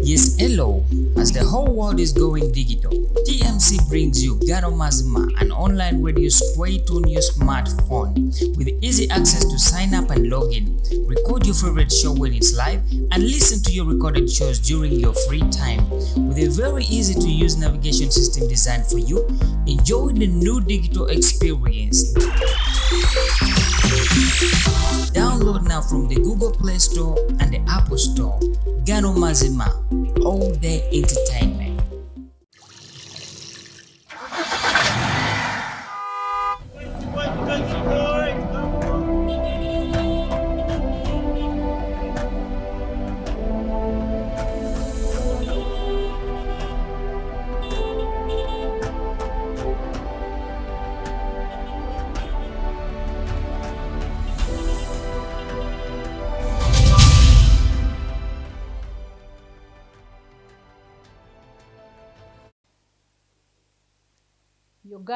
Yes, hello. As the whole world is going digital, TMC brings you Gano Mazima, an online radio straight on your smartphone with easy access to sign up and log in, record your favorite show when it's live, and listen to your recorded shows during your free time. With a very easy to use navigation system designed for you, enjoy the new digital experience. Download now from the Google Play Store and the Apple Store. Gano Mazima, all day entertainment.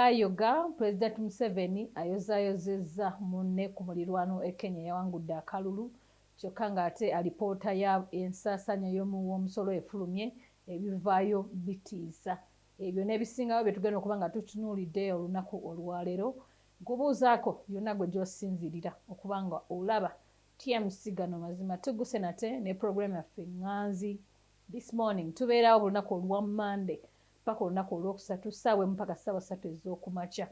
Yoga President Museveni ayozayozezza munne ku mulirwano e Kenya yawangudde akalulu kyokka ng'ate alipoota ya ensaasanya y'omusolo efulumye ebivaayo bitiisa. Ebyo n'ebisingawo bye tugenda okuba nga tutunuulidde olunaku olwaleero. Gubuuzaako yonna gwe gy'osinzirira okuba nga olaba TMC Gano Mazima. Tuguse nate ne program yaffe Nganzi. This morning tubeerawo olunaku olwa Monday paka olunaku olwokusatu ssaawa mpaka ssaawa 3 ez'okumakya.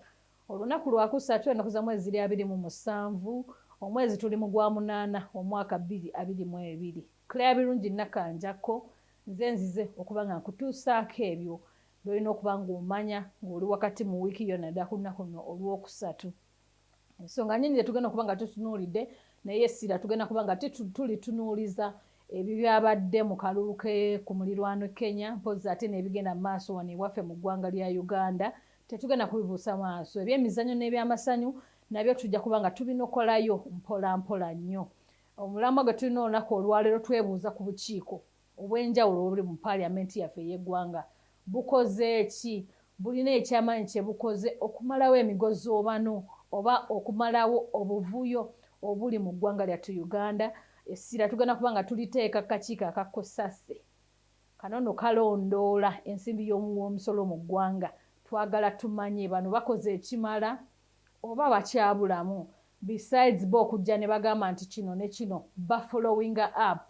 Olunaku lwakusatu ennaku za mwezi 27 omwezi tuli mu gwa 8 omwaka 2022. Claire Birungi Nakanjako nze nzize okuba nga nkutuusaako ebyo byolina okuba ng'omanya ng'oli wakati mu wiiki yonna ddala ku lunaku luno olwokusatu. Ensonga nnyingi ze tugenda okuba nga tutunuulidde naye essira tugenda kuba nga tulitunuuliza ebyo byabadde mu kalulu ku mulirwano Kenya mpozi ate n'ebigenda mu maaso wano ewaffe mu ggwanga lya Uganda. Tetugenda kubibuusa maaso. Ebyemizannyo n'ebyamasanyu nabyo tujja kuba nga tubinokolayo mpola mpola nnyo. Omulamwa gwe tulina olunaku olwaleero twebuuza ku bukiiko obw'enjawulo obuli mu paaliyamenti yaffe ey'eggwanga. Bukoze ki? Bulina ekyamaanyi kye bukoze okumalawo emigozi oba okumalawo obuvuyo obuli mu ggwanga lyattu Uganda. Essira tugenda kuba nga tuliteeka kakiiko akakosase kanono kalondoola ensimbi y'omusolo mu ggwanga. Twagala tumanye bano bakoze ekimala oba bakyabulamu besides bo okujja ne bagamba nti kino ne kino following up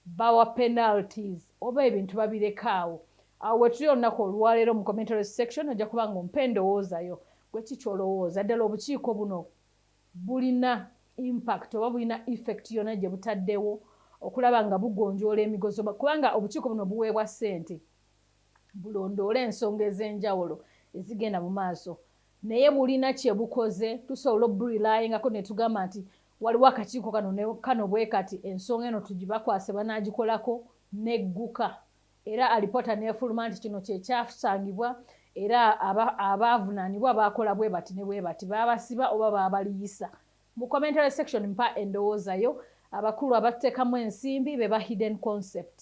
bawa penalties oba ebintu babirekaawo. Awo we tuli olunaku olwaleero mu commentary section ojja kuba nga ompa endowoozayo gwe kiki olowooza ddala obukiiko buno bulina impact oba bulina effect yonna gye butaddewo okulaba nga bugonjoola emigozi kubanga obukiiko buno buweebwa ssente bulondoola ensonga ez'enjawulo ezigenda mu maaso naye bulina kye bukoze tusobola obulilayingako ne tugamba nti waliwo akakiiko kano bwe kati ensonga eno tugibakwase banaagikolako negguka era alipoota neefuluma nti kino kye kyasangibwa era abaavunaanibwa baakola bwe bati ne bwe bati baabasiba oba baabaliyisa. Mu commentary section mpa endowoozayo. Abakulu abateekamu ensimbi be ba hidden concept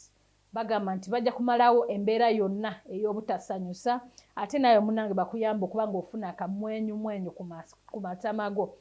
bagamba nti bajja kumalawo embeera yonna ey'obutasanyusa ate nayo munange bakuyamba okuba ng'ofuna akamwenyumwenyu ku matama go.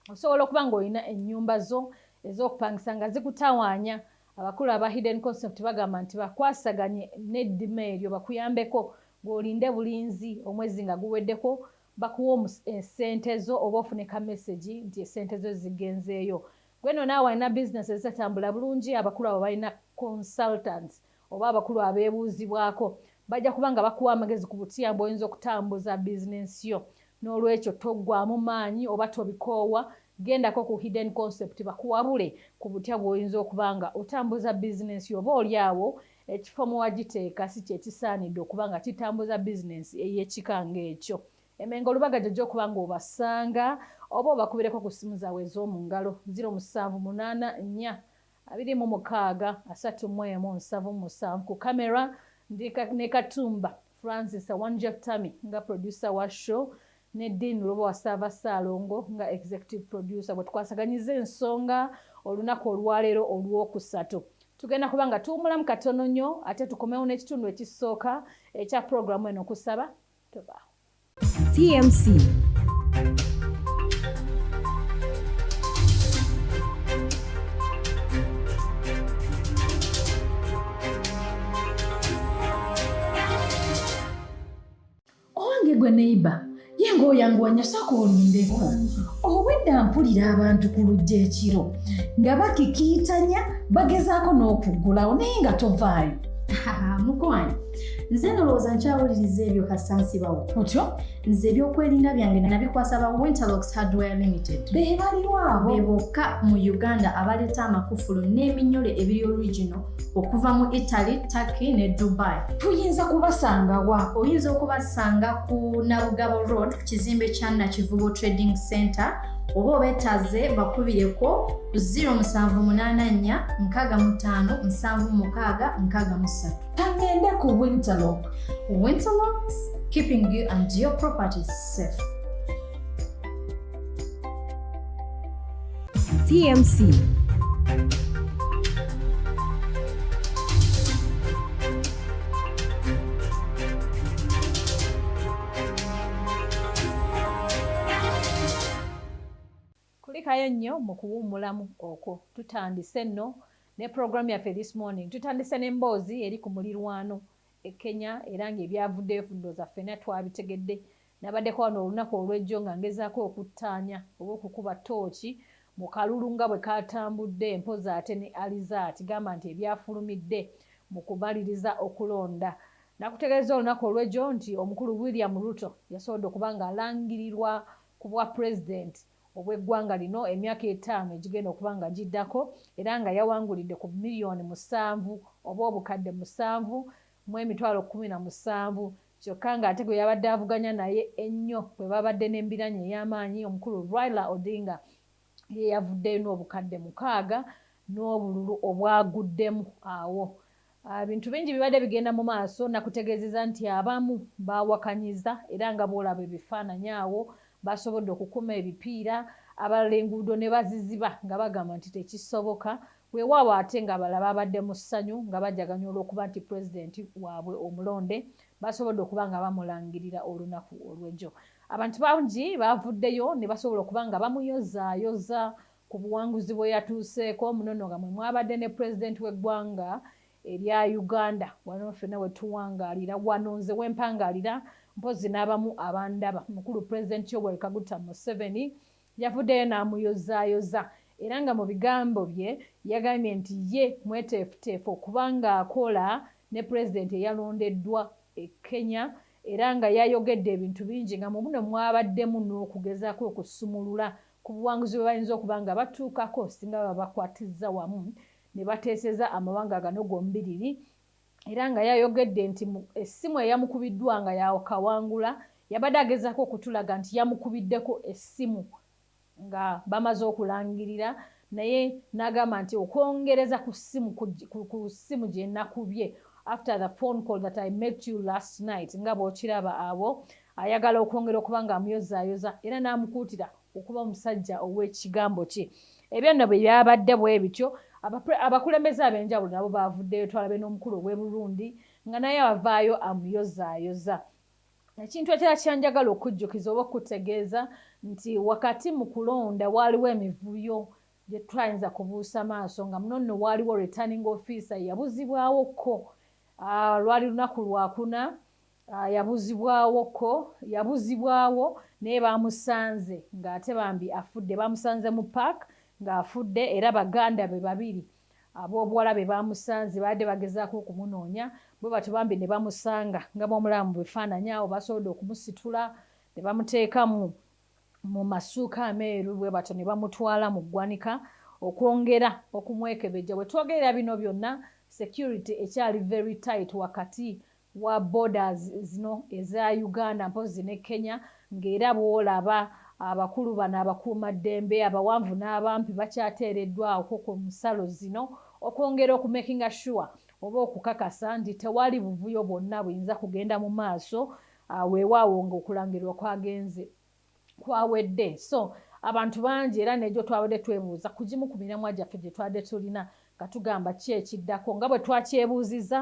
Osobola okuba ng'olina ennyumba zo ez'okupangisa nga zikutawaanya. Abakulu aba hidden concept bagamba nti bakwasaganye n'eddimu eryo bakuyambeko ng'olinde bulinzi omwezi nga guweddeko bakuwa esente zo oba ofune ka message nti esente zo zigenzeeyo. Gweno naawe alina business ezitambula bulungi abakulu abo balina consultants oba abakulu abeebuuzibwako bajja kuba nga bakuwa amagezi ku butya oyinza okutambuza business yo. N'olwekyo toggwamu maanyi oba tobikoowa gendako ku hidden concept bakuwabule ku butya bw'oyinza okuba nga otambuza business yo. Oba oli awo ekifo mwe wagiteeka si kye kisaanidde okuba nga kitambuza business ey'ekikanga ekyo. Emengo olubaga jjo okuba nga obasanga oba obakubireko ku ssimu zaabwe ez'omu ngalo 0784263177 ku kamera ne Katumba Francis Wanjaftami nga producer wa show ne Dean Lubowa Saava Saalongo nga executive producer. Bwe tukwasaganyiza ensonga olunaku olwaleero olwokusatu tugenda kuba nga tuwumulamu katono nnyo ate tukomewo n'ekitundu ekisooka ekya programu eno okusaba tobaawo. TMC. gwe neighbor yengo yanguwanya sako olindeko obwedda mpulira abantu ku lujja ekiro nga bakikiitanya bagezaako n'okuggulawo naye nga tovaayo. Mukwano nze nolowooza nkyawuliriza ebyo kasansibawo otyo nze ebyokwerinda byange nabikwasa ba Winterlocks Hardware Limited be baliwaabo be bokka mu Uganda abaleeta amakufulu n'eminyole ebiri original okuva mu Italy, Turkey ne Dubai. tuyinza kubasanga wa? Oyinza okubasanga ku Nabugabo Road ku kizimbe kya Nakivubo Trading Center oba obeetaze bakubireko 0784657663. Tangende ku Winterlock. Winterlocks, keeping you and your properties safe. TMC. Kulikayo nnyo mu kuwummulamu okwo. Tutandise nno ne program yaffe this morning. Tutandise n'emboozi eri ku mulirwano e Kenya era ng'ebyavuddeyo fuddo zaffe na twabitegedde. Nabaddeko wano olunaku olw'ejjo nga ngezaako okuttaanya oba okukuba ttooki mu kalulu nga bwe katambudde mpozi ate ne Alizati gamba nti ebyafulumidde mu kubaliriza okulonda. Nakutegeeza olunaku olw'ejjo nti omukulu William Ruto yasobodde okuba ng'alangirirwa ku bwa pulezidenti obw'eggwanga lino emyaka 5 egigenda okuba nga giddako era nga yawangulidde ku miliyoni 7 oba obukadde 7,17 kyokka ng'ate gwe yabadde avuganya naye ennyo bwe babadde n'embiranye ey'amaanyi omukulu Raila Odinga ye yavuddeyo n'obukadde 6 n'obululu obwaguddemu awo. Bintu bingi bibadde bigenda mu maaso nakutegeezeza nti abamu bawakanyiza era nga boolaba ebifaananyi awo basobodde okukuma ebipiira abalala enguudo ne baziziba nga bagamba nti tekisoboka weewaawo ate nga abalala babadde mu ssanyu nga bajaganya olw'okuba nti pulezidenti waabwe omulonde basobodde okuba nga bamulangirira olunaku olw'ejjo. Abantu bangi bavuddeyo ne basobola okuba nga bamuyozaayoza ku buwanguzi bwe yatuuseeko munono nga mwe mwabadde ne pulezidenti w'eggwanga erya Uganda wano ffenna we tuwangaalira wano nze wempangaalira mpozi n'abamu abandaba mukulu pulezidenti Yoweri Kaguta Museveni yavuddeyo n'amuyozaayoza era nga mu bigambo bye yagambye nti ye mweteefuteefu okubanga akola ne pulezidenti eyalondeddwa e Kenya era nga yayogedde ebintu bingi nga mu buno mwabaddemu n'okugezaako okusumulula ku buwanguzi bwe bayinza okuba nga batuukako singa baba bakwatizza wamu ne bateeseza amawanga gano gombiriri era nga yayogedde nti essimu eyamukubiddwa nga yakawangula yabadde agezaako okutulaga nti yamukubiddeko essimu nga bamaze okulangirira naye n'agamba nti okwongereza ku ssimu gye nakubye after the phone call that I met you last night nga bw'okiraba abo ayagala okwongera okuba nga amuyozaayoza era n'amukuutira okuba omusajja ow'ekigambo kye. Ebyo nno bwe byabadde bwe bityo abakulembeze ab'enjawulo nabo bavuddeyo twalabe n'omukulu ow'e Burundi nga naye avaayo amuyozaayoza. Ekintu ekirala kyanjagala okujjukiza oba okutegeeza nti wakati mu kulonda waaliwo emivuyo gye twayinza kubuusa maaso nga muno nno waaliwo returning officer yabuzibwawoko lwali lunaku lwakuna yabuzibwawo naye bamusanze ng'ate bambi afudde bamusanze mu park ng'afudde era baganda be babiri ab'obuwala be bamusanze baadde bagezaako okumunoonya bwe batyo bambi ne bamusanga nga bw'omulamu mu bifaananyi awo basobodde okumusitula ne bamuteeka mu masuuka ameeru bwe batyo ne bamutwala mu ggwanika okwongera okumwekebejja. Bwe twogerera bino byonna security ekyali very tight wakati wa borders zino eza Uganda mpozi ne Kenya ng'era bw'olaba abakulu bano abakuumaddembe abawanvu n'abampi bakyateereddwako ku nsalo zino okwongera okumakinga sure oba okukakasa nti tewali buvuyo bwonna buyinza kugenda mu maaso weewaawo ng'okulangirirwa kwawedde. So abantu bangi era n'egyo twabadde twebuuza ku gimu ku miramwa gyaffe gye twabadde tulina nga tugamba ki ekiddako nga bwe twakyebuuziza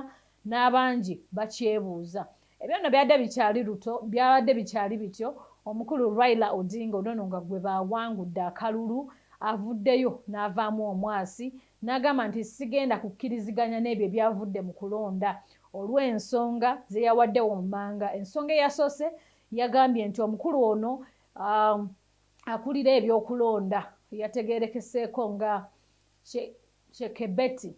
n'abangi bakyebuuza. Ebyo nno byabadde bikyali bityo omukulu Raila Odinga ono nga gwe bawangudde akalulu avuddeyo n'avaamu omwasi n'agamba nti sigenda kukkiriziganya n'ebyo ebyavudde mu kulonda olw'ensonga ze yawadde wammanga. Ensonga eyasoose yagambye nti omukulu ono akulira ebyokulonda yategerekeseeko nga Chekebeti,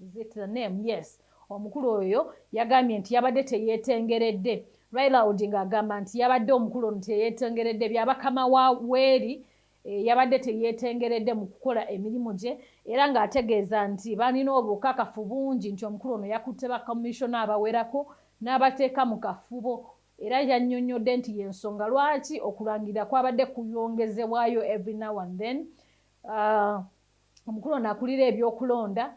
is it the name? Yes. Omukulu oyo yagambye nti yabadde teyeetengeredde. Raila Odinga agamba nti yabadde omukulu ono teyeetengeredde byabakama wa weeri yabadde teyeetengeredde mu kukola emirimu gye era ng'ategeeza nti balina obukakafu bungi nti omukulu ono yakutte bakomishona abawerako n'abateeka mu kafubo era yannyonnyodde nti y'ensonga lwaki okulangira kwabadde kuyongezebwayo every now and then. Omukulu ono akulira ebyokulonda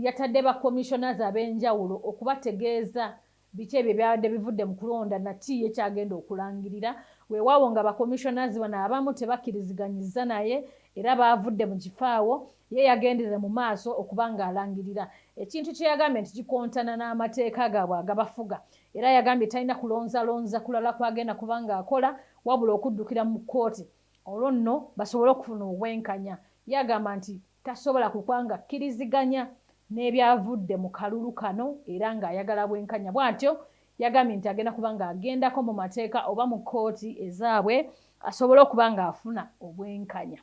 yatadde bakomishonazi ab'enjawulo okubategeeza biki ebyo byabadde bivudde mu kulonda nati yekyagenda okulangirira weewaawo nga bakomishonazi bano abamu tebakkiriziganyizza naye era baavudde mu kifaawo ye yagendeze mu maaso okuba ng'alangirira ekintu kye yagambye nti kikontana n'amateeka gaabwe agabafuga era yagambye talina kulonzalonza kulala kwagenda kuba ng'akola wabula okuddukira mu kkooti olwo nno basobole okufuna obwenkanya yagamba nti tasobola kukwanga kkiriziganya n'ebyavudde mu kalulu kano era ng'ayagala bwenkanya bw'atyo yagambye nti agenda kuba ng'agendako mu mateeka oba mu kkooti ezaabwe asobole okuba ng'afuna obwenkanya.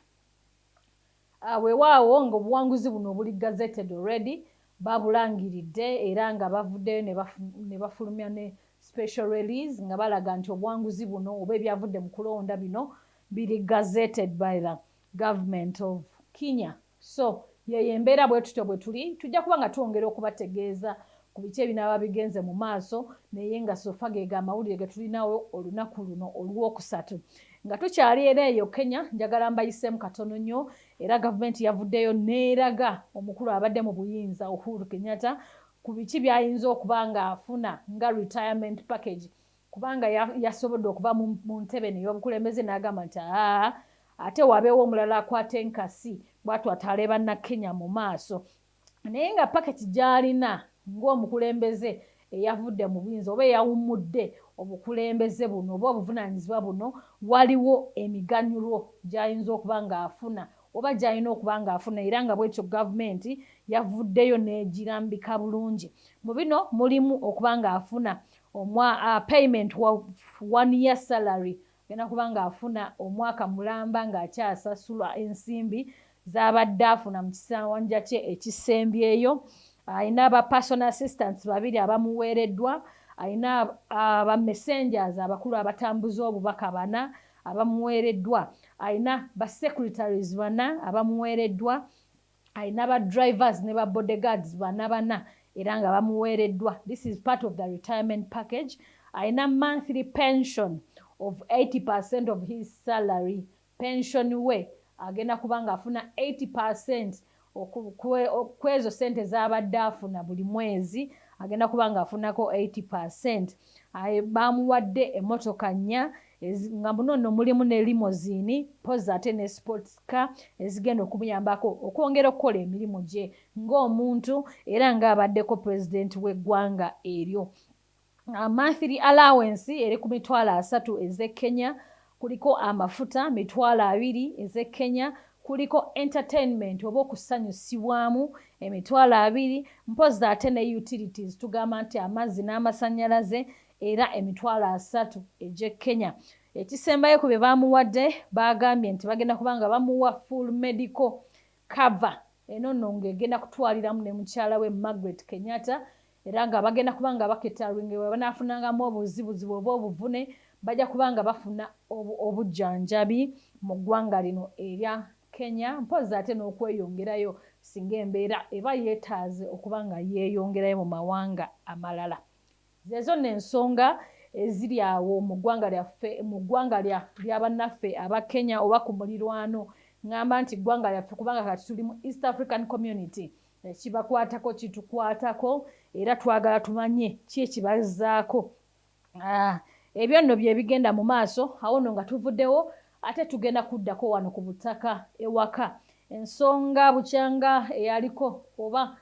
Weewaawo ng'obuwanguzi buno buli gazetted already babulangiridde era nga bavuddeyo ne bafulumya ne special release nga balaga nti obuwanguzi buno oba ebyavudde mu kulonda bino biri gazetted by the government of Kenya. So ye embeera bwe tutyo bwe tuli tujja kuba nga twongera okubategeeza ku biki ebinaaba bigenze mu maaso naye nga sofa geega amawulire ge tulinawo olunaku luno olwokusatu nga tukyali era eyo Kenya njagala mbayiseemu katono nnyo era gavumenti yavuddeyo neeraga omukulu abadde mu buyinza Uhuru Kenyatta ku biki by'ayinza okuba ng'afuna nga retirement package kubanga yasobodde okuva mu ntebe n'ey'obukulembeze n'agamba nti ate wabeewo omulala akwata enkasi bw'atyo atwale bannakenya mu maaso naye nga paketi gy'alina ng'omukulembeze eyavudde mu buyinza oba eyawummudde obukulembeze buno oba obuvunaanyizibwa buno waliwo emiganyulwo gy'ayinza okuba ng'afuna oba gy'alina okuba ng'afuna era nga bw'ekyo gavumenti yavuddeyo n'egirambika bulungi mu bino mulimu okuba ng'afuna payment wa 1 year salary agenda kuba ng'afuna omwaka mulamba ng'akyasasula ensimbi z'abadde afuna mu kisawanja kye ekisembyeyo ayina aba personal assistants 2 abamuweereddwa ayina aba messengers abakulu abatambuza obubaka 4 abamuweereddwa ayina ba secretaries 4 abamuweereddwa ayina ba drivers ne ba bodyguards 4 era nga bamuweereddwa. This is part of the retirement package. Ayina monthly pension of 80% of his salary. Pension we agenda kuba ng'afuna 80% okwezo sente z'abadde afuna buli mwezi agenda kuba ng'afunako 80%. Bamuwadde emmotoka 4 nga muno nno mulimu ne limousine poza ate ne sports car ezigenda okumuyambako okwongera okukola emirimu gye ng'omuntu era ng'abaddeko president w'eggwanga eryo. Monthly allowance eri ku $30 ez'e Kenya, kuliko amafuta $20 ez'e Kenya, kuliko entertainment oba okusanyusibwamu $20, mpozi ate ne utilities tugamba nti amazzi n'amasannyalaze era $30 egy'e Kenya. Ekisembayo ku bye bamuwadde bagambye nti bagenda kubanga bamuwa full medical cover eno nno ng'egenda kutwaliramu ne mukyala we Margaret Kenyatta era nga bagenda kubanga baketaringa banaafunangamu obuzibuzibu oba obuvune bajja kubanga bafuna obujjanjabi mu ggwanga lino erya Kenya mpozi ate n'okweyongerayo singa embeera eba yeetaaze okuba nga yeeyongerayo mu mawanga amalala. Zezo n'ensonga eziri awo mu ggwanga lyaffe mu ggwanga lya bannaffe aba Kenya oba ku mulirwano ngamba nti ggwanga lyaffe kubanga kati tuli mu East African Community kibakwatako kitukwatako era twagala tumanye ki ekibazzaako. Ebyo nno bye bigenda mu maaso awo nno nga tuvuddewo ate tugenda kuddako wano ku butaka ewaka ensonga bukyanga eyaliko oba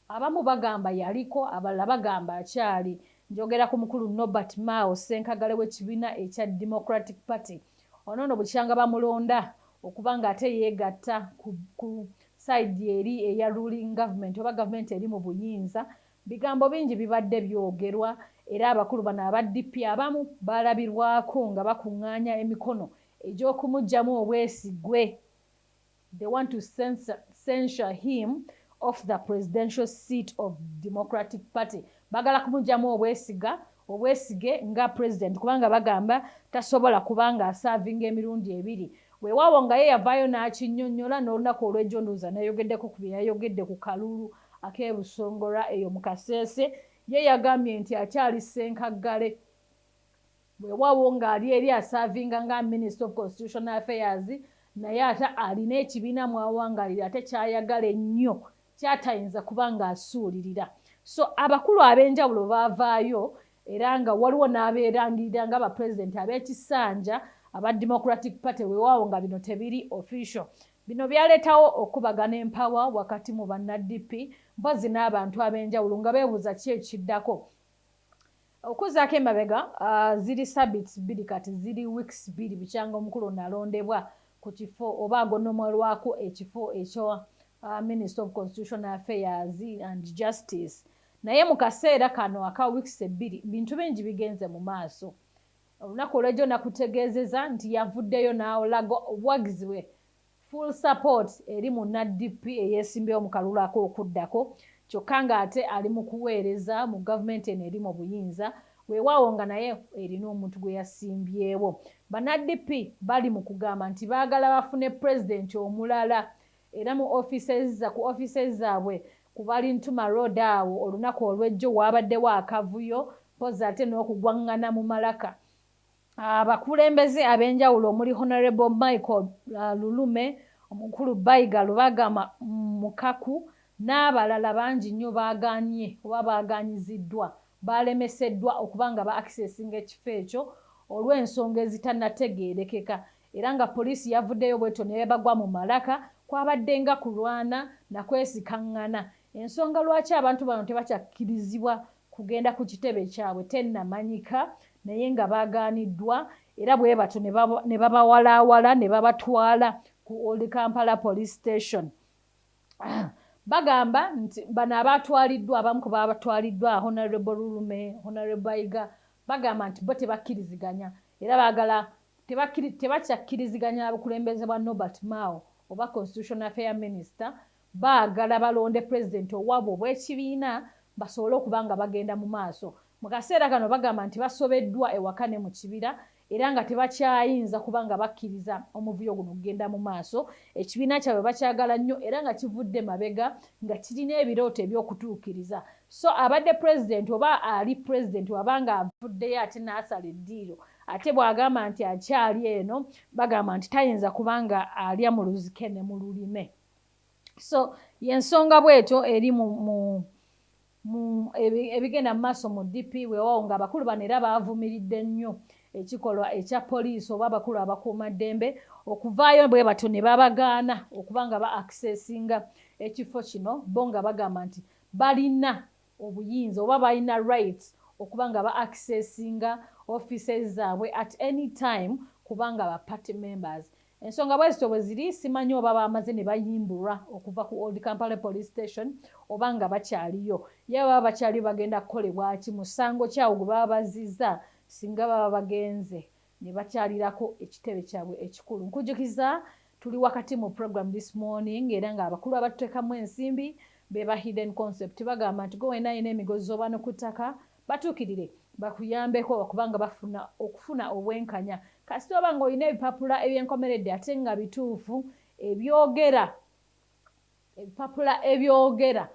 abamu bagamba yaliko abalala bagamba akyali. Njogera ku mukulu Norbert Mao Ssenkagale w'ekibiina ekya Democratic Party. Ono nno bukyanga bamulonda okuba nga ate yeegatta ku side eri eya ruling government oba government eri mu buyinza bigambo bingi bibadde byogerwa era abakulu bano aba DP abamu balabirwako nga bakuŋŋaanya emikono egy'okumugyamu obwesigwe. They want to censure him off the presidential seat of Democratic Party. Bagala kumugyamu obwesige nga president kubanga bagamba tasobola kubanga asavinga emirundi ebiri. Weewaawo nga ye yavaayo n'akinnyonnyola n'olunaku olw'ejjo nduuza nayogeddeko ku bye yayogedde ku kalulu ak'ebusongora eyo mu Kasese, ye yagambye nti akyali ssenkaggale. Weewaawo ng'ali eri asavinga nga Minister of Constitutional Affairs, naye ate alina ekibiina mwawangalira ate kyayagala ennyo kyatayinza kubanga asuulirira. So abakulu ab'enjawulo baavaayo era nga waliwo n'abeerangirira nga abapulezidenti ab'ekisanja aba Democratic Party, weewaawo nga bino tebiri official. Bino byaleetawo okubagana empawa wakati mu banna-DP mpozi n'abantu ab'enjawulo nga beebuuza ki ekiddako. Okuzaako emabega ziri sabits 2 kati ziri weeks 2 bukyanga omukulu nalondebwa ku kifo oba agonomolwako ekifo ekyo Minister of Constitutional Affairs and Justice. Naye mu kaseera kano aka weeks 2 bintu bingi bigenze mu maaso. Olunaku olw'ejjo nakutegeezeza nti yavuddeyo n'alaga obuwagizi bwe full support eri munna-DP eyeesimbyewo mu kalulu ak'okuddako, kyokka ng'ate ali mu kuweereza mu gavumenti eno eri mu buyinza, weewaawo nga naye erina omuntu gwe yasimbyewo. Banna-DP bali mu kugamba nti baagala bafune pulezidenti omulala era ku offices zaabwe ku bali Ntuma Road awo olunaku olw'ejjo waabaddewo akavuyo mpozi ate n'okugwaŋŋana mu malaka. Abakulembeze ab'enjawulo omuli Honorable Michael Lulume, omukulu Bayiga Lubagama Mukaku n'abalala bangi nnyo baaganye oba baaganyiziddwa, baalemeseddwa okuba nga ba-accessinga ekifo ekyo olw'ensonga ezitannategeerekeka era nga poliisi yavuddeyo bwetyo ne bagwa mu malaka kwabadde nga kulwana na kwesikaŋŋana. Ensonga lwaki abantu bano tebakyakkirizibwa kugenda ku kitebe kyabwe tennamanyika, naye nga baagaaniddwa era bwe batyo ne babawalaawala ne babatwala ku Old Kampala Police Station. Bagamba nti bano abaatwaliddwa abamu ku babatwaliddwa Honorable Lulume, Honorable Bayiga, bagamba nti bo tebakkiriziganya era baagala tebakyakkiriziganya abakulembeze bwa Norbert Mao oba Constitutional Affairs Minister, baagala balonde pulezidenti owaabwe obw'ekibiina basobole okuba nga bagenda mu maaso. Mu kaseera kano bagamba nti basobeddwa ewaka ne mu kibira era nga tebakyayinza kuba nga bakkiriza omuvuyo guno okugenda mu maaso. Ekibiina kyabwe bakyagala nnyo era nga kivudde mabega nga kirina ebirooto eby'okutuukiriza. So abadde pulezidenti oba ali pulezidenti wabanga avuddeyo ate n'asala eddiiro ate bw'agamba nti akyali eno, bagamba nti tayinza kubanga alya mu luzike ne mu lulime. So y'ensonga bwetyo eri ebigenda mu maaso mu DP, weewaawo nga abakulu bano era baavumiridde nnyo ekikolwa ekya poliisi oba abakulu abakuumaddembe okuvaayo bwe batyo ne babagaana okuba nga ba-accessinga ekifo kino, bo nga bagamba nti balina obuyinza oba balina rights okuba nga ba-accessinga offices zaabwe at any time kubanga ba party members. Ensonga bwezityo bwe ziri, simanyi oba bamaze ne bayimbulwa okuva ku Old Kampala Police Station oba nga bakyaliyo. Ye baba bakyaliyo bagenda kukolebwa ki musango kyawo gwe baba bazizza singa baba bagenze ne bakyalirako ekitebe kyabwe ekikulu. Nkujjukiza tuli wakati mu program this morning era nga abakulu abatuteekamu ensimbi be ba Hidden Concept bagamba nti gwe wena yina emigozi oba no ku ttaka batuukirire bakuyambeko okubanga okufuna obwenkanya. Kasita oba nga olina ebipapula ebyenkomeredde ate nga bituufu ebipapula ebyogera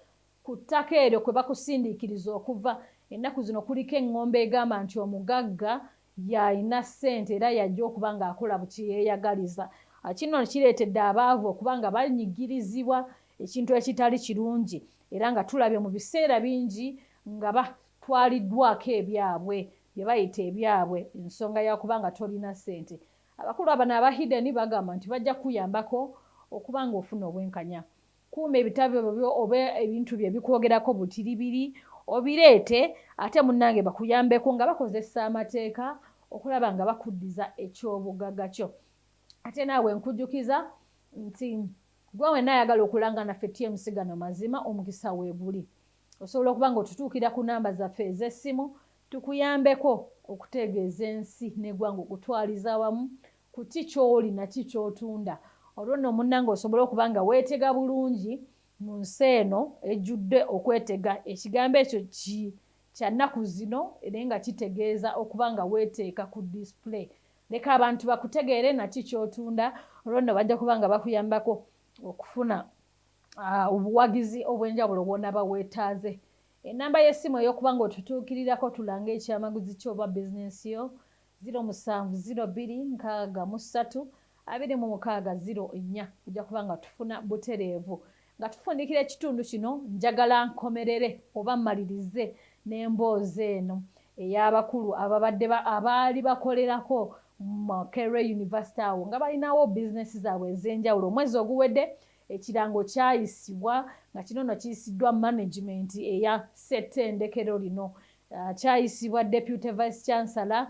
ku ttaka eryo kwe bakusindiikiriza okuva. Ennaku zino kuliko eŋŋombe egamba nti omugagga yalina ssente era yajja okuba ng'akola buki yeeyagaliza. Kino kireetedde abaavu okuba nga banyigirizibwa ekintu ekitali kirungi era nga tulabye mu biseera bingi nga batwaliddwako ebyabwe bye bayita ebyabwe ensonga yakuba nga tolina ssente. Abakulu abano aba Hidden bagamba nti bajja kuyambako okuba nga ofuna obwenkanya. Kuuma ebitabo byo oba ebintu bye bikwogerako butiribiri obireete ate munnange bakuyambeko nga bakozesa amateeka okulaba nga bakuddiza ekyobugagga kyo. Ate naawe nkujjukiza nti gwe wenna ayagala okulanga naffe TMC Gano mazima omukisa weeguli. osobola okuba nga otutuukira ku namba zaffe ez'essimu tukuyambeko okutegeeza ensi n'eggwanga okutwaliza wamu ku ki ky'oli na ki ky'otunda. Olwo nno munnange osobola okuba nga weetega bulungi mu nsi eno ejjudde okwetega. Ekigambo ekyo kya nnaku zino era nga kitegeeza okuba nga weeteeka ku display. Leka abantu bakutegeere na ki ky'otunda, olwo nno bajja kuba nga bakuyambako okufuna obuwagizi obw'enjawulo bw'onaaba weetaaze. Ennamba y'essimu ey'okuba nga otutuukirirako tulanga ekyamaguzi kyo oba bizinensi yo 0702632604. Ojja kuba nga tufuna butereevu. Nga tufundikira ekitundu kino njagala nkomerere oba mmalirize n'emboozi eno ey'abakulu abaali bakolerako mu Makerere University awo nga balinawo bizinesi zaabwe ez'enjawulo. Omwezi oguwedde ekirango kyayisibwa nga kino nno kiyisiddwa management eya ssettendekero lino. Kyayisibwa Deputy Vice Chancellor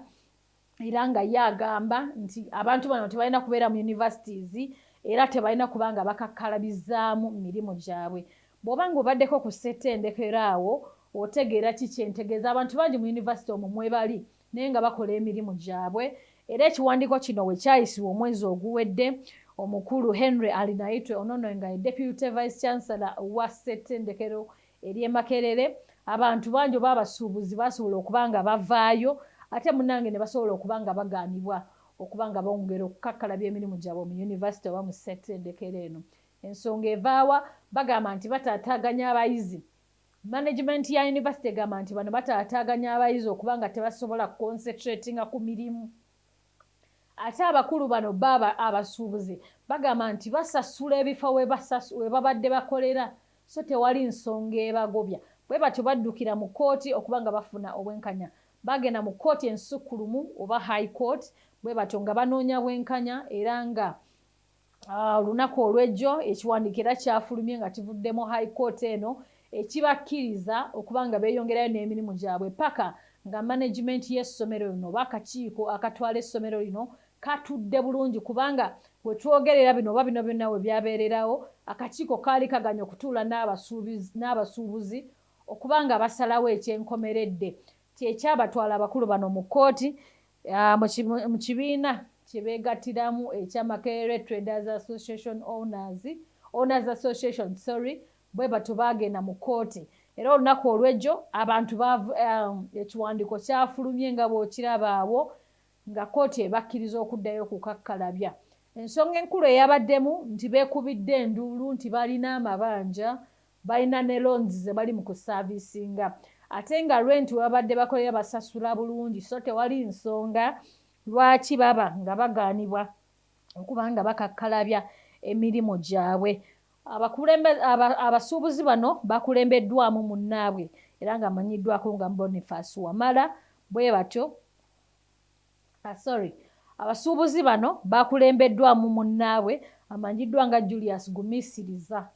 era nga ye agamba nti abantu bano tebalina kubeera mu universities era tebalina kuba nga bakakkalabizaamu mirimu gyabwe. Bw'oba nga obaddeko ku ssettendekero awo otegeera ki kyentegeeza. Abantu bangi mu university omwo mwebali naye nga bakola emirimu gyabwe. Era ekiwandiiko kino we kyayisibwa omwezi oguwedde, omukulu Henry Alinaitwe onono nga ye Deputy Vice Chancellor wa ssettendekero ery'e Makerere, abantu bangi oba abasuubuzi basobola okuba nga bavaayo ate munnange ne basobola okuba nga bagaanibwa okuba nga bongera okukakkalabya emirimu gyabwe mu university oba mu ssettendekero eno. Ensonga evaawa bagamba nti bataataaganya abayizi. Management ya university egamba nti bano bataataaganya abayizi okuba nga tebasobola concentratinga ku mirimu. Ate abakulu bano baba abasuubuzi bagamba nti basasula ebifo we babadde bakolera, so tewali nsonga ebagobya. Bwe batyo baddukira mu kkooti okuba nga bafuna obwenkanya. Bagenda mu kkooti ensukkulumu oba high court, bwe batyo nga banoonya bwenkanya era nga olunaku olw'ejjo ekiwandiikira kyafulumye nga kivuddemu high court eno ekibakkiriza okuba nga beeyongerayo n'emirimu gyabwe paka nga management y'essomero lino oba akakiiko akatwala essomero lino katudde bulungi, kubanga bwe twogerera bino oba bino byonna we byabeererawo akakiiko kaali kaganya okutuula n'abasuubuzi okuba nga basalawo ekyenkomeredde kyekyabatwala abakulu bano mu kkooti mu kibiina kye beegattiramu ekya Makerere Traders Association Owners Association bwe batyo baagenda mu kkooti. Era olunaku olw'ejjo abantu ekiwandiiko kyafulumye nga bw'okiraba awo nga kkooti ebakkiriza okuddayo okukakkalabya. Ensonga enkulu eyabaddemu nti beekubidde enduulu nti balina amabanja, balina ne loans ze bali mu kusaaviisinga ate nga rent wabadde bakolera basasula bulungi, so tewali nsonga lwaki baba nga bagaanibwa okuba nga bakakkalabya emirimu gyabwe. Abasuubuzi bano bakulembeddwamu munnaabwe era nga amanyiddwako nga Boniface Wamala. Bwe batyo abasuubuzi bano bakulembeddwamu munnaabwe amanyiddwa nga Julius Gumisiriza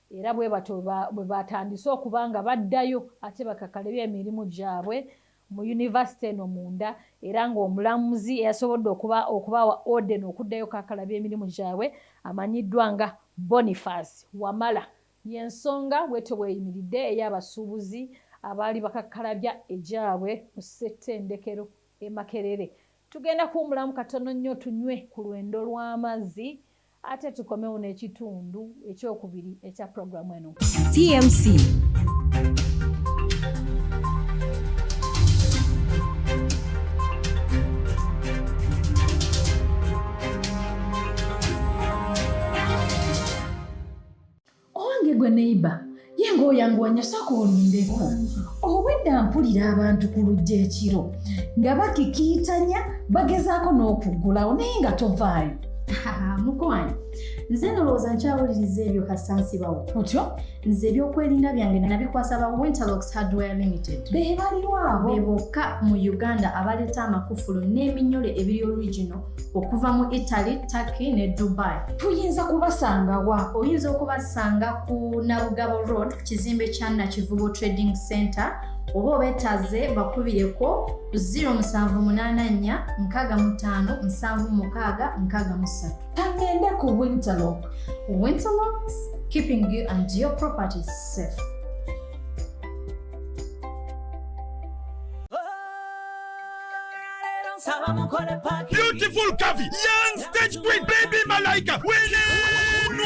era bwe batyo bwe batandise okuba nga baddayo ate bakakkalabya emirimu gyabwe mu university eno munda, era ng'omulamuzi eyasobodde okubawa order okuddayo kakkalabya emirimu gyabwe amanyiddwa nga Boniface Wamala. Y'ensonga bwetyo bweyimiridde ey'abasuubuzi abaali bakakkalabya egyabwe mu ssettendekero e Makerere. Tugenda kuwumulamu katono nnyo tunywe ku lwendo lw'amazzi ate tukomewo n'ekitundu ekyokubiri ekya programu eno. TMC. Owange gwe neiba yengo yanguwanya sako olindeko obwedda mpulira abantu ku lujja ekiro nga bakikiitanya bagezaako n'okuggulawo naye nga tovaayo. Mukwano, nze ndowooza nkyawuliriza ebyo kasansibawo. Otyo? Nze ebyokwerinda byange nabikwasa ba Winterlocks Hardware Limited. Be baliwo abo. Be bokka mu Uganda abaleeta amakufulu n'eminyole ebiri original okuva mu Italy, Turkey ne Dubai. Tuyinza kubasanga wa? Oyinza okubasanga ku Nabugabo Road, kizimbe kya Nakivubo Trading Center, oba obeetaze bakubireko 0784657663. Tangende ku Winterlocks, keeping you and your properties safe. Beautiful Kavi, young stage queen, baby Malaika, winning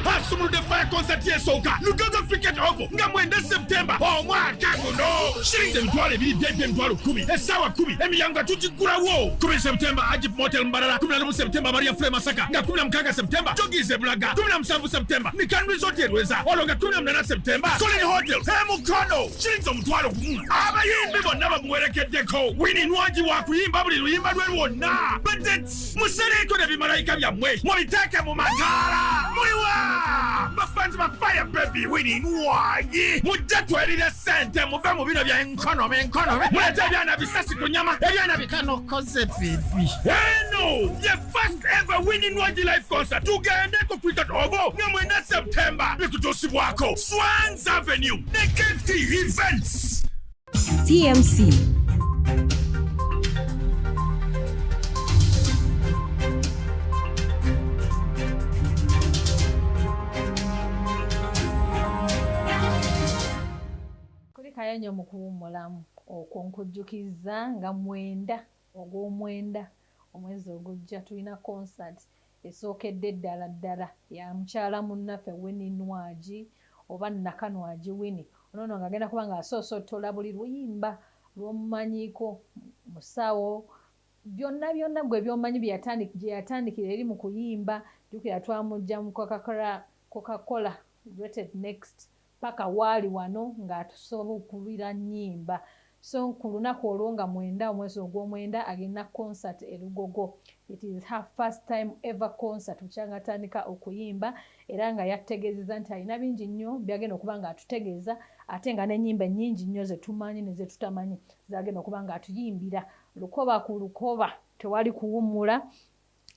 Hasumru the fire concert yesoka Lugogo cricket over ngamwende September omwaka guno shirinze mtwale bili byebye mtwalo 10 esawa 10 emiyanga tukigula wo 10 September Ajip Motel Mbarara 11 September Maria Frey Masaka nga 16 September Jogize Bulaga 17 September Nikan Resort Rweza olonga 18 September Solid Hotel Mukono shirinze mtwalo gumu abayimbi bonna bamuwerekeddeko winning waji wa kuyimba buli luyimba lwe lwonna but musereko ne bimalayika byammwe mubiteeke mu mataala muliwa bafans ba fire baby winning waji mujja twelire sente muve mu bino bya enkonomi mulete ebyana bisasi ku nyama ebyana bikanokoze baby eno the first ever winning waji live concert tugende ku cricket obo nga mwenda September bikutusibwako Swans Avenue Neketi Events TMC. Kuli kayanyo mu kuwummulamu okwo nkujjukiza nga 9 ogw'omwenda omwezi ogujja tulina concert esookedde ddala ya mukyala munnaffe Winnie Nwagi oba Nakanwagi Winnie ono ng'agenda kuba ng'asoosotola buli luyimba lw'omumanyiiko musawo byonna gwe by'omanyi gye yatandikira eri mu kuyimba jjukira twamujja mu Coca-Cola Rated Next paka waali wano ng'atusobola nnyimba so ku lunaku olwo nga 9 omwezi ogw'omwenda agenda concert e Lugogo. It is her first time ever concert mukyanga atandika okuyimba era nga yategeezezza nti alina bingi nnyo byagenda okuba nga atutegeeza ate nga n'ennyimba ennyingi nnyo ze tumanyi ne ze tutamanyi zagenda okuba nga atuyimbira lukoba ku lukoba tewali kuwummula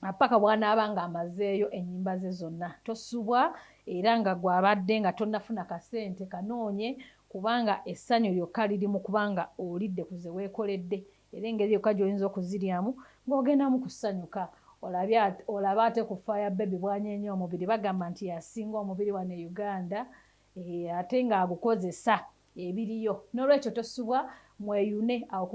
apaka bw'anaaba nga amazeeyo ennyimba ze zonna tosubwa era nga gw'abadde nga tonnafuna kasente kanoonye kubanga essanyu lyokka liri mu kubanga olidde ku ze weekoledde era engeri yokka gy'oyinza okuziryamu ng'ogendamu kusanyuka olaba ate ku fire baby bwanyeenya omubiri bagamba nti yasinga omubiri wano e Uganda ate ng'agukozesa ebiriyo n'olwekyo tosubwa mweyune awo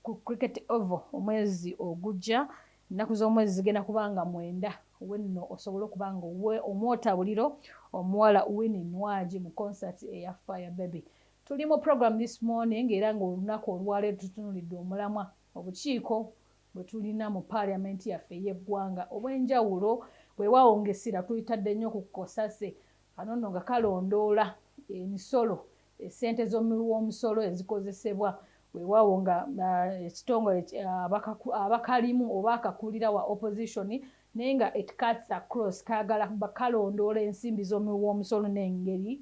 ku cricket oval omwezi ogujja ennaku z'omwezi zigenda kubanga 9 wenno osobole okuba nga omwotabuliro omuwala Winnie Nwagi mu concert eya fire baby. Tuli mu program this morning era ng'olunaku olwaleero tutunulidde omulamwa obukiiko bwe tulina mu parliament yaffe y'eggwanga obw'enjawulo bwewaawo ng'essira tuyitadde nnyo ku kkosase kanono nga kalondoola emisolo essente z'omumusolo ezikozesebwa weewaawo nga ekitongole abakalimu oba akakulira wa opposition naye nga it cuts across kaagala bakalondoola ensimbi z'omumusolo n'engeri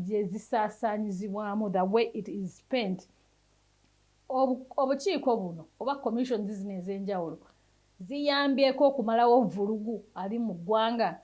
gye zisaasaanyizibwamu the way it is spent. Obukiiko buno oba commissions zino ez'enjawulo ziyambyeko okumalawo vulugu ali mu ggwanga.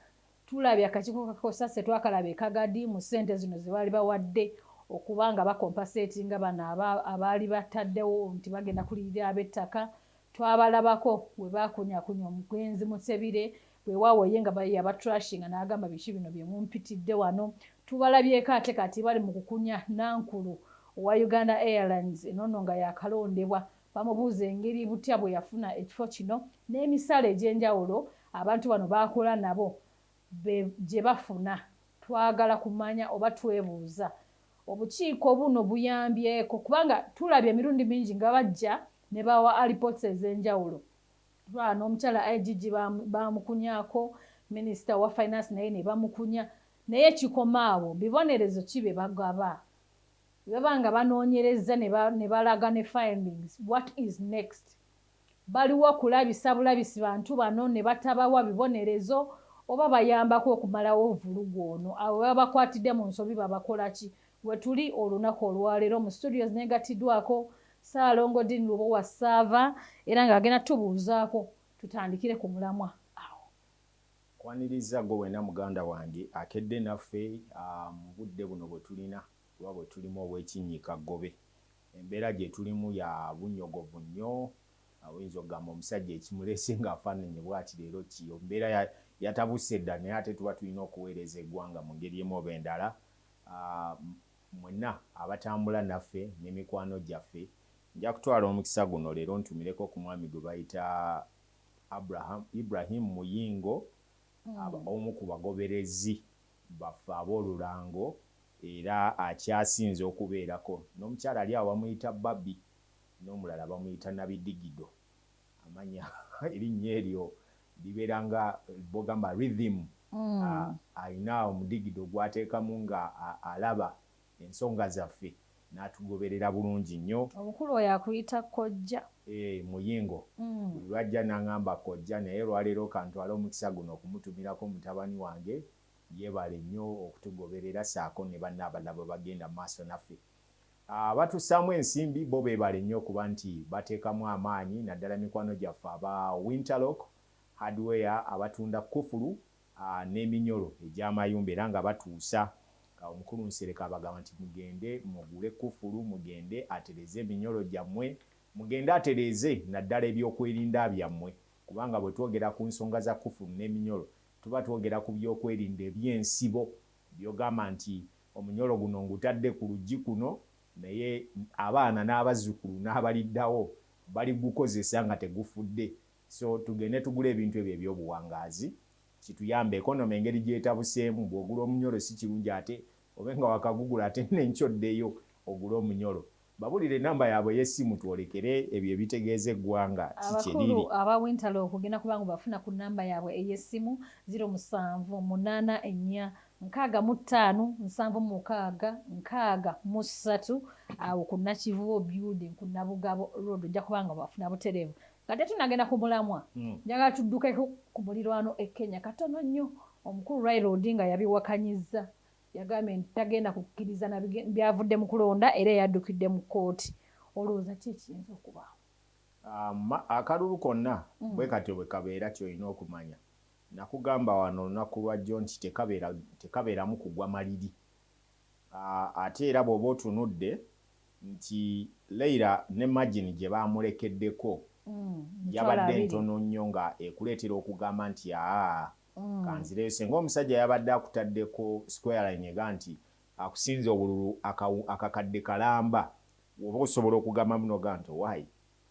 Tulabye akakiiko kakosase twakalaba ekagadi mu ssente zino ze baali bawadde okubanga bakompasetinga bano abaali bataddewo nti bagenda kulirira ab'ettaka. Twabalabako we bakunyakunya omugenzi Musebire weewaawo ye nga yabatrashinga n'agamba biki bino bye mumpitidde wano. Tubalabyeko ate kati bali mu kukunya Nankulu owa Uganda Airlines enono nga yakalondebwa bamubuuza engeri butya bwe yafuna ekifo kino n'emisala egy'enjawulo abantu bano bakola nabo gye bafuna. Twagala kumanya oba twebuuza obukiiko buno buyambyeko kubanga tulabye emirundi mingi nga bajja ne bawa alipots ez'enjawulo. Lwano omukyala IGG bamukunyaako minisita wa finance naye ne bamukunya naye kikomaawo bibonerezo kibe bagaba bebanga banoonyereza ne balaga ne findings. What is next? Baliwo kulabisa bulabisi bantu bano ne batabawa bibonerezo oba bayambako okumalawo vulugu ono abo babakwatidde mu nsobi babakola ki? We tuli olunaku olwaleero mu studios negatiddwako Ssaalongo Dean Lubowa Saava era ng'agenda tubuuzaako tutandikire ku mulamwa awo. Kwaniriza gwe wena muganda wange akedde naffe mu budde buno bwe tulina kuba bwe tulimu obw'ekinnyika ggobe. Embeera gye tulimu ya bunyogovu nnyo oyinza okugamba omusajja ekimulese ng'afaananye bw'ati leero kiyo mbeera yatabuse dda naye ate tuba tulina okuweereza eggwanga mu ngeri emu oba endala. Mwenna abatambula naffe n'emikwano gyaffe nja kutwala omukisa guno leero ntumireko ku mwami gwe bayita Ibrahim Muyingo, omu ku bagoberezi baffe ab'olulango era akyasinze okubeerako. N'omukyala ali awo bamuyita Babi, n'omulala bamuyita Nabidigido. Amanya erinnya eryo libeera nga bogamba rhythm. Alina omudigido gw'ateekamu nga alaba ensonga zaffe n'atugoberera bulungi nnyo. Omukulu oyo akuyita kojja. Muyingo. Lwajja n'angamba kojja, naye lwaleero kantwala omukisa guno okumutumirako mutabani wange, yeebale nnyo okutugoberera saako ne banne abalala bagenda maaso naffe. Batussaamu ensimbi bo beebale nnyo kuba nti bateekamu amaanyi, naddala mikwano gyaffe aba Winterlock Hardware abatunda kufulu n'eminyolo egy'amayumba era nga batuusa. Omukulu Nsereka abagamba nti mugende mugule kufulu, mugende atereze eminyolo gyammwe, mugende atereze naddala ebyokwerinda byammwe, kubanga bwe twogera ku nsonga za kufulu n'eminyolo tuba twogera ku byokwerinda eby'ensibo byogamba nti omunyolo guno ngutadde ku luggi kuno, naye abaana n'abazzukulu n'abaliddawo bali gukozesa nga tegufudde. So tugende tugula ebintu ebyo eby'obuwangaazi kituyambe ekonomi engeri gyetabuseemu. Bw'ogula omunyolo si kirungi ate obe nga wakagugula ate n'enkyoddeyo ogula omunyolo. Babulire enamba yaabwe y'essimu twolekere ebyo ebitegeeza eggwanga kikyeriri. Abakulu aba Winterlock okugenda kubanga bafuna ku namba yaabwe ey'essimu 0784575663 awo ku Nakivubo building ku Nabugabo road ojja kubanga bafuna butereevu. Kati tunagenda ku mulamwa. Njagala tuddukeko ku mulirwano e Kenya katono nnyo. Omukulu Raila Odinga yabiwakanyizza. Yagambye nti tagenda kukkiriza na byavudde mu kulonda era yaddukidde mu kkooti. Olowooza ki ekiyinza okubaawo? Akalulu konna bwe katyo bwe kabeera ky'olina okumanya. Nakugamba wano olunaku lwa jjo nti tekabeeramu kugwa maliri. Ate era bw'oba otunudde nti Leila ne Magini gye baamulekeddeko yabadde ntono nnyo nga ekuleetera okugamba nti kanzireyo. Senga omusajja yabadde akutaddeko square line ega nti akusinze obululu akakadde kalamba, oba osobola okugamba munoga nti wayi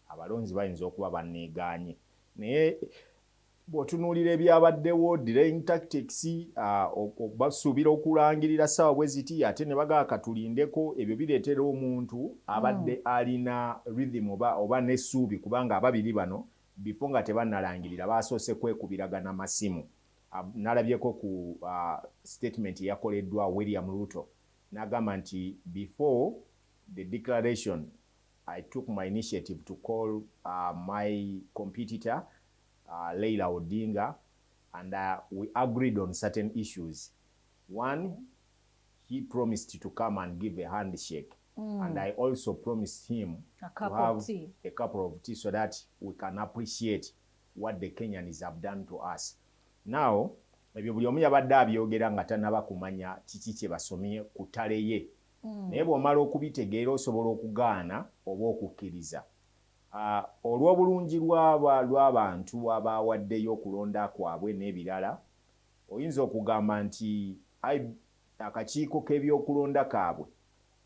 abalonzi bayinza okuba banneegaanye. Naye bw'otunuulira ebyabaddewo delaying tactics, basuubira okulangirira ssaawa bwe ziti ate ne bagaba katulindeko, ebyo bireetera omuntu abadde alina rhythm oba n'essuubi, kubanga ababiri bano bifo nga tebannalangirira basoose kwekubiragana masimu. Nalabyeko ku statement yakoleddwa William Ruto n'agamba nti before the declaration I took my initiative to call my competitor Leila Odinga, and we agreed on certain issues. One, he promised to come and give a handshake, and I also promised him to have a cup of tea so that we can appreciate what the Kenyans have done to us. Now, ebyo buli omu yabadde abyogera nga tannaba kumanya kiki kye basomye ku ttale ye. Naye bw'omala okubitegeera osobola okugaana oba okukkiriza. Olw'obulungi lw'abantu abaawaddeyo okulonda kwabwe n'ebirala, oyinza okugamba nti akakiiko k'ebyokulonda kaabwe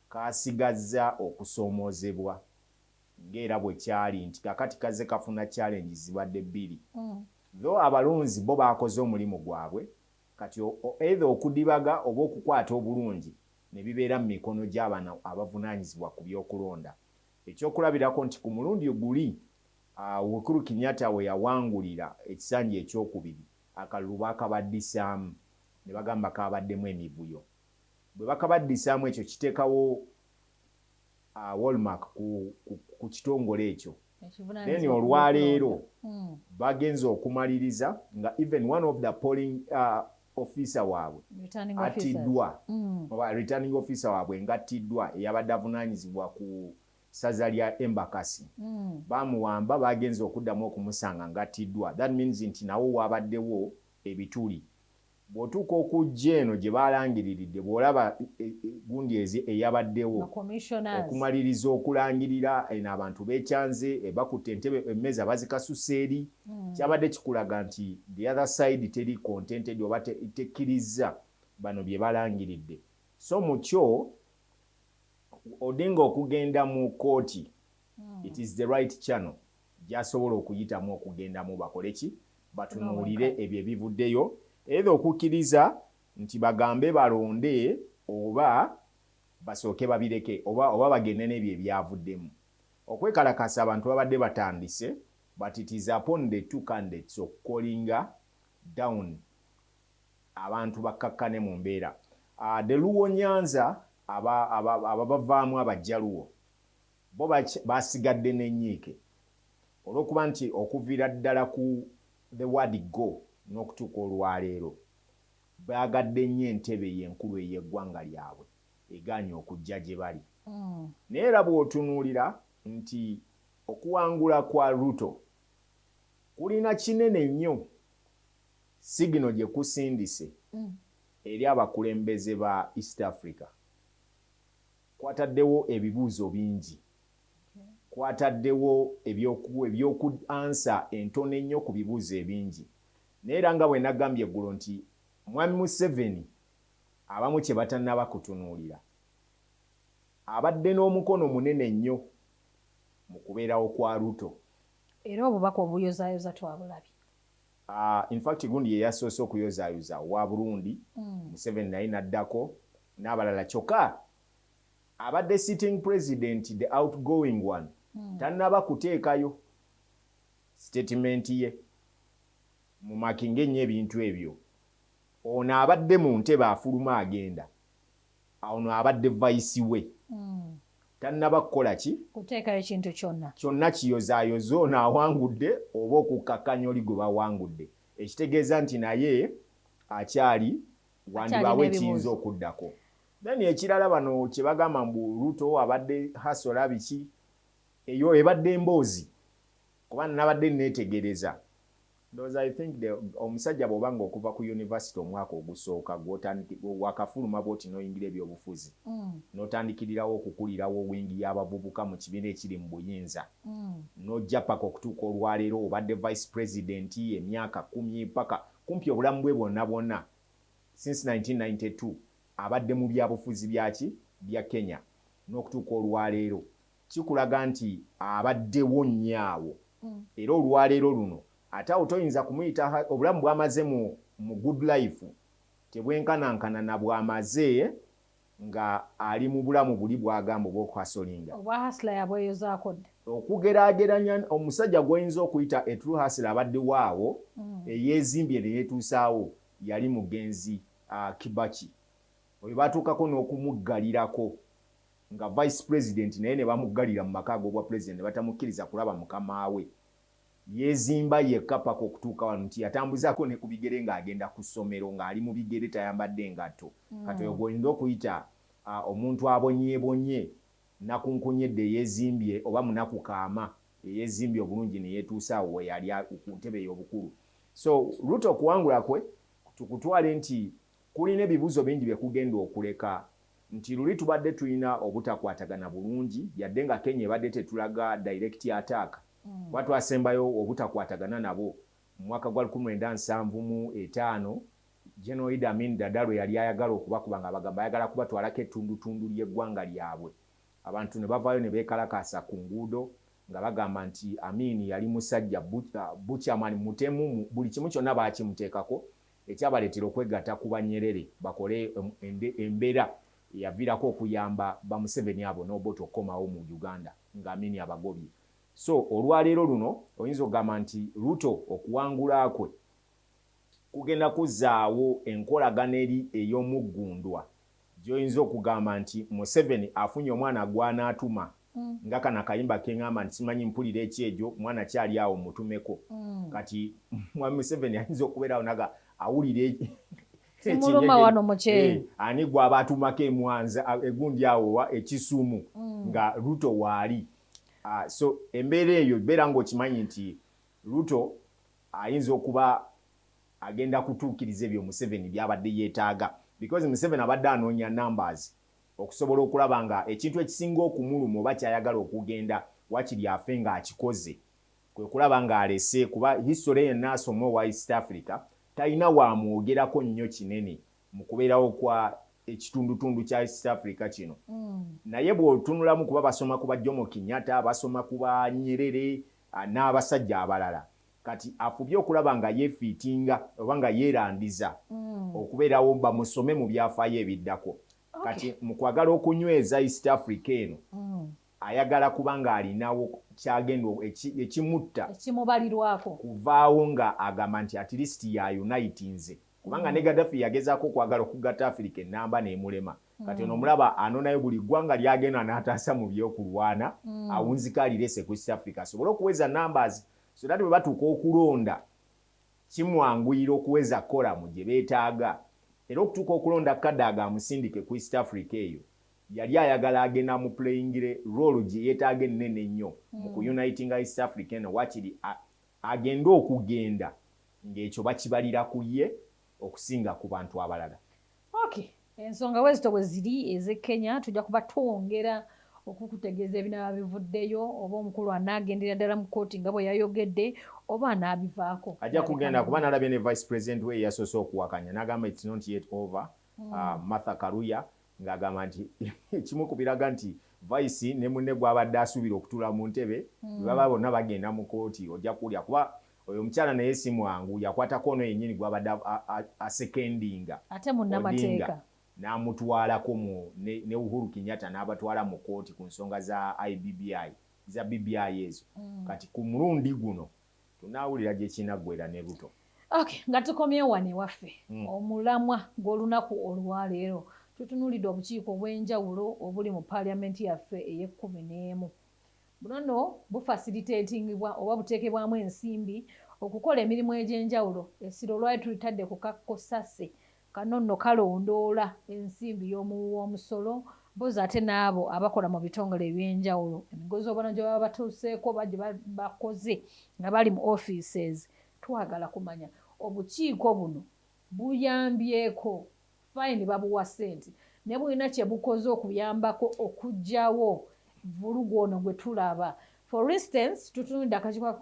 kaasigazza okusoomoozebwa ng'era bwe kyali nti kakati kazze kafuna challenge zibadde bbiri. Tho abalonzi bo baakoze omulimu gwabwe, kati either okudibaga oba okukwata obulungi ne bibeera mu mikono gy'abana abavunaanyizibwa ku byokulonda. Ekyokulabirako nti ku mulundi guli Uhuru Kenyatta we yawangulira ekisanja ekyokubiri, akalulu baakabaddisaamu ne bagamba kaabaddemu emivuyo. Bwe bakabaddisaamu ekyo kiteekawo wallmark ku kitongole ekyo. Then olwaleero bagenze okumaliriza nga even one of the polling officer waabwe atiddwa, oba returning officer waabwe ng'attiddwa eyabadde avunaanyizibwa ku saza lya Embakasi. Bamuwamba bagenze okuddamu okumusanga ng'attiddwa. That means nti nawo wabaddewo ebituli. Bw'otuuka okujja eno gye baalangiriridde, bw'olaba gundi eyabaddewo okumaliriza okulangirira eno abantu beekyanze bakutte entebe emmeeza bazikasusa eri, kyabadde kikulaga nti the other side teri contented oba tekkiriza bano bye balangiridde. So mu kyo Odinga okugenda mu kkooti It is the right channel gyasobola okuyitamu okugendamu bakoleki batunuulire ebyo ebivuddeyo era okukkiriza nti bagambe balonde oba basooke babireke oba bagende n'ebyo ebyavuddemu. Okwekalakasa abantu babadde batandise but it is upon the two candidates okukolinga down abantu bakkakkane mu mbeera. The Luwo Nyanza ababavaamu abajjaluwo bo basigadde n'ennyiike olw'okuba nti okuviira ddala ku the word go n'okutuuka olwaleero baagadde nnyo entebe y'enkulu ey'eggwanga lyabwe egaanye okujja gye bali. Naye era bw'otunuulira nti okuwangula kwa Ruto kulina kinene nnyo sigino gye kusindise eri abakulembeze ba East Africa. Kwataddewo ebibuuzo bingi, kwataddewo ebyokuansa entono ennyo ku bibuuzo ebingi. Naye era nga bwe nagambye eggulo nti Mwami Museveni abamu kye batannaba kutunuulira abadde n'omukono munene nnyo mu kubeerawo kwa Ruto. Era obubaka obuyozaayoza twabulabye. In fact gundi ye yasoose okuyozaayoza wa Burundi, Museveni naye naddako n'abalala kyokka abadde sitting president the outgoing one tannaba kuteekayo statement ye mu makinga ennyo ebintu ebyo. Ono abadde mu ntebe afuluma agenda, ono abadde vice we tannaba kukola ki kuteekayo ekintu kyonna kiyozaayoza ono awangudde oba okukkakkanya oli gwe bawangudde, ekitegeeza nti naye akyali wandibaawo ekiyinza okuddako. Then ekirala bano kye bagamba mbu Ruto abadde hasola biki eyo ebadde emboozi kuba nabadde neetegereza. Those I think omusajja bw'obanga okuva ku university omwaka ogusooka wakafuluma bwoti n'oyingira ebyobufuzi n'otandikirirawo okukulirawo wingi y'abavubuka mu kibiina ekiri mu buyinza n'ojja paka okutuuka olwaleero obadde vice president emyaka 10 paka kumpi obulamu bwe bwonna since 1992 abadde mu byabufuzi bya Kenya n'okutuuka olwaleero kikulaga nti abaddewo nnyo era olwaleero luno ate otoyinza kumuyita obulamu bw'amaze mu good life tebwenkanankana na bw'amaze nga ali mu bulamu buli bwagamba obw'okuhasolinga oba hasla yabweyozaako dde okugeraageranya omusajja gw'oyinza okuyita a true hustler abadde waawo eyeezimbye ne yeetuusaawo yali mugenzi Kibaki oyo batuukako n'okumuggalirako nga vice president naye ne bamuggalira mu maka ag'obwa president ne batamukkiriza kulaba mukama we. Yeezimba yekka paka okutuuka wano nti yatambuzaako ne ku bigere ng'agenda ku ssomero ng'ali mu bigere tayambadde ngatto. Kati oyo gw'oyinza okuyita omuntu abonyeebonye nakunkunyedde yeezimbye oba munakukaama eyeezimbye obulungi ne yeetuusaawo we yali ku ntebe ey'obukulu. So Ruto okuwangula kwe tukutwale nti kulina ebibuuzo bingi bye kugenda okuleka nti luli tubadde tulina obutakwatagana bulungi yadde nga Kenya ebadde tetulaga direct attack. Batwasembayo obutakwatagana nabo mu mwaka gwa 1975 General Idi Amin Dada lwe yali ayagala okubakuba nga bagamba ayagala kubatwalako ettundutundu ly'eggwanga lyabwe. Abantu ne bavaayo ne beekalakaasa ku nguudo nga bagamba nti Amin yali musajja buchaman mutemu buli kimu kyonna baakimuteekako ekyabaleetera okwegatta ku Banyerere bakole embeera yaviirako okuyamba Bamuseveni abo n'Obote okukomawo mu Uganda nga Amin abagobye. So olwaleero luno oyinza okugamba nti Ruto okuwangula kwe kugenda kuzzaawo enkolagana eri ey'omuggundwa gy'oyinza okugamba nti Museveni afunye omwana gw'anaatuma nga kana akayimba keŋŋamba nti simanyi mpulira ekyejo mwana kyali awo mutumeko. Kati Mwami Museveni ayinza okubeerawo naga awulire simuluma wano mukyeri ani gw'aba atumako emwanza egundi awo ekisumu nga Ruto waali. So embeera eyo beera ng'okimanyi nti Ruto ayinza okuba agenda kutuukiriza ebyo Museveni byabadde yeetaaga because Museveni abadde anoonya numbers okusobola okulaba nga ekintu ekisinga okumuluma oba kyayagala okugenda wakiri afe ng'akikoze kwe kulaba ng'alese kuba history yenna asoma owa East Africa talina wamwogerako nnyo kinene mu kubeerawo kwa ekitundutundu kya East Africa kino naye bw'otunulamu kuba basoma kuba Jomo Kenyatta basoma kuba Nyerere n'abasajja abalala kati afubye okulaba nga yeefiitinga oba nga yeerandiza okubeerawo bamusome mu byafaayo ebiddako kati mu kwagala okunyweza East Africa eno ayagala kuba nga alinawo kyagenda ekimutta ekimubalirwako kuvaawo nga agamba nti at least ya unitinze kubanga ne Gaddafi yagezaako okwagala okugatta Africa enamba n'emulema kati ono omulaba anonayo buli ggwanga lyagenda n'ataasa mu byokulwana awunzika alirese ku East Africa asobole okuweza numbers so that bwe batuuka okulonda kimwanguyira okuweza koramu gye beetaaga era okutuuka okulonda Kadaga amusindike ku East Africa eyo yali ayagala agenda mu playingire role gye yeetaaga ennene ennyo mu kuunitinga East Africa eno wakiri agenda okugenda ng'ekyo bakibalira ku ye okusinga ku bantu abalala. Okay, ensonga wezito bwe ziri ez'e Kenya tujja kuba twongera okukutegeeza ebinaba bivuddeyo oba omukulu anaagendera ddala mu kooti nga bwe yayogedde oba anaabivaako. Ajja kugenda kuba nalabye ne vice president we yasoose okuwakanya n'agamba it's not yet over Martha Karuya ng'agamba nti ekimu ku biraga nti vice ne munne gw'abadde asuubira okutuula mu ntebe baba bonna bagenda mu kooti ojja kuwulira kuba oyo omukyala naye si mwangu yakwatako ono yennyini gw'abadde asekendinga ate munnamateeka n'amutwalako ne Uhuru Kenyatta n'abatwala mu kooti ku nsonga za BBI ezo kati ku mulundi guno tunaawulira gye kinaggwera ne Ruto. Okay, nga tukomyewo wano ewaffe omulamwa gw'olunaku olwaleero tutunuulidde obukiiko obw'enjawulo obuli mu paaliyamenti yaffe ey'e11 buno nno bufasilitatingibwa oba buteekebwamu ensimbi okukola emirimu egy'enjawulo essiro lwali tulitadde ku Kakkosase kano nno kalondoola ensimbi y'omuwi w'omusolo mpozi ate n'abo abakola mu bitongole eby'enjawulo emigozi obona gye baba batuuseeko oba gye bakoze nga bali mu offices twagala kumanya obukiiko buno buyambyeko fine babuwa ssente ne bulina kye bukoze okuyambako okuggyawo vulugu ono gwe tulaba. For instance tutunudde akakiiko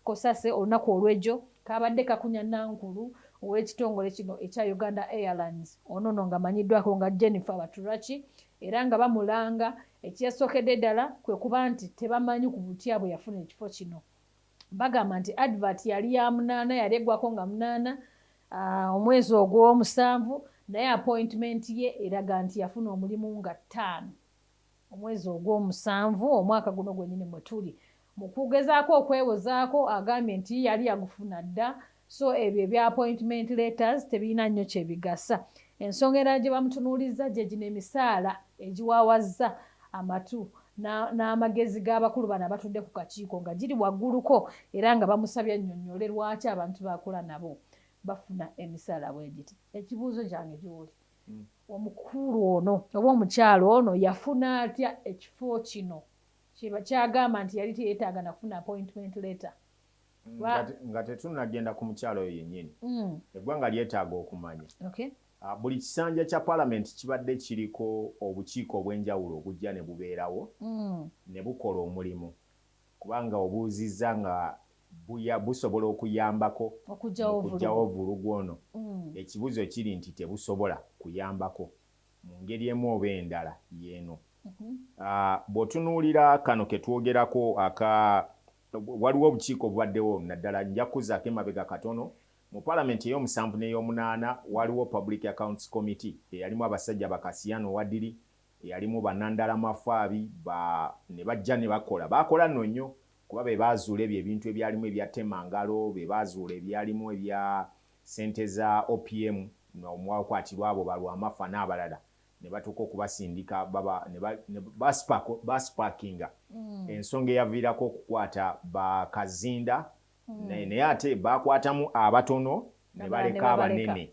Kosase olunaku olw'ejjo kabadde kakunya nankulu ow'ekitongole kino ekya Uganda Airlines ono nno nga manyiddwako nga Jennifer Baturaki era nga bamulanga ekyesookedde ddala kwe kuba nti tebamanyi ku butya bwe yafuna ekifo kino. Bagamba nti advert yali ya 8 yali eggwako nga 8 omwezi ogw'omusanvu naye appointment ye eraga nti yafuna omulimu nga 5 omwezi ogw'omusanvu omwaka guno gwennyini mwe tuli mu kugezaako okwewozaako agambye nti yali yagufuna dda so ebyo ebya appointment letters tebirina nnyo kyebigasa. Ensonga era gye bamutunuuliza gye gino emisaala egiwaawazza amatu n'amagezi g'abakulu bano abatudde ku kakiiko nga giri wagguluko era nga bamusabye annyonnyole lwaki abantu bakola nabo bafuna emisaala bwe giti. Ekibuuzo kyange gy'oli omukulu ono oba omukyalo ono yafuna atya ekifo kino kyagamba nti yali teyeetaaga nafuna appointment letter nga tetunagenda ku mukyalo oyo yennyini eggwanga lyetaaga okumanya buli kisanja kya paalamenti kibadde kiriko obukiiko obw'enjawulo obujja ne bubeerawo ne bukola omulimu kubanga obuuzizza nga busobola okuyambako okuggyawo vulugu ono ekibuzo kiri nti tebusobola kuyambako mu ngeri emu oba endala yeeno bw'otunuulira kano ke twogerako waliwo obukiiko obubaddewo naddala nja kuzaako emabega katono mu paalamenti ey'omusanvu n'ey'omunaana waliwo Public Accounts Committee eyalimu abasajja bakasiyano wadiri eyalimu bannandala mafaabi ne bajja ne bakola nno nnyo kuba be baazuula ebyo ebintu ebyalimu ebyattemangalo be baazuula ebyalimu ebya ssente za OPM n'omwakwatirwa abo balwamafa n'abalala ne batuuka okubasindika baspakinga ensonga eyaviirako okukwata bakazinda naye ate bakwatamu abatono ne baleka abanene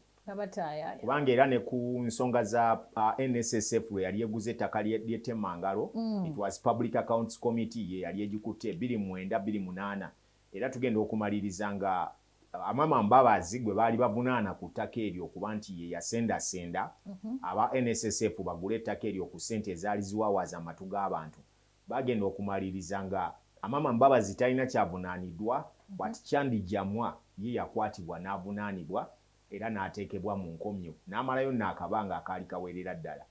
kubanga era ne ku nsonga za NSSF we yali eguze ettaka ly'ettemangalo it was Public Accounts Committee ye yali egikutte 29-28 era tugenda okumaliriza nga Amama Mbabazi gwe baali bavunaana ku ttaka eryo kuba nti ye yasendasenda aba NSSF bagule ettaka eryo ku ssente ezaali ziwaawaza amatu g'abantu bagenda okumaliriza nga Amama Mbabazi talina kyavunaaniddwa bwati Kyandijamwa ye yakwatibwa n'avunaanibwa era n'ateekebwa mu nkomyo n'amalayo n'akabanga akaali kawerera ddala.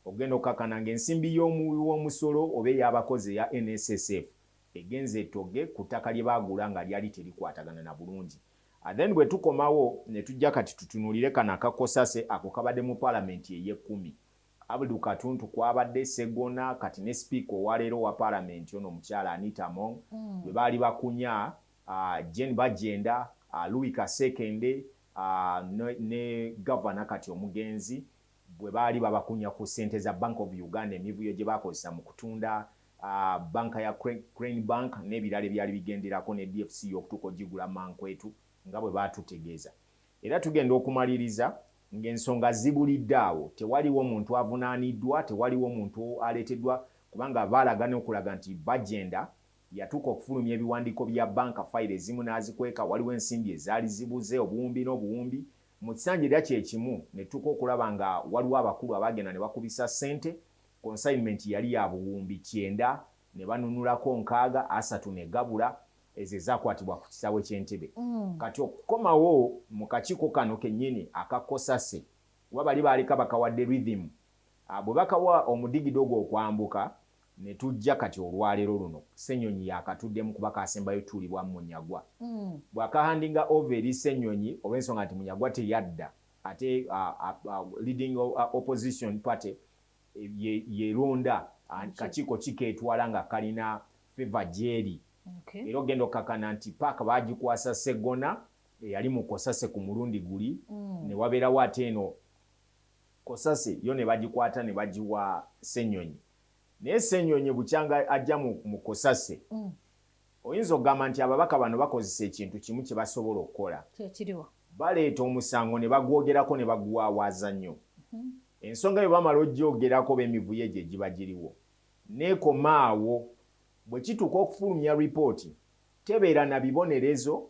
Ogenda okakana ng'ensimbi y'omuwi w'omusolo oba ey'abakozi eya NSSF egenze ettoge ku ttaka lye baagula nga lyali terikwatagana na bulungi. Then bwe tukomawo ne tujja kati tutunuulire kano akakosase ako kabadde mu paalamenti ey'ekkumi. Abdul Katuntu kwabadde Segona kati ne sipiika owaleero wa paalamenti ono omukyala Anita Among bwe baali bakunya Jane Bajenda, Louis Kasekende ne gavana kati omugenzi bwe baali babakunya ku ssente za Bank of Uganda emivuyo gye bakozesa mu kutunda banka ya Crane Bank n'ebirala ebyali bigenderako ne DFC okutuuka ogigula Mankwetu nga bwe baatutegeeza. Era tugenda okumaliriza ng'ensonga zibulidde awo, tewaliwo muntu avunaaniddwa, tewaliwo muntu aleeteddwa, kubanga baalagana okulaga nti Bajenda yatuuka okufulumya ebiwandiiko bya banka fayiro ezimu n'azikweka, waliwo ensimbi ezaali zibuze obuwumbi n'obuwumbi. Mu kisanja era kye kimu ne tuuka okulaba nga waliwo abakulu abaagenda ne bakubisa ssente, consignment yali ya buwumbi 9 ne banunulako 6 ne gabula, ezo ezakwatibwa ku kisaawe ky'Entebbe. Kati okukomawo mu kakiiko kano kennyini akakosase kuba bali baaleka bakawadde rhythm, bwe bakawa omudigido gwo okwambuka ne tujja kati olwaleero luno Ssenyonyi yakatuddemu kuba kasembayo tuulibwa Munyagwa. Bw'akahandinga over eri Ssenyonyi olw'ensonga nti Munyagwa teyadda ate leading opposition party yeronda kakiiko kikeetwala nga kalina feva gyeri. Era ogenda okakana nti paaka baagikwasa Segona eyali mu Kosase ku mulundi guli, ne wabeerawo ate eno Kosase yo ne bagikwata ne bagiwa Ssenyonyi. Naye Ssenyonyi bukyanga ajja mu Kosase, oyinza okugamba nti ababaka bano bakozesa ekintu kimu kye basobola okukola. Baleeta omusango ne bagwogerako ne baguwaawaza nnyo. Ensonga yo bamala ogyogerako b'emivuyo egyo egiba giriwo. Neekomaawo bwe kituuka okufulumya ripooti tebeera na bibonerezo,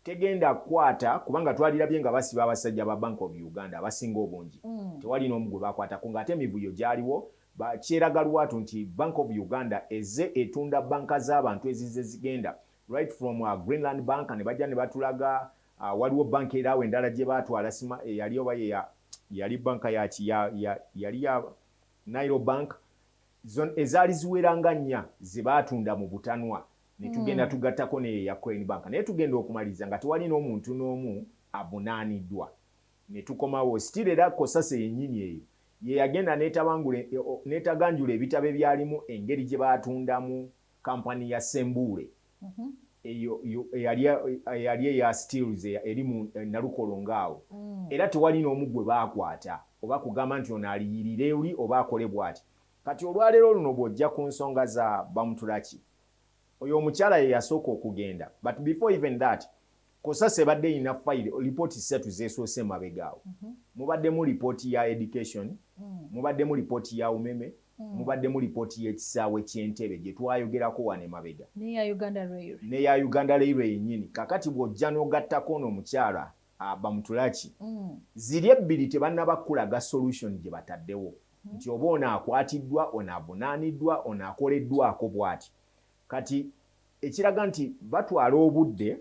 tegenda kukwata, kubanga twalirabye nga basiba abasajja ba Bank of Uganda abasinga obungi. Tewali n'omu gwe bakwatako ng'ate emivuyo gyaliwo. Kyeraga lwatu nti Bank of Uganda eze etunda banka z'abantu ezize zigenda right from Greenland Bank, ne bajja ne batulaga waliwo banka eraawo endala gye baatwala eyali oba yali banka yali ya Nairo Bank, ezaali ziweranga 4 ze baatunda mu butanwa. Ne tugenda tugattako neyo ya Crane Bank, naye tugenda okumaliza nga tewali n'omuntu n'omu abunaaniddwa. Ne tukomawo still era Kosase yennyini eyo ye yagenda n'etaganjula ebitabo ebyalimu engeri gye baatundamu kampani ya Sembule eyali eya Steels eri mu Nalukolongaawo. Era tewali n'omu gwe baakwata oba kugamba nti ono aliyirire eri oba akole bw'ati. Kati olwaleero luno bw'ojja ku nsonga za Bamuturaki, oyo omukyala ye yasooka okugenda, but before even that Kosase badde ina file ripooti 3 zeesoose mabegaawo. Mubaddemu ripooti ya education, mubaddemu ripooti ya umeme, mubaddemu ripooti y'ekisaawe ky'Entebbe gye twayogerako wane mabega, neya Uganda Railway yennyini. Kakati bw'ojja n'ogattako ono omukyala Bamuturaki, ziri ebbiri tebannabakulaga solution gye bataddewo nti oba ono akwatiddwa, ono avunaaniddwa, ono akoleddwako bw'ati. Kati ekiraga nti batwala obudde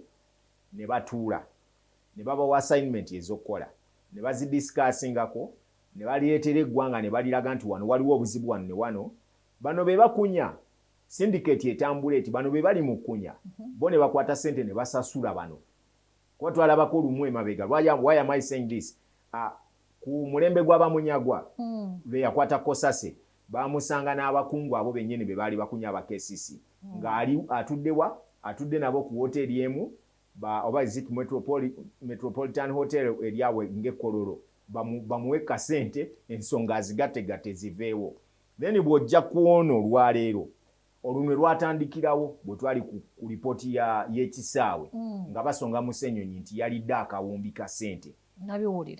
ne batuula ne babawa assignment ez'okukola ne bazidiscussingako ne baleetera eggwanga ne baliraga nti wano waliwo obuzibu wano ne wano. Bano be bakunya syndicate etambula eti bano be bali mu kunya bo ne bakwata ssente ne basasula bano. Kuba twalabako lumu emabega. Why am I saying this? Ku mulembe gw'Abamunyagwa be yakwata Kosase bamusanga n'abakungu abo bennyini be baali bakunya aba KCC ng'ali atudde nabo ku hoteli emu oba is Metropolitan Hotel eryawe ng'Ekololo, bamuwe kasente ensonga azigattegatte ziveewo. Then bw'ojja kuwono olwaleero olunwe lwatandikirawo bwe twali ku lipooti y'ekisaawe nga basonga mu Ssenyonyi nti yalidde akawumbi ka ssente.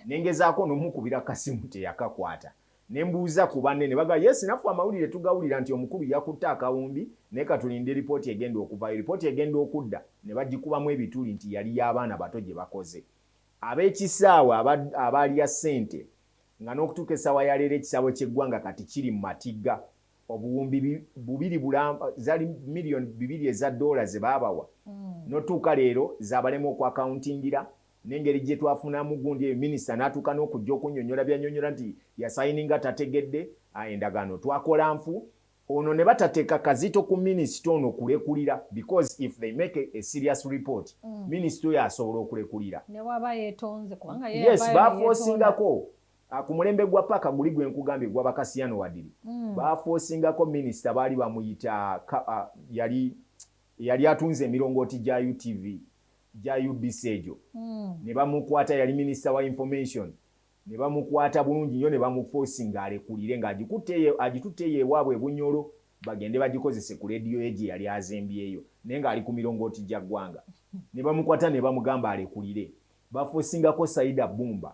Nengezaako n'omukubira kasimu teyakakwata. Ne mbuuza ku banne ne baga yes naffe amawulire tugawulira nti omukulu yakutte akawumbi naye katulinde ripooti egenda okuvayo. Ripooti egenda okudda ne bagikubamu ebituli nti yali y'abaana bato gye bakoze. Ab'ekisaawe abaalya ssente nga n'okutuuka essaawa ya leero ekisaawe ky'eggwanga kati kiri mu matigga. Obuwumbi 2 zali $2 million eza dollars ze baabawa. N'otuuka leero zaabalema okwakauntingira n'engeri gye twafunamu gundi minisita n'atuuka n'okujja okunnyonnyola byanyonnyola nti yasayininga tategedde endagaano twakola nfu ono ne batateeka kazito ku minisita ono kulekulira because if they make a serious report minisita oyo asobola okulekulira ne waba yeetonze kubanga yes baafoosingako ku mulembe gwa paaka guli gwe nkugambye gwa bakasiyano wadiri baafoosingako minisita baali bamuyita yali atunze emirongooti gya UTV gya UBC egyo ne bamukwata yali minisita wa information ne bamukwata bulungi nnyo ne bamufoosinga alekulire ng'agitutteeyo ewaabwe ebunyolo bagende bagikozese ku lediyo ye gye yali azembyeyo naye ng'ali ku mirongooti gya ggwanga ne bamukwata ne bamugamba alekulire bafoosingako Saida Bumba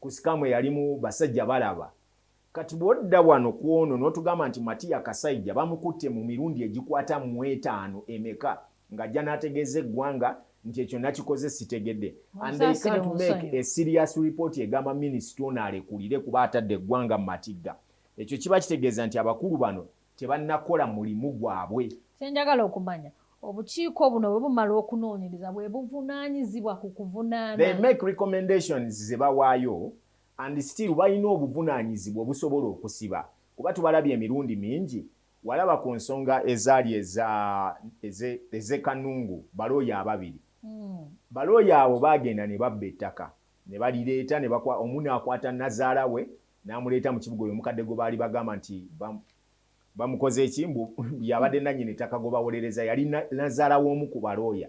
ku sikamu eyalimu basajja balaba kati bw'odda wano ku ono n'otugamba nti Matiya Kasaija bamukutte mu mirundi egikwata mu 5 emeka ng'ajja n'ategeeza eggwanga nti ekyo nakikoze sitegedde and they can't make a serious report egamba minisita ono alekulire kuba atadde eggwanga mu matigga ekyo kiba kitegeeza nti abakulu bano tebannakola mulimu gwabwe. Kyenjagala okumanya obukiiko buno bwe bumala okunoonyereza bwe buvunaanyizibwa ku kuvunaana. They make recommendations ze bawaayo and still balina obuvunaanyizibwa obusobola okusiba kuba tubalabye emirundi mingi walaba ku nsonga ezaali ez'Ekanungu balooya ababiri balooya abo baagenda ne babba ettaka ne balireeta ne omuntu akwata nazaala we n'amuleeta mu kibuga oyo omukadde gwe baali bagamba nti bamukoze ekimbu yabadde nannyini ettaka gwe bawolereza yali nazaala w'omu ku balooya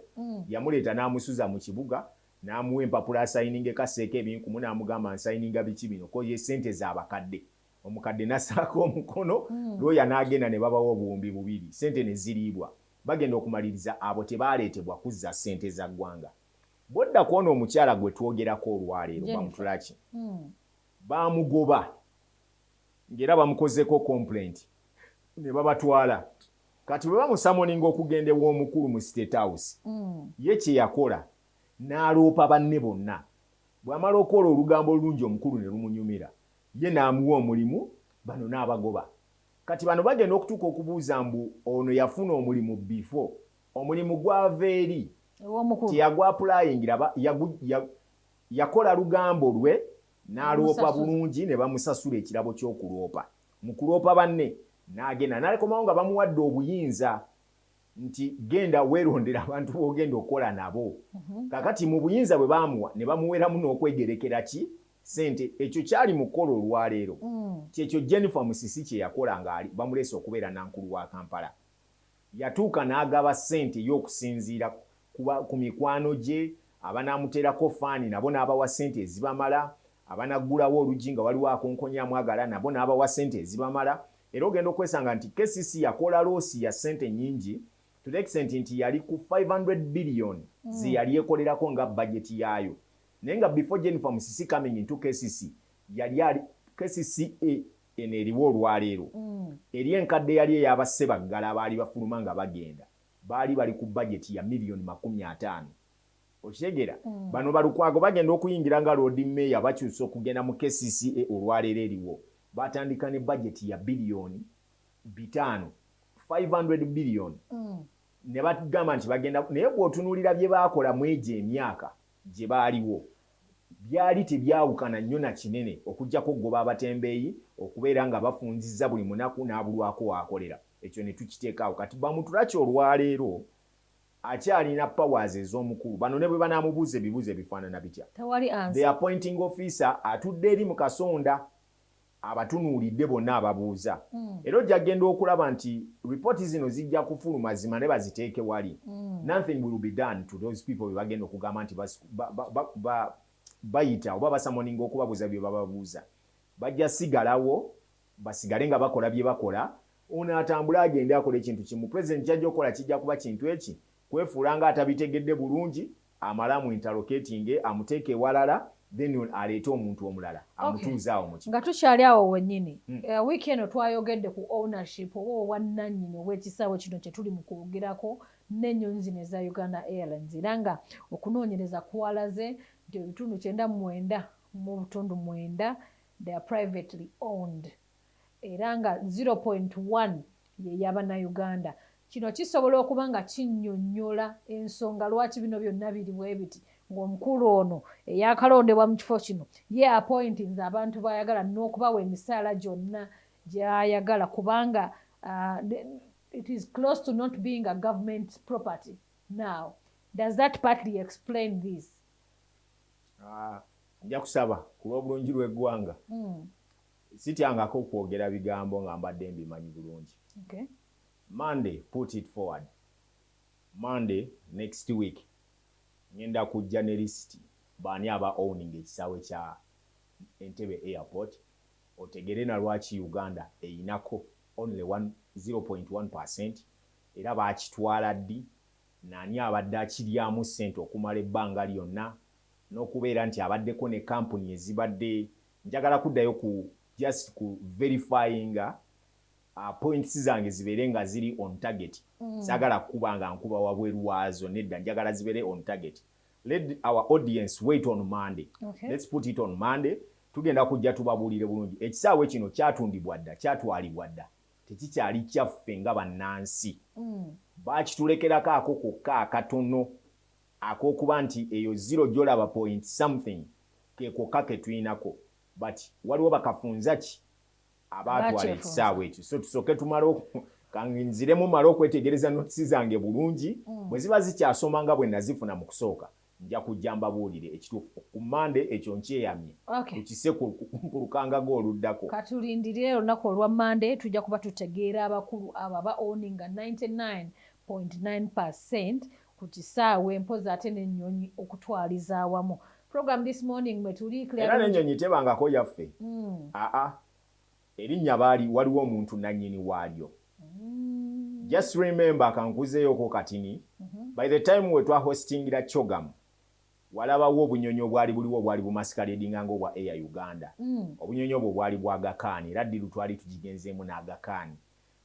yamuleeta n'amusuza mu kibuga n'amuwa empapula asayininga ekaseeko ebinkumu n'amugamba nsayininga biki bino ko ye ssente z'abakadde omukadde n'assaako omukono looya n'agenda ne babawa obuwumbi 2 ssente ne ziriibwa bagenda okumaliriza abo tebaaleetebwa kuzza ssente za ggwanga bodda kuona omukyala gwe twogerako olwaleero Bamuturaki baamugoba ng'era bamukozeko complaint ne babatwala kati bwe bamusamoninga okugenda ew'omukulu mu State House ye kye yakola n'aloopa banne bonna bw'amala okola olugambo olulungi omukulu ne lumunyumira ye n'amuwa omulimu bano n'abagoba kati bano bagenda okutuuka okubuuza mbu ono yafuna omulimu before omulimu gwava eri tiyagwapulayingira yakola lugambo lwe n'aloopa bulungi ne bamusasula ekirabo ky'okuloopa mu kuloopa banne n'agenda n'alekomawo nga bamuwadde obuyinza nti genda weerondera abantu b'ogenda okukola nabo kakati mu buyinza bwe baamuwa ne bamuweramu n'okwegerekera ki ssente ekyo kyali mu kukola olwaleero kyekyo Jennifer Musisi kye yakola ng'ali bamuleese okubeera nankulu wa Kampala yatuuka n'agaba ssente y'okusinziira ku mikwano gye abanaamuteerako faani nabo n'abawa ssente ezibamala abanaggulawo olugi nga waliwo akonkonya amwagala nabo n'abawa ssente ezibamala era ogenda okwesanga nti KCC yakola loosi ya ssente nnyingi to the extent nti yali ku 500 billion ze yali ekolerako nga budget yaayo naye nga before Jennifer Musisi coming into KCC yali ali KCC eno eriwo olwaleero eri enkadde yali ey'abasebaggala abaali bafuluma nga bagenda baali bali ku budget ya million 50. Okitegeera bano balukwago bagenda okuyingira nga road mayor bakyusa okugenda mu KCC olwaleero eriwo batandika ne budget ya billion 5 500 billion ne bagamba nti bagenda naye bw'otunuulira bye baakola mu egyo emyaka gye baaliwo byali tebyawukana nnyo na kinene okuggyako goba abatembeeyi okubeera nga bafunzizza buli munaku n'abulwako waakolera ekyo ne tukiteekaawo kati Bamuturaki olwaleero akyalina powers ez'omukulu bano ne bwe banaamubuuza ebibuuzo ebifaanana bitya the appointing officer atudde eri mu kasonda abatunuulidde bonna ababuuza era ojja genda okulaba nti ripooti zino zijja kufuluma zima ne baziteeke wali nothing will be done to those people be bagenda okugamba nti bayita oba basamoninga okubabuuza bye bababuuza bajja sigalawo basigale nga bakola bye bakola ono atambula agende akola ekintu kimu president kyajja okukola kijja kuba kintu eki kwefuula nga atabitegedde bulungi amala mu interrogating amuteeke ewalala then aleete omuntu omulala amutuuzaawo mu nga tukyali awo wennyini wiiki eno twayogedde ku ownership oba obwannannyini obw'ekisaawe kino kye tuli mu kwogerako n'ennyonyi zino eza Uganda Airlines era nga okunoonyereza kwalaze nti ebitundu 99.9 they are privately owned era nga 0.1 ye y'Abannayuganda. Kino kisobola okuba nga kinnyonnyola ensonga lwaki bino byonna biri bwe biti ng'omukulu ono eyakalondebwa mu kifo kino ye appointinze abantu bayagala n'okubawa emisaala gyonna gy'ayagala kubanga it is close to not being a government property now. Does that partly explain this? Nja kusaba ku lw'obulungi lw'eggwanga sityangako okwogera bigambo nga mbadde mbimanyi bulungi. Okay. Monday, put it forward. Monday, next week, ngenda kujja ne list baani aba owning ekisaawe kya Entebbe Airport. Otegere na lwaki Uganda eyinako only 0.1% era baakitwala ddi nani abadde akiryamu ssente okumala ebbanga lyonna n'okubeera nti abaddeko ne kampuni ezibadde njagala kuddayo ku just ku verifying points zange zibeere nga ziri on target. Sagala kuba nga nkuba wabweru waazo nedda njagala zibeere on target. Let our audience wait on Monday. Okay. Let's put it on Monday. Tugenda kujja tubabuulire bulungi ekisaawe kino kyatundibwa dda kyatwalibwa dda tekikyali kyaffe nga bannansi. Baakitulekerako ako kokka akatono ak'okuba nti eyo zero gy'olaba point something ke kokka ke tulinako but waliwo bakafunza ki abaatwala ekisaawe ekyo. So tusooke tumale kanziremu mala okwetegereza notisi zange bulungi bwe ziba zikyasoma nga bwe nazifuna mu kusooka nja kujja mbabuulire ekituufu ku Monday ekyo nkyeyamye tukise ku lukanga gw'oluddako. Katulindirire olunaku olwa Monday tujja kuba tutegeera abakulu abo aba owninga 99.9% ku kisaawe mpozi ate n'ennyonyi okutwaliza awamu. Program this morning mwe tuli clear. Era n'ennyonyi tebangako yaffe. Erinnya baali waliwo omuntu nannyini waalyo. Just remember kankuzeeyoko katini by the time we twa hostingira Chogamu walabawo obunyonyi obwali buliwo obwali bumasikaledinga ng'obwa Air Uganda. Obunyonyi obwo bwali bwa Agakaani era ddiru twali tugigenzeemu n'Agakaani.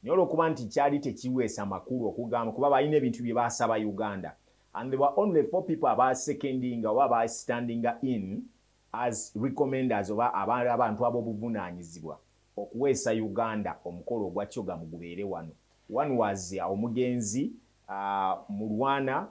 Naye olw'okuba nti kyali tekiweesa makulu okugamba kuba balina ebintu bye baasaba Uganda and there were only 4 people abasecondinga oba abastandinga in as recommenders oba abantu ab'obuvunaanyizibwa okuweesa Uganda omukolo ogwa Chogamu gubeere wano. One was omugenzi Mulwana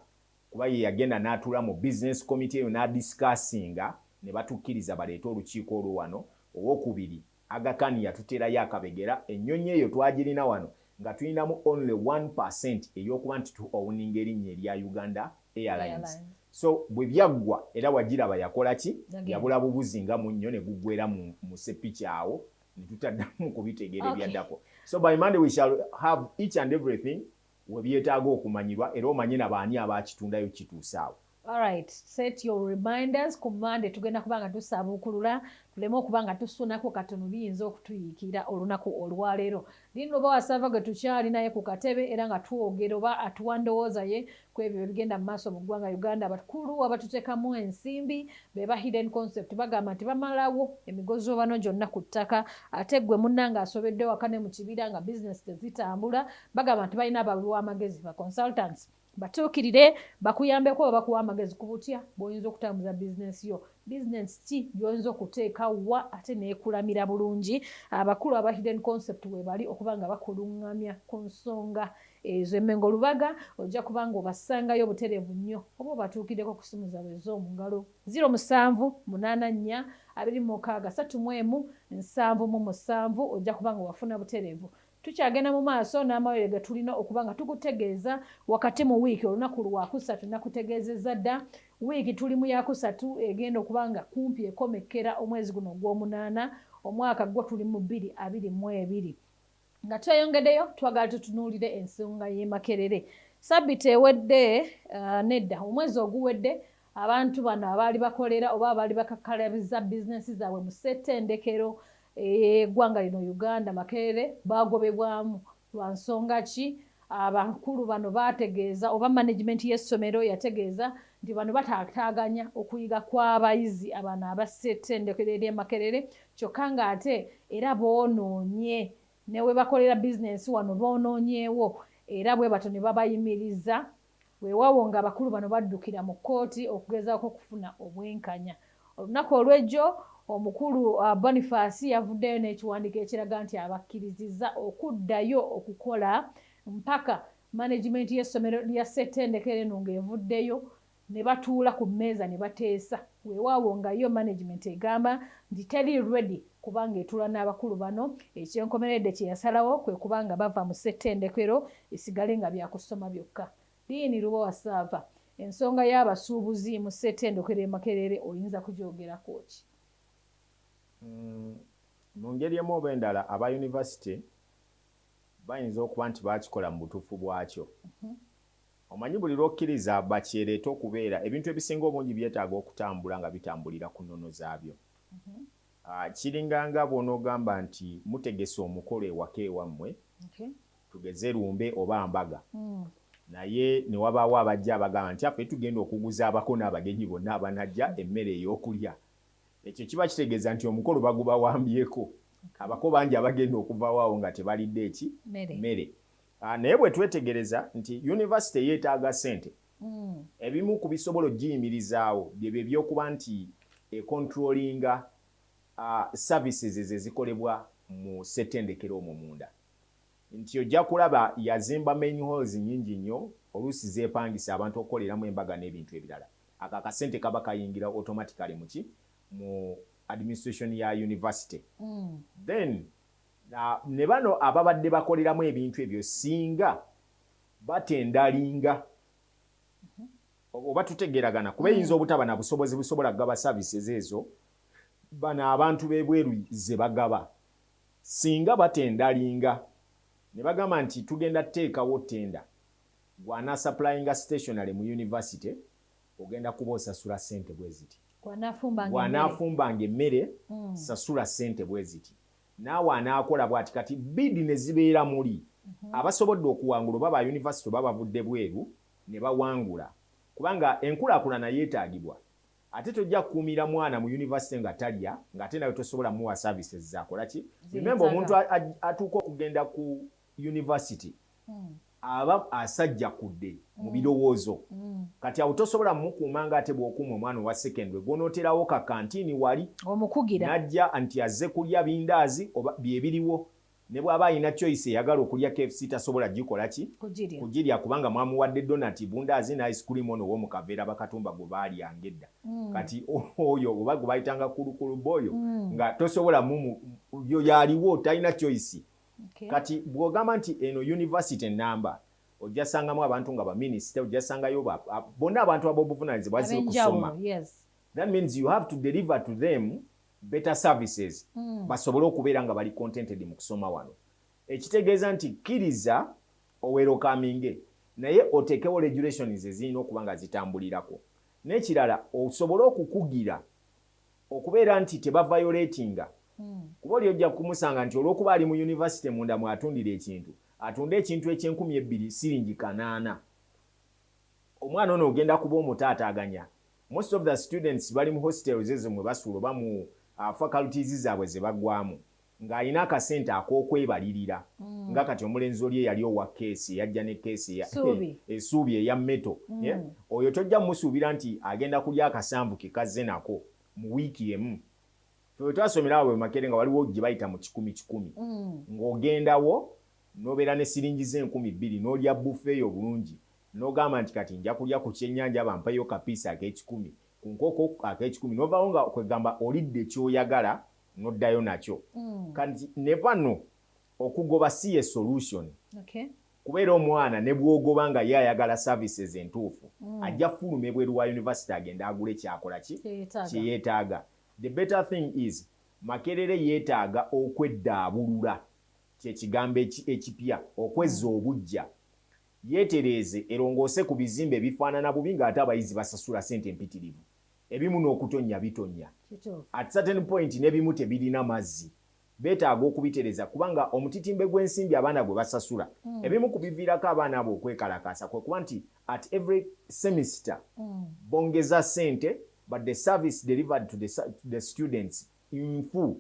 kuba ye yagenda n'atuula mu business committee eyo n'adiscussinga ne batukkiriza baleete olukiiko olwo wano. Owokubiri Agakaani yatuteerayo akabegera ennyonyi eyo twagirina wano nga tulinamu only 1% ey'okuba nti owuninga erinnya erya Uganda Airlines. So bwe byaggwa era wagiraba yakola ki yabula bubuzi nga munnyo ne guggwera mu sepiki awo ne tutaddamu kubitegeera ebyaddako. So by Monday we shall have each and everything we byetaaga okumanyirwa era omanye nabaani abaakitundayo kituuse awo. Alright, set your reminders ku Monday tugenda kubanga tusaabuukulula tuleme okuba nga tusunako katono biyinza okutuyiikira olunaku olwaleero. Ndi Lubowa Saava gwe tukyali naye ku katebe era nga twogera oba atuwa ndowooza ye ku ebyo ebigenda mu maaso mu ggwanga Uganda. Abakulu abatuteekamu ensimbi be ba hidden concept bagamba nti bamalawo emigozo bano gyonna ku ttaka ate ggwe munnanga asobedde waka ne mu kibira nga bizinesi tezitambula bagamba nti balina abawi amagezi ba consultants batuukirire bakuyambeko bakuwa amagezi ku butya bw'oyinza okutambuza bizinesi yo. Bizinesi ki gy'oyinza okuteeka wa ate neekulamira bulungi. Abakulu aba hidden concept we bali okuba nga bakuluŋŋamya ku nsonga ezo. Emmengo Lubaga ojja kuba nga obasangayo butereevu nnyo oba obatuukiddeko ku simu zaabwe ez'omu ngalo 0784263777 ojja kuba nga wafuna butereevu. Tukyagenda mu maaso n'amawulire ge tulina okuba nga tukutegeeza wakati mu wiiki olunaku lwakusatu nakutegeezezza dda wiiki tuli mu yakusatu egenda okuba nga kumpi ekomekera omwezi guno ogw'omunaana omwaka gwo tuli mu 2022 nga tweyongeddeyo twagala tutunuulire ensonga y'e Makerere. Sabbiti ewedde nedda omwezi oguwedde abantu bano abaali bakolera oba abaali bakakkalabiza bizinesi zaabwe mu ssettendekero eggwanga lino Uganda Makerere baagobebwamu lwa nsonga ki? Abakulu bano baategeeza oba management y'essomero yategeeza nti bano bataataaganya okuyiga kw'abayizi abano abassettendekero ery'e Makerere kyokka ng'ate era boonoonye ne we bakolera bizinesi wano boonoonyeewo era bwe bato ne babayimiriza weewaawo ng'abakulu bano baddukira mu kkooti okugezaako okufuna obwenkanya. Olunaku olw'ejjo omukulu Boniface yavuddeyo n'ekiwandiiko ekiraga nti abakkirizizza okuddayo okukola mpaka management y'essomero lya ssettendekero eno ng'evuddeyo ne batuula ku mmeeza ne bateesa weewaawo nga yo management egamba nti teri ready kubanga etuula n'abakulu bano ekyenkomeredde kye yasalawo kwe kubanga bava mu ssettendekero esigale nga byakusoma byokka. Diini Lubowa Saava, ensonga y'abasuubuzi mu ssettendekero e Makerere oyinza kugyogerako ki? Mu ngeri emu oba endala aba yunivasite bayinza okuba nti bakikola mu butuufu bwakyo. Omanyi buli lw'okkiriza bakyereeta okubeera ebintu ebisinga obungi byetaaga okutambula nga bitambulira ku nnono zaabyo. Kiringanga bw'onoogamba nti mutegese omukolo ewaka ewammwe, tugeze lumbe oba mbaga, naye ne wabaawo abajja abagamba nti affe tugenda okuguza abako n'abagenyi bonna abanajja emmere ey'okulya. Ekyo kiba kitegeeza nti omukolo bagubawambyeko. Abako bangi abagenda okuvaawo nga tebalidde eki mmere. Naye bwe twetegereza nti yunivasite yeetaaga ssente, ebimu ku bisobola ogiyimirizaawo byebyo ebyokuba nti econtrollinga services ezikolebwa mu ssettendekero omwo munda. Nti ojja kulaba yazimba main halls nnyingi nnyo, oluusi zeepangisa abantu okukoleramu embaga n'ebintu ebirala. Ako akasente kaba kayingira automatically mu administration ya university. Then ne bano ababadde bakoleramu ebintu ebyo singa batendalinga oba tutegeragana kuba eyinza obutaba na busobozi busobola kugaba services ezo bano abantu b'ebweru ze bagaba. Singa batendalinga ne bagamba nti tugenda teekawo tenda gwana supplyinga stationary mu university, ogenda kuba osasula ssente bwe ziti. Bw'anaafumbanga emmere sasula ssente bwe ziti. Naawe anaakola bw'ati kati bidi ne zibeera muli abasobodde okuwangula oba ba yunivasite oba bavudde bweru ne bawangula, kubanga enkulaakulana yeetaagibwa. Ate tojja kukuumira mwana mu yunivasite nga talya ng'ate nawe tosobola muwa services zakola ki. Remember omuntu atuuka okugenda ku yunivasite aba asajja kudde mu birowoozo. Kati awo tosobola mukuuma ng'ate bw'okuuma omwana owa secondary gw'onooterawo ka kantiini wali omukugira n'ajja nti azze kulya bindaazi oba bye biriwo, ne bw'aba alina choice eyagala okulya KFC tasobola gikola ki kugirya kubanga mwamuwadde donati bundaazi na ice cream ono w'omu kaveera bakatumba gwe baalyanga edda. Kati oyo oba gwe bayitanga kulukuluboyo nga tosobola yo yaliwo talina choice. Kati bw'ogamba nti eno university namba ojja sangamu abantu nga baminisita, ojja sangayo bonna abantu ab'obuvunaanyizibwa bazze kusoma. That means you have to deliver to them better services basobole okubeera nga bali contented mu kusoma wano. Ekitegeeza nti kkiriza owerokaminge naye oteekewo regulations ezirina okuba nga zitambulirako. N'ekirala osobole okukugira okubeera nti tebavayolatinga. Kuba oli ojja kumusanga nti olw'okuba ali mu yunivasite munda mwatundira ekintu, atunda ekintu eky'2,000 siringi 8. Omwana ono ogenda kuba omutaataaganya. Most of the students bali mu hostels ezo mwe basuula oba mu faculties zaabwe ze bagwamu ng'alina akasente ak'okwebalirira. Nga kati omulenzi oli eyali owa keesi yajja ne keesi essuubi eya meto. Oyo tojja mmusuubira nti agenda kulya akasanvu ke kazze nako mu wiiki emu. Fwe twasomera awo Makerere nga waliwo gye bayita mu 10-10 ng'ogendawo n'obeera ne siringi ze2,000 n'olya buffeeyo bulungi n'ogamba nti kati nja kulya ku kyennyanja bampayo kapiisi ak'ekikumi ku nkoko ak'ekikumi n'ovaawo nga kwegamba olidde ky'oyagala n'oddayo nakyo. Kati ne bano okugoba si ye solution. Kubeera omwana ne bw'ogoba nga ye ayagala services entuufu ajja fuluma ebweru wa yunivasite agenda agule kyakola ki kye yeetaaga. The better thing is Makerere yeetaaga okweddaabulula kyekigambo ekipya okwezza obujja. Yeetereeze erongoose ku bizimbe ebifaanana bubi ng'ate abayizi basasula ssente empitirivu. Ebimu n'okutonnya bitonnya. At certain point n'ebimu tebirina mazzi. Beetaaga okubitereeza kubanga omutitimbe gw'ensimbi abaana gwe basasula. Ebimu ku biviirako abaana abo okwekalakaasa kwe kuba nti at every semester bongeza ssente but the service delivered to the students in full.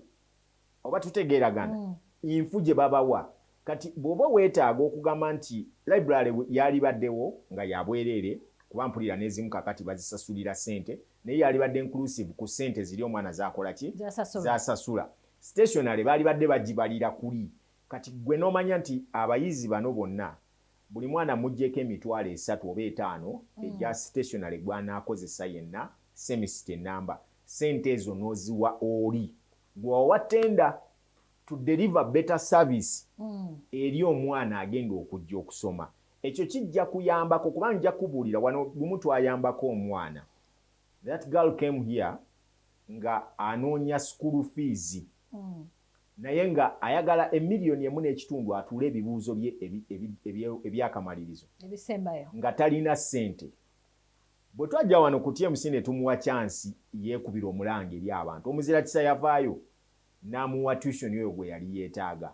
Oba tutegeeragana in full gye babawa. Kati bw'oba weetaaga okugamba nti library yalibaddewo nga yabwereere kuba mpulira n'ezimu kakati bazisasulira ssente naye yalibadde inclusive ku ssente ziri omwana zaakola ki zasasula. Stationary baalibadde bagibalira kuli. Kati gwe n'omanya nti abayizi bano bonna buli mwana mujjeko emitwalo 3 oba 5 egya stationary gw'anaakozesa yenna semester namba sente ezo n'oziwa oli gwewawa tenda to deliver better service eri omwana agenda okujja okusoma. Ekyo kijja kuyambako kubanga nja kubuulira wano lumu twayambako omwana. That girl came here nga anoonya school fees. Naye nga ayagala $1.5 atuule ebibuuzo bye ebyakamalirizo ebisembayo nga talina ssente. Bwe twajja wano ku TMC ne tumuwa chansi yeekubira omulanga eri abantu, omuzira kisa yavaayo n'amuwa tuition oyo gwe yali yeetaaga.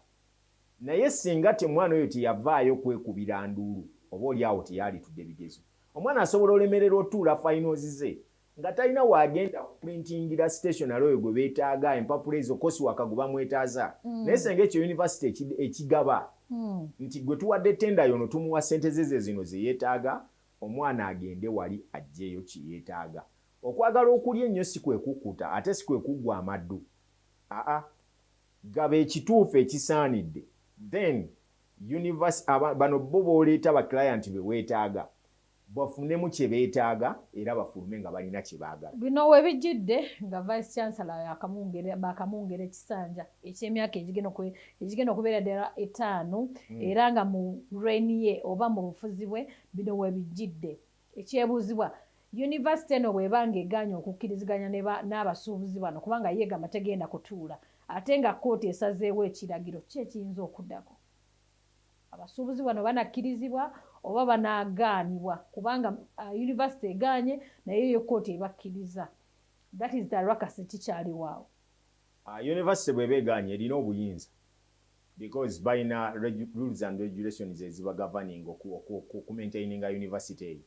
Naye singa temwana oyo teyavaayo kwekubira nduulu oba oli awo teyalitudde bigezo, omwana asobola olemererwa otuula finals ze nga talina waagenda printingira stationary oyo gwe beetaaga empapula ezo kosi wakagu bamwetaaza. Naye senga ekyo university ekigaba nti gwe tuwadde tenda yono tumuwa ssente ze zino ze yeetaaga, omwana agende wali ajjeeyo kiyeetaaga. Okwagala okulya ennyo si kwe kukkuta ate si kwe kuggwa amaddu. Gaba ekituufu ekisaanidde, then university bano bo booleeta ba client be weetaaga bafunemu kye beetaaga era bafulume nga balina kye baagala. Bino we bijjidde nga vice chancellor bakamwongera ekisanja eky'emyaka egigenda okubeera ddala 5 era nga mu reign ye oba mu bufuzi bwe bino we bijjidde. Ekyebuuzibwa university eno bw'ebanga egaanye okukkiriziganya n'abasuubuzi bano kubanga yeegamba tegenda kutuula ate nga kkooti esazeewo ekiragiro ki ekiyinza okuddako? Abasuubuzi bano banakkirizibwa oba banaagaanibwa kubanga university egaanye naye yo kkooti ebakkiriza. That is the rakasi kikyaliwaawo. University bw'eba egaanye erina obuyinza because balina rules and regulations eziba governing okumaintaininga university eyo.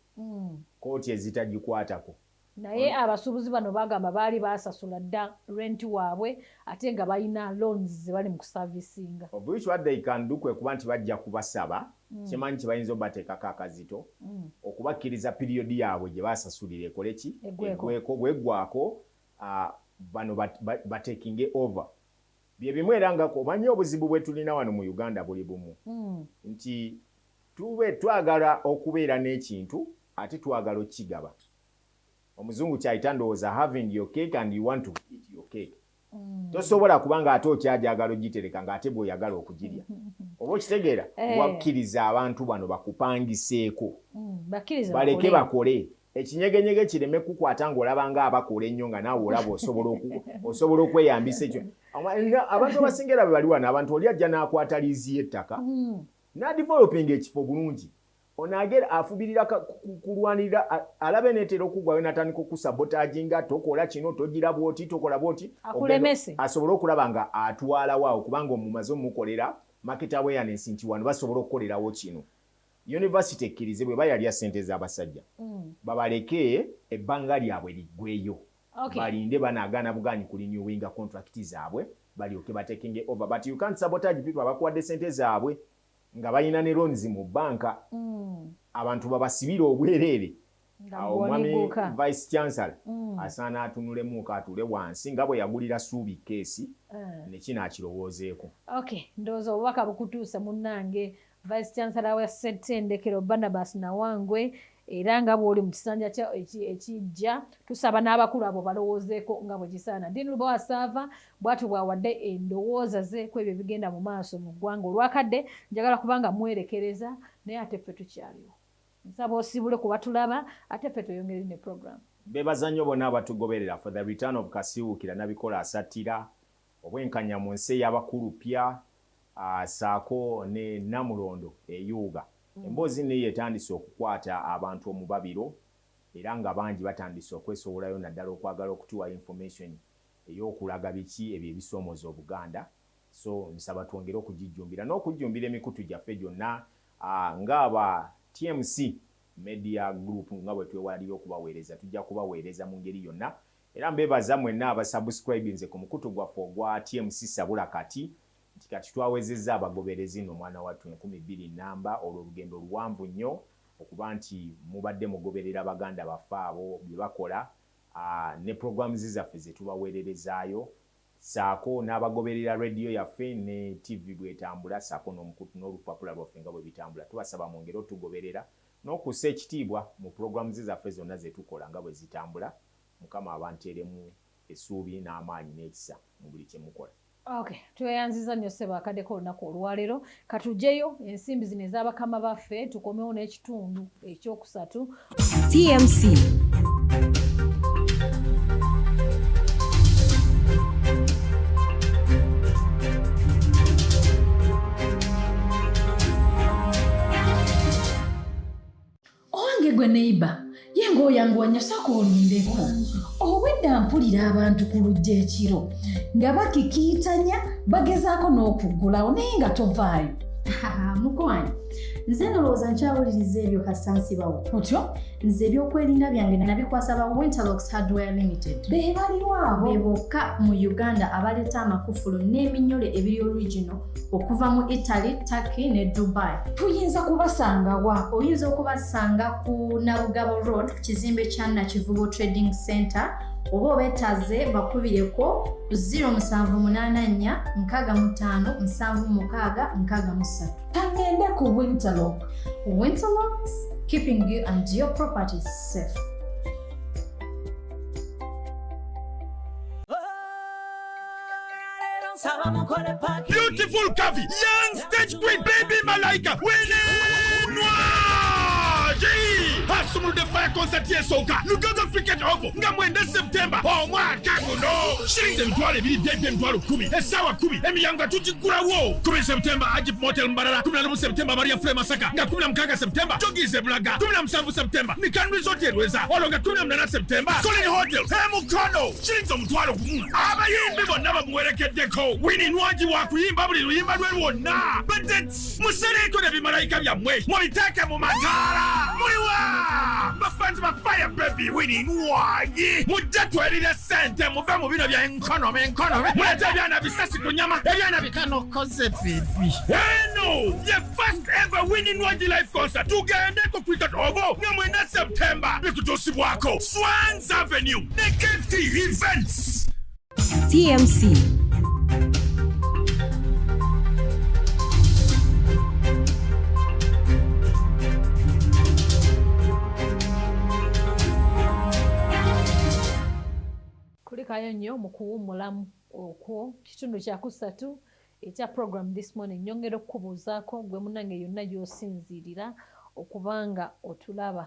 Kkooti ezitagikwatako. Naye abasuubuzi bano bagamba baali basasula dda rent waabwe ate nga balina loans ze bali mu kusavisinga. Of which what they can do kwe kuba nti bajja kubasaba kimanyi kye bayinza obateekako akazito okubakkiriza period yaabwe gye basasulira ekole ki bweggwako bano batekinge over. Bye bimu era nga omanyi obuzibu bwe tulina wano mu Uganda buli bumu nti twagala okubeera n'ekintu ate twagala okigaba. Omuzungu kyayita ndowooza having your cake and you want to eat your cake. Tosobola kubanga ate okyajagala ogitereka ng'ate bw'oyagala okugirya. Oba okitegeera wakkiriza abantu bano bakupangiseeko baleke bakole ekinyegenyege kireme kukwata ng'olaba ng'abakola ennyo nga naawe olaba osobola okweyambisa ekyo. Abantu abasingira be bali wano abantu oli ajja n'akwata liizi y'ettaka n'adevelopinga ekifo bulungi. Onagera afubirira kulwanirira alabe netero okugwayo natandika okusabotaginga tokola kino togira bwoti tokola bwoti asobola okulaba nga atwala waawo kubanga omumaze omukolera market awareness nti wano basobola okukolerawo kino. University ekkirize bwe bayalya ssente z'abasajja babaleke ebbanga lyabwe liggweyo balinde banaagaana bugaanyi kulinyuwinga contract zaabwe balyoke batekinge over but you can't sabotage people abakuwadde ssente zaabwe nga balina ne loans mu banka. Abantu babasibira obwereere. Omwami vice chancellor asaana atunulemu atule wansi nga bwe yagulira Suubi keesi nekinakirowoozeeko. Okay, ndowooza obubaka bukutuuse munnange vice chancellor wa Ssettendekero Barnabas Nawangwe era nga bw'oli mu kisanja ekijja tusaba n'abakulu abo balowoozeeko nga bwe kisaana. Dini Lubowa Saava bw'atyo bw'awadde endowooza ze ku ebyo bigenda mu maaso mu ggwanga. Olwakadde njagala kubanga mwerekereza naye ate ffe tukyaliwo. Nsaba osibule ku batulaba ate ffe tweyongere ne program. Beebaza nnyo bonna abatugoberera for the return of Kasiwukira Nabikola asattira obwenkanya mu nsi ey'abakulu pya saako ne Namulondo eyuuga. Emboozi naye etandise okukwata abantu omubabiro era nga bangi batandise okwesowolayo naddala okwagala okutuwa information ey'okulaga biki ebyo ebisoomooza Obuganda. So nsaba twongere okugijjumbira n'okujjumbira emikutu gyaffe gyonna ng'aba TMC Media Group nga bwe twewalira okubaweereza tujja kubaweereza mu ngeri yonna era mbeebaza mwenna abasubscribinze ku mukutu gwaffe ogwa TMC Sabula kati nti kati twawezezza abagoberezi n'omwana wattu 12 namba olw'olugendo luwanvu nnyo okuba nti mubadde mugoberera Abaganda baffe abo bye bakola ne programs zaffe ze tubaweererezaayo saako n'abagoberera radio yaffe ne TV bwetambula saako n'olupapula lwaffe nga bwe bitambula. Tubasaba mwongere otugoberera n'okussa ekitiibwa mu programu zaffe zonna ze tukola nga bwe zitambula. Mukama abanteeremu essuubi n'amaanyi n'ekisa mu buli kye mukola. Okay, tweyanziza nnyo ssebo akaddeko olunaku olwaleero. Katugyeyo ensimbi zino ez'abakama baffe tukomewo n'ekitundu ekyokusatu. TMC. Owange gwe neiba yengo yanguwanya sako olindeko obwedda mpulira abantu ku lujja ekiro nga bakikiitanya bagezaako n'okuggulawo naye nga tovaayo. Mukwani nze nolowooza nkyawuliriza ebyo kasansibawo otyo nze ebyokwerinda byange nabikwasa ba Winterlocks Hardware Limited. be baliwo abo Be bokka mu Uganda abaleeta amakufulu n'eminyole ebiri original okuva mu Italy, Turkey ne Dubai. tuyinza kubasanga wa? Oyinza okubasanga ku Nabugabo Road, kizimbe kya Nakivubo Trading Center, oba obeetaze bakubireko 0784657663. tangende ku Winterlock. Winterlocks, keeping you and your properties safe. Beautiful Kavi, young stage queen, baby Malaika, winning Assume the fire concert here soka. Lugogo cricket over. Ngamwende September. Mwampa guno. Shirinze mtwale bili dede mtwalo 10. Saava 10. Emiyanga tujikura wo. 10 September Ajip Motel Mbarara. 11 September Maria Frey Masaka. Nga 16 September Jogi Zebulaga. 17 September Nikan Resort Rweza. Olonga 18 September Solid Hotel. Mukono. Shirinze mtwalo 10. Abayimbi bonna bamuwerekeddeko. Winning waji wa kuyimba buli luyimba lwe lwonna. But that's musereko ne bimalaika byammwe. Mubiteeke mu mataala. Muliwa. My fans, my fire baby winning waji. Mujja twelire sente muve mu bino bya enkonomi. Mulete ebyana bisasi ku nyama. Ebyana bikano koze baby. No, the first ever winning waji live concert. Tugende ku cricket ovo. Ngamwenda September. Bikutosibwako. Swans Avenue. Neketi Events. TMC. Kulikayo nnyo mu kuwummulamu okwo kitundu kyakusatu ekya program this morning. Nyongera okukubuuzaako gwe munnange yonna gy'osinziirira okubanga otulaba.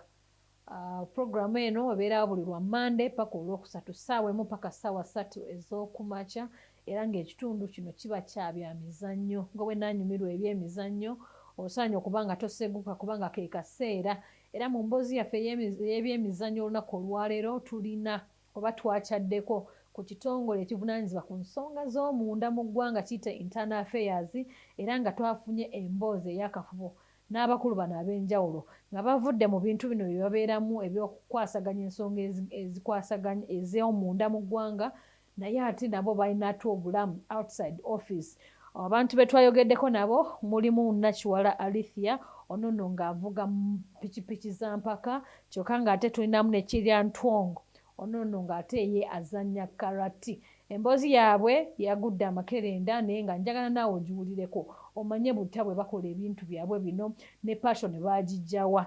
Program eno ebeerawo buli lwa Monday paka olwokusatu ssaawa emu paka ssaawa 3 ez'okumakya era ng'ekitundu kino kiba kya byamizannyo. Nga bwe nanyumirwa ebyemizannyo osaanye okubanga toseguka kubanga ke kaseera era mu mboozi yaffe ey'ebyemizannyo olunaku olwaleero tulina oba twakyaddeko ku kitongole ekivunaanyizibwa ku nsonga z'omunda mu ggwanga kiyite Internal Affairs era nga twafunye emboozi ey'akafubo n'abakulu bano ab'enjawulo nga bavudde mu bintu bino bye babeeramu ebyokukwasaganya ensonga ezikwasaganya ez'omunda mu ggwanga naye ate nabo balinaatu obulamu outside office. Abantu be twayogeddeko nabo mulimu Nakiwala Alithia ono nno ng'avuga pikipiki za mpaka kyokka ng'ate tulinamu ne Kirya Ntwongo ono nno ng'ate ye azannya karati. Emboozi yaabwe yagudde amakerenda naye nga njagala naawe ogiwulireko omanye butta bwe bakola ebintu byabwe bino ne passion baagijjawa.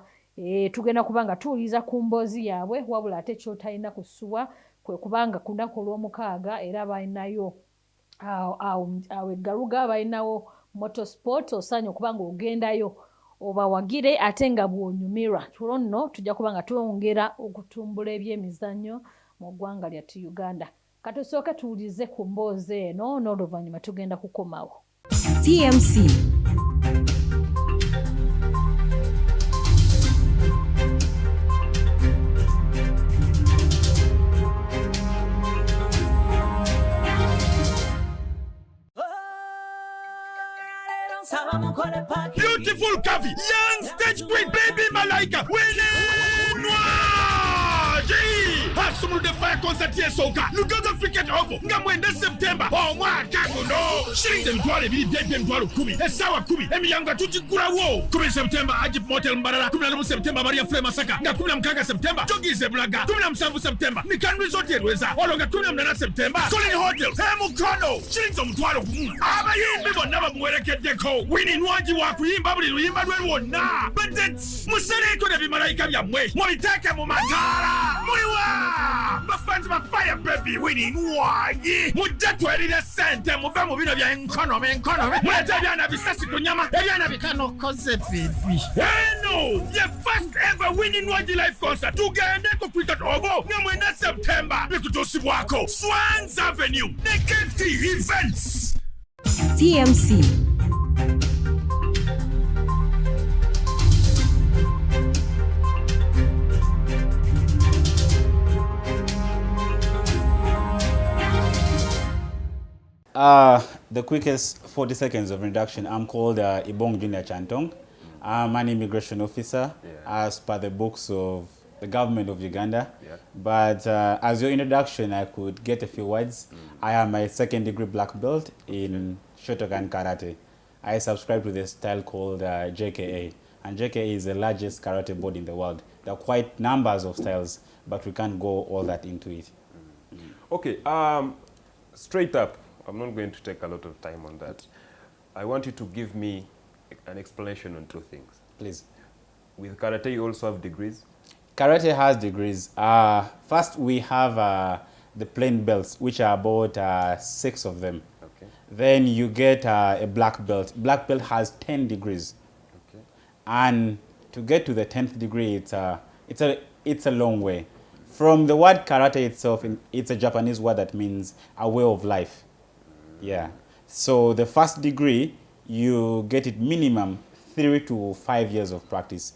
Tugenda kubanga tuwuliriza ku mboozi yaabwe wabula ate kyotalina kusuwa kwe kubanga ku lunaku olw'omukaaga era balinayo awo eggaluga balinawo motorsport osaanye okubanga ogendayo obawagire ate nga bw'onyumirwa. Tulo nno tujja kubanga twongera okutumbula ebyemizannyo mu ggwanga lyattu Uganda. Katusooke tuwulize ku mboozi eno n'oluvannyuma tugenda kukomawo. TMC. Beautiful Kavi, young stage queen, baby Malaika, winning Sumulude Fire Concert y'esooka Lugogo Cricket Oval nga mwenda Septemba omwaka guno shilingi emitwalo 2,10 essaawa 10 emiyango tugigulawo 10 Septemba Ajip Motel Mbarara 11 Septemba Maria Frere Masaka nga 16 Septemba Jogize Bulaga 17 Septemba Nikan Resort Rweza olonga 18 Septemba Colin Hotel Mukono shilingi omutwalo gumu abayimbi bonna bamuwerekeddeko Winnie Nwangi wa kuyimba buli luyimba lwe lwonna Budgets musaleko ne bimalayika byammwe mubiteeke mu mataala muliwa bafanzi ba Fire Baby Winnie Nwangi mujja twerire ssente muve mu bino bya enkonomi mulete ebyana bisasi ku nyama ebyana bikanokoze baby eno ye first ever Winnie Nwangi live concert tugende ku Cricket Oval nga mwenda Septemba bikutuusibwako Swans Avenue ne KT Events. TMC. The quickest 40 seconds of introduction. I'm called Ibong Junior Chantong. I'm an immigration officer as per the books of the government of Uganda. But as your introduction, I could get a few words. I am a second-degree black belt in Shotokan Karate. I subscribe to the style called JKA. And JKA is the largest karate board in the world. There are quite numbers of styles, but we can't go all that into it. Okay, straight up, I'm not going to take a lot of time on that. I want you to give me an explanation on two things. Please. With karate, you also have degrees? Karate has degrees. First, we have the plain belts, which are about 6 of them. Okay. Then you get a black belt. Black belt has 10 degrees. Okay. And to get to the 10th degree, it's a long way. From the word karate itself, it's a Japanese word that means a way of life. Yeah. So the first degree, you get it minimum 3 to 5 years of practice.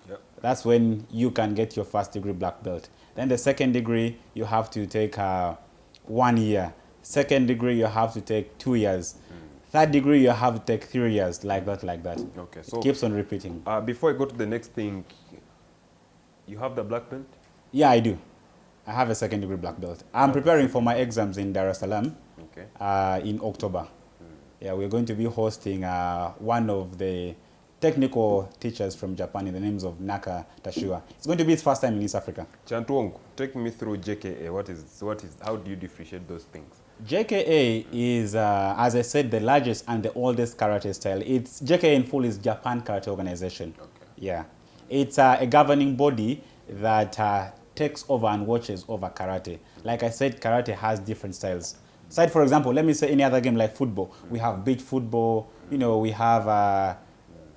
Yep. That's when you can get your first degree black belt. Then the second degree, you have to take 1 year. Second degree, you have to take 2 years. Third degree, you have to take 3 years, like that. Okay, so it keeps on repeating. Before I go to the next thing, you have the black belt? Yeah, I do. I have a second degree black belt. I'm preparing for my exams in Dar es Salaam in October. Yeah, we're going to be hosting one of the technical teachers from Japan in the names of Naka Tashiwa. It's going to be his first time in East Africa. Chantuong, take me through JKA. How do you differentiate those things? JKA is, as I said, the largest and the oldest karate style. JKA in full is Japan Karate Organization. Okay. Yeah. It's a governing body that takes over and watches over karate. Like I said, karate has different styles. Aside, for example, let me say any other game like football. We have beach football, we have,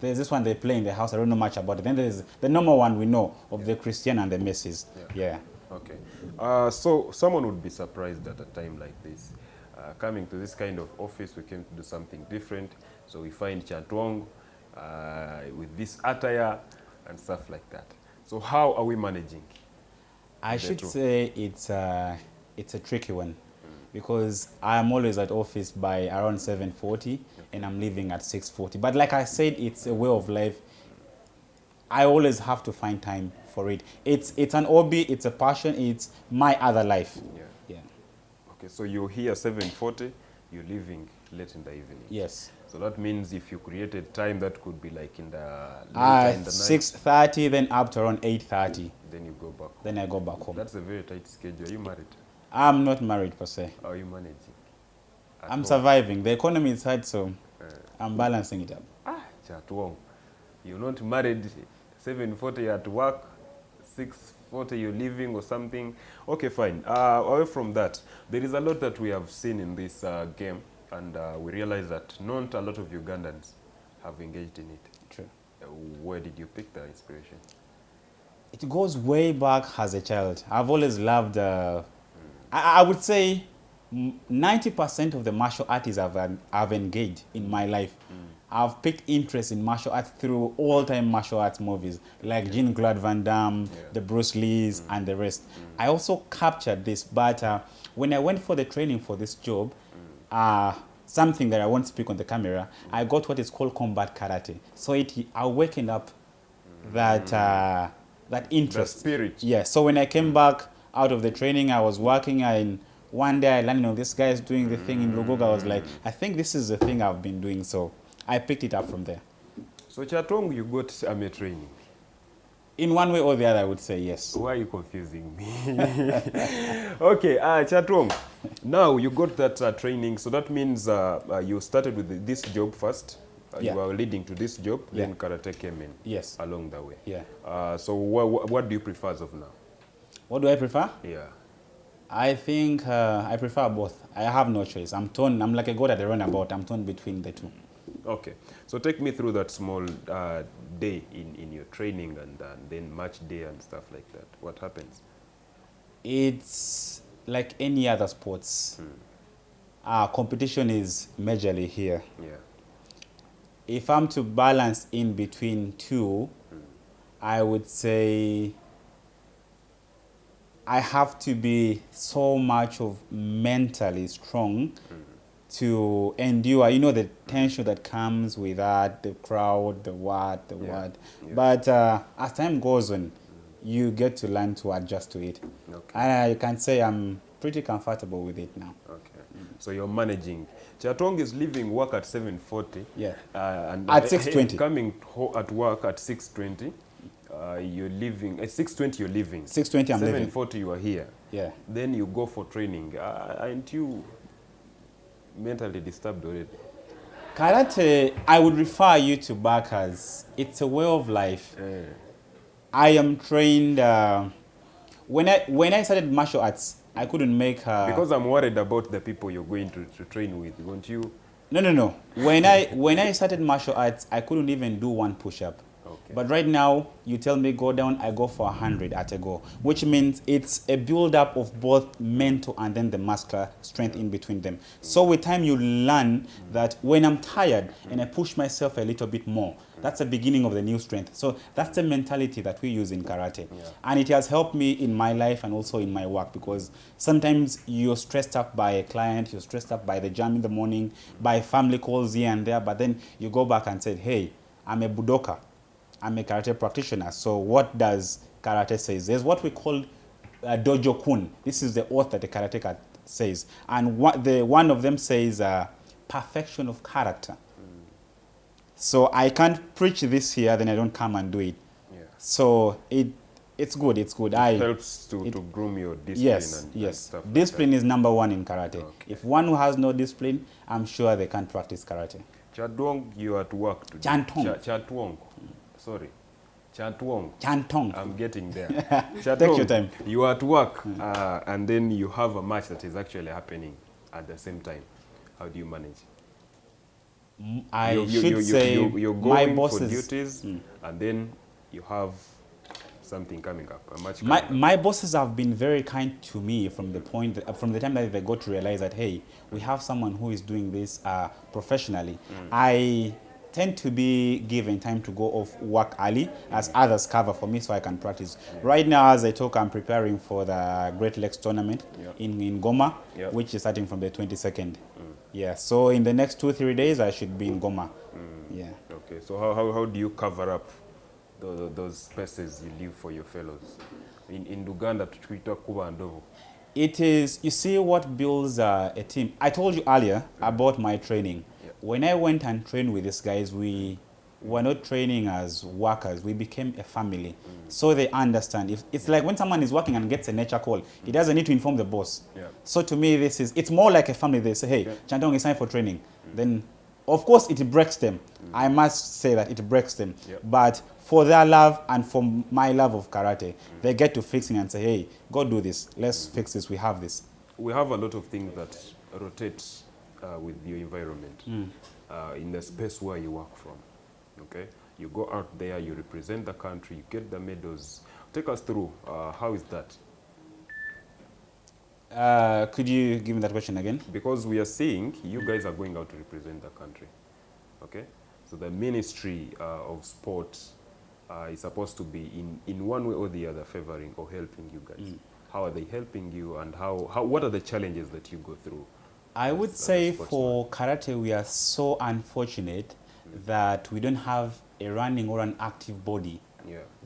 there's this one they play in the house, I don't know much about it. Then there's the normal one we know of the Cristiano and the Messis. Yeah. Okay. So someone would be surprised at a time like this. Coming to this kind of office, we came to do something different. So we find Chantuong with this attire and stuff like that. So how are we managing? I should say it's a tricky one. Because I'm always at office by around 7:40 and I'm leaving at 6:40. But like I said, it's a way of life. I always have to find time for it. It's an hobby, it's a passion, it's my other life. Yeah. Okay, so you're here 7:40, you're leaving late in the evening. Yes. So that means if you created time, that could be like in the later in the night. 6:30, then up to around 8:30. Then you go back. Then I go back home. That's a very tight schedule. Are you married? I'm not married per se. How are you managing? I'm surviving. The economy is hard, so I'm balancing it up. Chatuong, you're not married, 7:40 you're at work, 6:40 you're leaving or something. Okay, fine. Away from that, there is a lot that we have seen in this game, and we realize that not a lot of Ugandans have engaged in it. True. Where did you pick the inspiration? It goes way back as a child. I've always loved I would say 90% of the martial artists I've engaged in my life. I've picked interest in martial arts through all-time martial arts movies like Jean-Claude Van Damme, the Bruce Lees, and the rest. I also captured this, but when I went for the training for this job, something that I won't speak on the camera, I got what is called combat karate. So it awakened up that interest. The spirit. Yeah, so when I came back, out of the training I was working, and one day I learned, this guy is doing the thing in Lubowa. I was like, I think this is the thing I've been doing, so I picked it up from there. So Chatwong, you got army training. In one way or the other, I would say yes. Why are you confusing me? Okay, Chatwong, now you got that training, so that means you started with this job first. Yeah. You were leading to this job, Yeah. then karate came in. Yes. Along the way. Yeah. So what do you prefer as of now? What do I prefer? Yeah. I think I prefer both. I have no choice. I'm torn. I'm like a goat at the runabout. I'm torn between the two. Okay, so take me through that small day in your training and then match day and stuff like that. What happens? It's like any other sports. Competition is majorly here. Yeah. If I'm to balance in between two, I would say I have to be so much of mentally strong to endure, the tension that comes with that, the crowd, the what. Yeah. But as time goes on, you get to learn to adjust to it. Okay. And I can say I'm pretty comfortable with it now. Okay. So you're managing. Chatwong is leaving work at 7:40. Yeah. And At 6:20. Coming at work at 6:20. You're leaving at 6:20. You're leaving. 6:20 I'm leaving. 7:40 you are here. Yeah. Then you go for training. Aren't you mentally disturbed already? Karate, I would refer you to back as it's a way of life. I am trained. When I started martial arts, I couldn't make. Because I'm worried about the people you're going to train with, won't you? No. When I started martial arts, I couldn't even do one push-up. Okay. But right now, you tell me go down, I go for 100 at a go, which means it's a build-up of both mental and then the muscular strength in between them. So with time, you learn that when I'm tired and I push myself a little bit more, that's the beginning of the new strength. So that's the mentality that we use in karate. Yeah. And it has helped me in my life and also in my work, because sometimes you're stressed up by a client, you're stressed up by the jam in the morning, by family calls here and there, but then you go back and say, hey, I'm a budoka. I'm a karate practitioner. So what does karate say? There's what we call dojo kun. This is the oath that the karateka says. And one of them says perfection of character. So I can't preach this here, then I don't come and do it. Yeah. So it's good. It helps to groom your discipline. And stuff like discipline that. is number one in karate. Okay. If one who has no discipline, I'm sure they can't practice karate. Chatwong, you are at work today. Chantong. Sorry. Chatwong. Chantong. I'm getting there. Take your time. You are at work and then you have a match that is actually happening at the same time. How do you manage? I you're say you're my going bosses, for duties and then you have something coming up, a match coming up. my bosses have been very kind to me from the time that they got to realize that, hey, we have someone who is doing this professionally. I tend to be given time to go off work early as others cover for me so I can practice. Right now, as I talk, I'm preparing for the Great Lakes tournament in Goma, which is starting from the 22nd. Yeah, so in the next 2-3 days, I should be in Goma. Yeah. Okay, so how do you cover up those spaces you leave for your fellows? In Uganda, tuita kuba ndovu. It is, you see what builds a team. I told you earlier about my training. When I went and trained with these guys, we were not training as workers. We became a family. So they understand. It's like when someone is working and gets a nature call, he doesn't need to inform the boss. So to me, it's more like a family. They say, hey, Chantong, it's time for training. Then, of course, it breaks them. I must say that it breaks them. But for their love and for my love of karate, they get to fix it and say, hey, go do this. Let's fix this. We have this. We have a lot of things that rotate with your environment in the space where you work from. Okay, you go out there, you represent the country, you get the medals. Take us through. How is that? Could you give me that question again? Because we are seeing you guys are going out to represent the country. Okay, so the Ministry of Sport is supposed to be in one way or the other favoring or helping you guys. How are they helping you, and what are the challenges that you go through? I would say for karate, we are so unfortunate that we don't have a running or an active body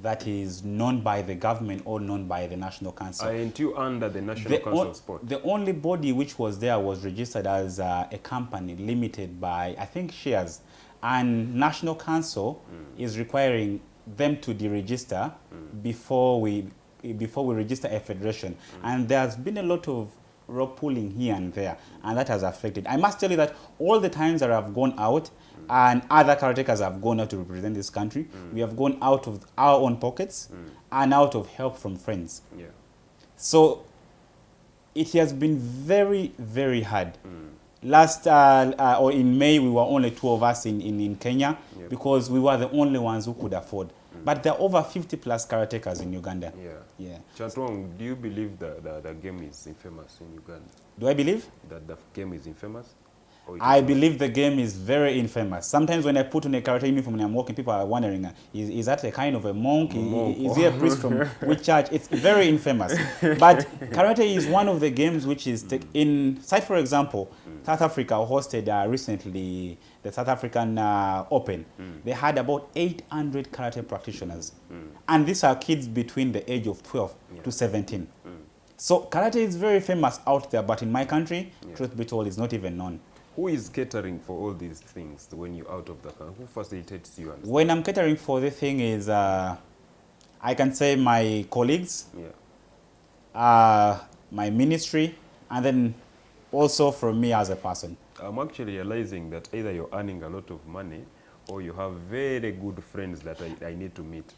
that is known by the government or known by the National Council. Aren't you under the National Council of Sport? The only body which was there was registered as a company limited by, I think, shares. And National Council is requiring them to deregister before we register a federation. And there's been a lot of rope pulling here and there, and that has affected. I must tell you that all the times that I've gone out and other karatekas have gone out to represent this country, we have gone out of our own pockets and out of help from friends. So it has been very, very hard. Last or in May, we were only 2 of us in Kenya because we were the only ones who could afford. But there are over 50 plus karatekas in Uganda. Chatwong, do you believe that the game is infamous in Uganda? Do I believe? That the game is infamous? I believe the game is very infamous. Sometimes when I put on a karate uniform and I'm walking, people are wondering, is that a kind of a monk? Is he a priest from which church? It's very infamous. But karate is one of the games which is, in, say for example, South Africa hosted recently the South African Open. They had about 800 karate practitioners. And these are kids between the age of 12 to 17. So karate is very famous out there, but in my country, truth be told, it's not even known. Who is catering for all these things when you're out of the country? Who facilitates you? When I'm catering for the thing is, I can say my colleagues, my ministry, and then also from me as a person. I'm actually realizing that either you're earning a lot of money or you have very good friends that I need to meet.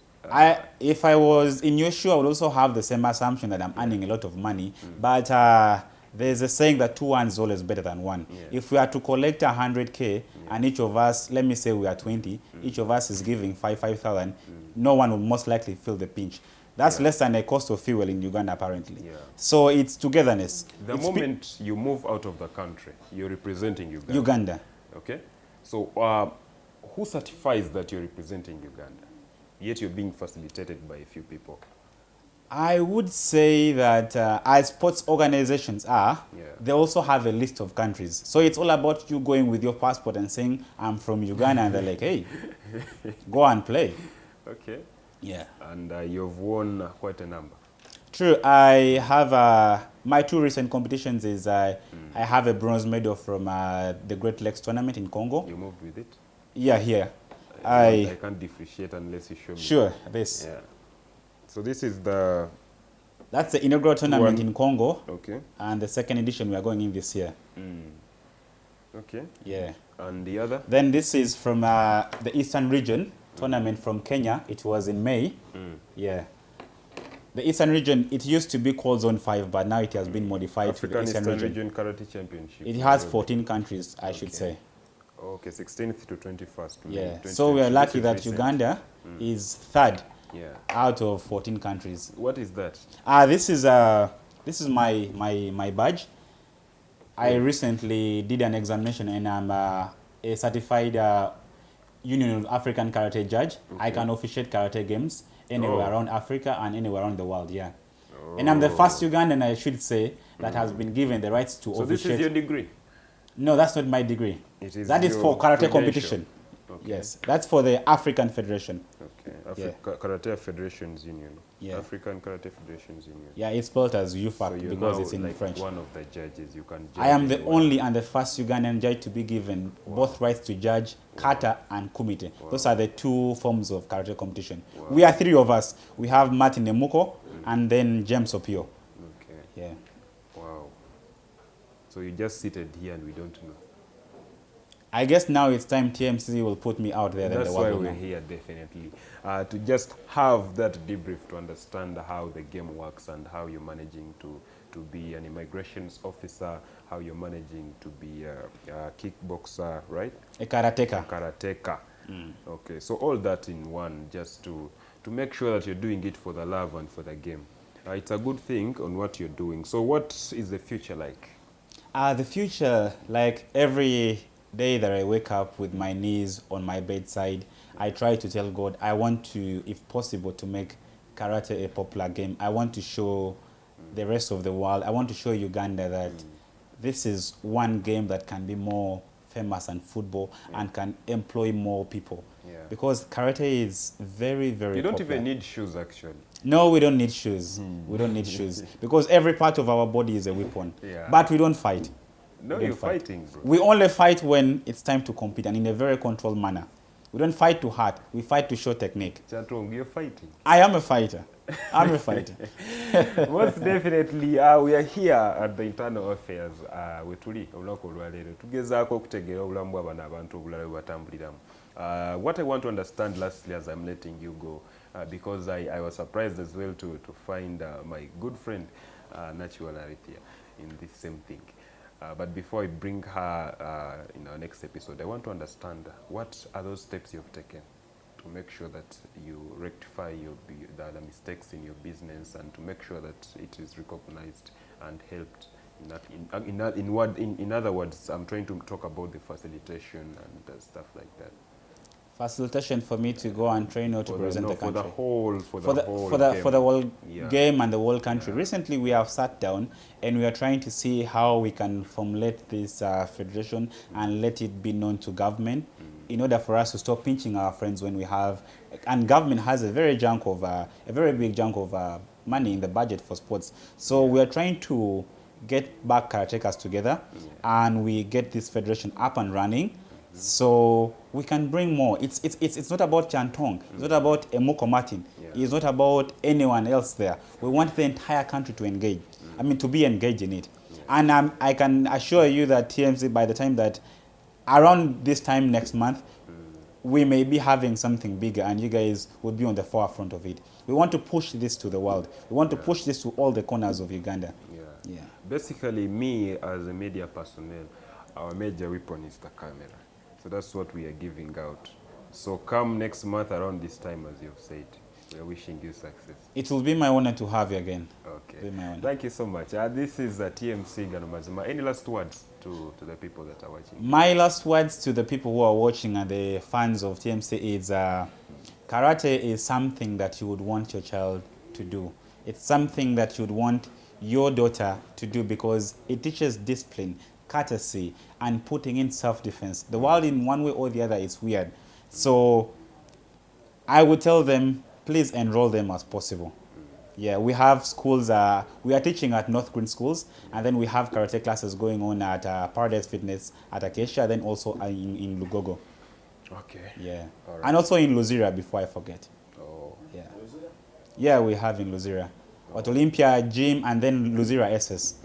If I was in your shoe, I would also have the same assumption that I'm earning a lot of money. But there's a saying that 2 hands is always better than one. If we are to collect 100K and each of us, let me say we are 20, each of us is giving 5,000, no one will most likely feel the pinch. That's less than a cost of fuel in Uganda, apparently. So it's togetherness. The moment you move out of the country, you're representing Uganda. Uganda. Okay. So who certifies that you're representing Uganda? Yet you're being facilitated by a few people. I would say that as sports organizations are, they also have a list of countries. So it's all about you going with your passport and saying, I'm from Uganda, and they're like, hey, go and play. Okay. Yeah. And you've won quite a number. True. I have, my 2 recent competitions is I have a bronze medal from the Great Lakes tournament in Congo. You moved with it? Yeah, here. I can't differentiate unless you show me. Sure, this. Yeah. So this is the... That's the inaugural tournament in Congo. Okay. And the 2nd edition we are going in this year. Okay. Yeah. And the other? Then this is from the Eastern region tournament from Kenya. It was in May. Yeah. The Eastern region, it used to be called Zone 5, but now it has been modified to the Eastern region. Karate Championship. It has 14 countries, I should say. Okay, 16th to 21st. Yeah. So we are lucky that Uganda is 3rd out of 14 countries. What is that? This is my badge. I recently did an examination and I'm a certified Union of African Karate judge. I can officiate karate games anywhere around Africa and anywhere around the world, And I'm the first Ugandan, I should say, that has been given the rights to officiate. So this is your degree? No, that's not my degree. That is for karate competition. Okay. Yes, that's for the African Federation. Okay, Karate Federations Union. African Karate Federations Union. Yeah, it's spelled as UFAC so because it's in French. One of the judges, you can judge. I am the only and the first Ugandan judge to be given both rights to judge kata and kumite. Those are the 2 forms of karate competition. We are 3 of us. We have Martin Nemuko and then James Opio. Okay. Yeah. Wow. So you just seated here and we don't know. I guess now it's time TMC will put me out there. That's why we're here, definitely. To just have that debrief to understand how the game works and how you're managing to be an immigrations officer, how you're managing to be a kickboxer, right? A karateka. A karateka. Okay, so all that in one, just to make sure that you're doing it for the love and for the game. It's a good thing on what you're doing. So what is the future like? The future, like every day that I wake up with my knees on my bedside, I try to tell God, I want to, if possible, to make karate a popular game. I want to show the rest of the world, I want to show Uganda that this is one game that can be more famous than football and can employ more people. because karate is very, very You don't popular. even need shoes, actually. No, we don't need shoes. We don't need shoes because every part of our body is a weapon. Yeah. But we don't fight. No, We don't you're fight. fighting, bro. We only fight when it's time to compete and in a very controlled manner. We don't fight to hurt. We fight to show technique. Chatong, you're fighting. I am a fighter. I'm a fighter. Most definitely, we are here at the Internal Affairs wetuli olunaku olwaleero tugezaako okutegeera obulamu bw'abano abantu obulala bwe batambuliramu. What I want to understand lastly as I'm letting you go, because I was surprised as well to find my good friend Nachiwala Arithia in this same thing. But before I bring her in our next episode, I want to understand what are those steps you've taken to make sure that you rectify the mistakes in your business and to make sure that it is recognized and helped. In other words, I'm trying to talk about the facilitation and stuff like that. Facilitation for me to go and train or to present the country. For the whole game and the whole country. Recently, we have sat down and we are trying to see how we can formulate this federation and let it be known to government in order for us to stop pinching our friends when we have, and government has a very big chunk of money in the budget for sports. So we are trying to get back karatekas together and we get this federation up and running. So we can bring more. It's not about Chantong. It's not about Emoko Martin. It's not about anyone else there. We want the entire country to engage. I mean, to be engaged in it. And I can assure you that TMC, by the time that around this time next month, we may be having something bigger and you guys would be on the forefront of it. We want to push this to the world. We want to push this to all the corners of Uganda. Yeah. Basically, me as a media personnel, our major weapon is the camera. So that's what we are giving out. So come next month around this time, as you've said, we are wishing you success. It will be my honor to have you again. Okay. Thank you so much. This is TMC Gano Mazima. Any last words to the people that are watching? My last words to the people who are watching and the fans of TMC is karate is something that you would want your child to do. It's something that you would want your daughter to do because it teaches discipline, courtesy, and putting in self-defense. The world in one way or the other is weird. So I would tell them, please enroll them as possible. Yeah, we have schools, we are teaching at North Green schools, and then we have karate classes going on at Paradise Fitness at Acacia, then also in Lugogo. Okay. Yeah. All right. And also in Luzira, before I forget. Oh. Yeah. Yeah, we have in Luzira. At Olympia Gym and then Luzira SS.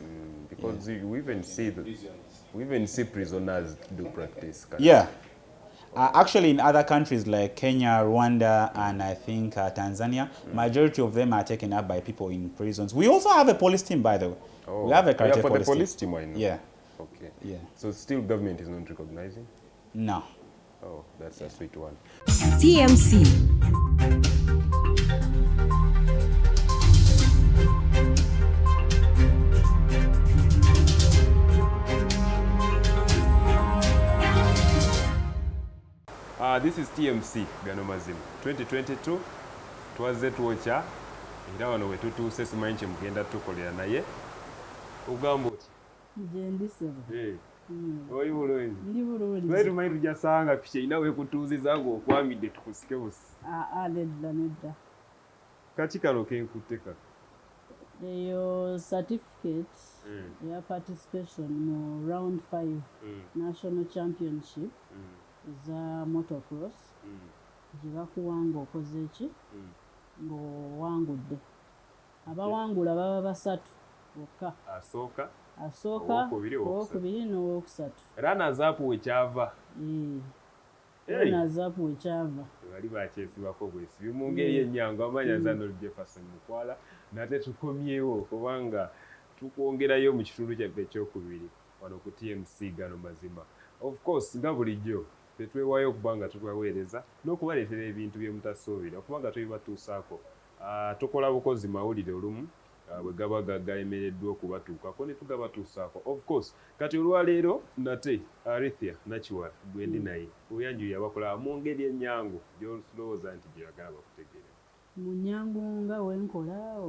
Because we even see prisoners do practice. Yeah. Actually, in other countries like Kenya, Rwanda, and I think Tanzania, majority of them are taken up by people in prisons. We also have a police team, by the way. Oh. We have a karate for the police team, I know. Yeah. Okay. Yeah. So still government is not recognizing? No. Oh, that's a sweet one. TMC. This is TMC Gano Mazima 2022 twaze twocha era wano we tutuuse simanyi kye mugenda tukolera naye ugamba oti Jendisebe. Oyi bulungi. Ndi bulungi. Twali tumanyi tujasanga piki erina weekutuuziza ng'okwamidde tukusike busi. Nedda. Kaki kano kenkutte kaka? Eyo certificate ya participation mu round 5 national championship za motocross gye bakuwanga okoze ki ng'owangudde. Abawangula baba basatu bokka. Asooka, owokubiri n'owokusatu. Runners up wekyava. Runners up wekyava. Bali bakyesibako bwesibi mu ngeri y'ennyango amanya nzano Jefferson Mukwala nate tukomyewo kubanga tukwongerayo mu kitundu kyaffe ekyokubiri wano ku TMC Gano Mazima. Of course nga bulijjo tetwewayo okubanga tubaweereza n'okubaleetera ebintu bye mutasuubira okubanga tubibatuusaako. Tukola bukozi mawulire olumu bwe gaba galemereddwa okubatuukako ne tugabatuusaako. Of course kati olwaleero nate Arithia Nachiwala gwe ndi naye oyanjuye abakola mu ngeri ennyangu gy'olowooza nti gyeyagala bakutegeere. Mu nnyangu nga wenkola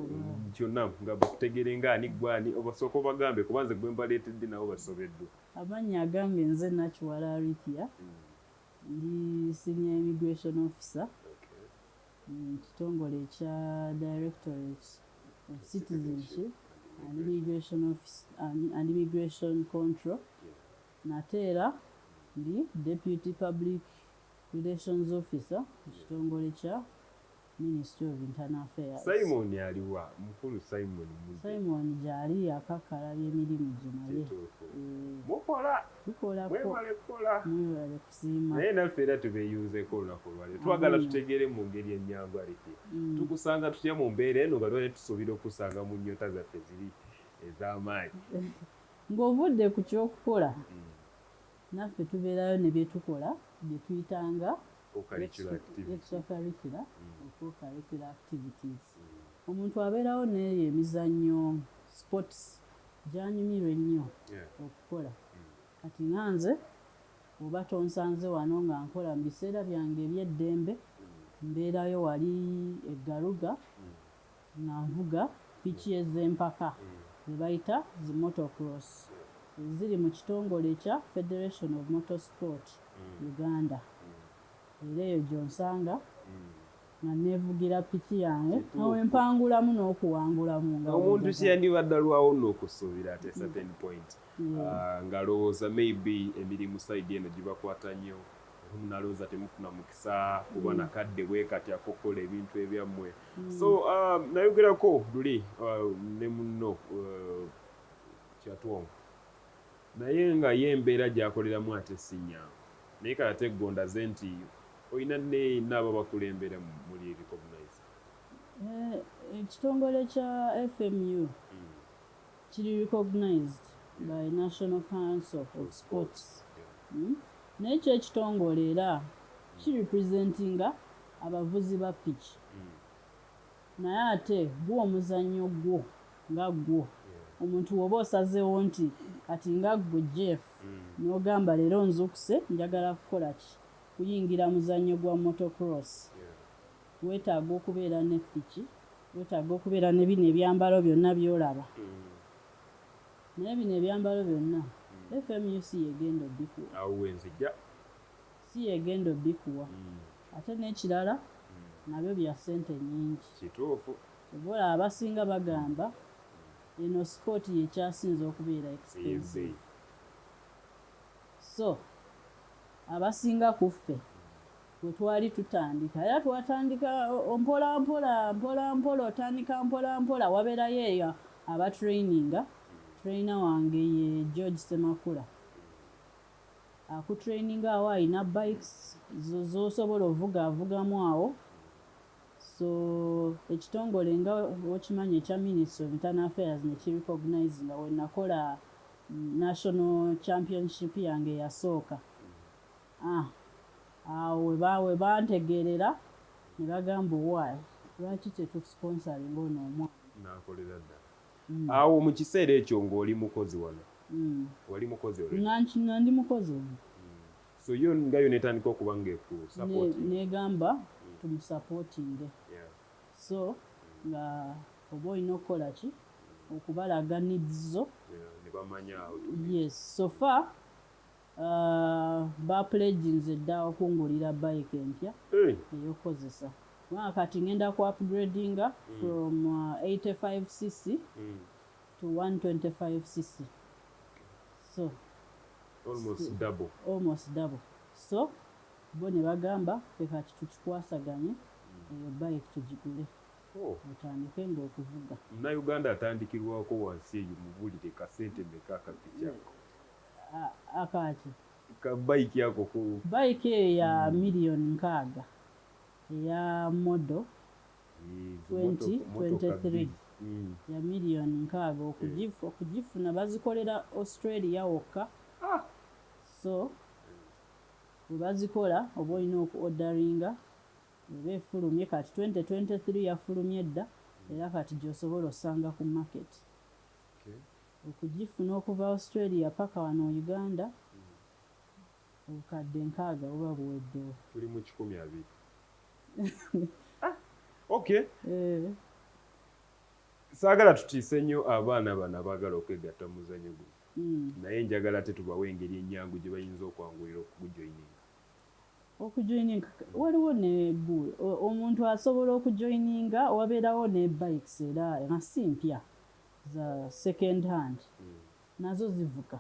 kyonna nga bakutegeere ng'ani gwani obasooka obagambe kubanze gwe mbaleetedde nabo basobeddwa. Amannya agange nze Nachiwala Arithia ndi senior immigration officer kitongole ekya Directorate of Citizenship and Immigration Office and Immigration Control. Nateera ndi Deputy Public Relations Officer kitongole kya Ministry of Internal Affairs. Simon aliwa mukulu Simon Mundeke. Simon jali akakala by'emirimu gye naye. Mukola. Tukola ko. Mwemale kola. Mwemale kusiima. Naye naffe era tubeeyunzeko olunaku olwaleero. Twagala tutegeere mu ngeri ennyangu aliki. Tukusanga tutya mu mbeera eno nga lwali tusuubira okusanga mu nnyota zaffe ziri ez'amaanyi. Ng'ovudde ku ky'okukola naffe tubeerayo ne bye tukola bye tuyitanga extracurricular activities. Omuntu abeerawo n'eyo emizannyo sports gy'anyumirwa ennyo okukola. Kati nze oba tonsanze wano nga nkola mu biseera byange eby'eddembe mbeerayo wali eggaluga nga nvuga piki ez'empaka ze bayita zi motocross ziri mu kitongole ekya Federation of Motorsport Uganda. Era eyo gy'onsanga nga neevugira piki yange nawe mpangulamu n'okuwangulamu nga omuntu kyeyandibadde alwawo n'okusuubira at a certain point ng'alowooza maybe emirimu side eno gibakwata nnyo munalowooza temufuna mukisa kuba nakadde bwe kati akokola ebintu ebyammwe. So nayogerako luli ne munno Kyatwongo naye nga ye embeera gy'akoleramu ate si nnyangu naye kati ate eggondaze nti oyina n'abo bakulembera muli recognize. Ekitongole kya FMU kiri recognized by National Council of Sports. Naye kyo ekitongole era kirepresentinga abavuzi ba piki. Naye ate gwo omuzannyo gwo nga gwo omuntu woba osazeewo nti kati nga gwe Jeff n'ogamba leero nzukuse njagala kukola ki kuyingira muzannyo gwa motocross weetaaga okubeera ne piki weetaaga okubeera ne bino ebyambalo byonna by'olaba naye bino ebyambalo byonna FMU si yegenda obbikuwa awo wenzijja si yegenda obbikuwa ate n'ekirala nabyo bya ssente nnyingi kituufu obola abasinga bagamba eno sport yekyasinze okubeera expensive. So abasinga ku ffe bwe twali tutandika era twatandika mpola mpola otandika mpola mpola wabeerayo eyo abatraininga trainer wange ye George Semakula akutraininga awo alina bikes z'osobola avugamu awo. So ekitongole nga okimanyi ekya Ministry of Internal Affairs ne kirecognize nga wenakola national championship yange yasooka awo we bantegeerera ne bagamba owaayi lwaki tetusponsoringa ono omwana n'akolera ddala. Awo mu kiseera ekyo ng'oli mukozi wano wali mukozi nga ndi mukozi ono. So yo ngayo netandika okuba ng'ekusupport negamba tumusupportinge. So nga oba olina okukola ki okubalaga needs zo ne bamanya yes so far bapledginze dda okungulira bike empya eyokozesa kubanga kati ngenda ku upgradinga from 85cc to 125cc so almost double. So bo ne bagamba ffe kati tukikwasaganye eyo bike tugigule otandike ng'okuvuga. Munnayuganda atandikirwako wansi eyo mubulire kasente meka akapiki ako akaki ka bike yako ku bike eyo ya million 6 eya model 2023 ya million 6 okugifuna bazikolera Australia wokka. So we bazikola oba olina okuodaringa eba efulumye kati 2023 yafulumye dda era kati gy'osobola osanga ku market. Okugifuna okuva Australia paka wano Uganda obukadde 6 buba buweddewo. Tuli mu 120. Okay. Saagala tutiise nnyo abaana bano abaagala okwegatta mu muzannyo guno naye njagala tetubawa engeri ennyangu gye bayinza okwanguyira okugujoyininga. okujoininga waliwo ne omuntu asobola okujoininga wabeerawo ne bikes era nga si mpya za second hand nazo zivuga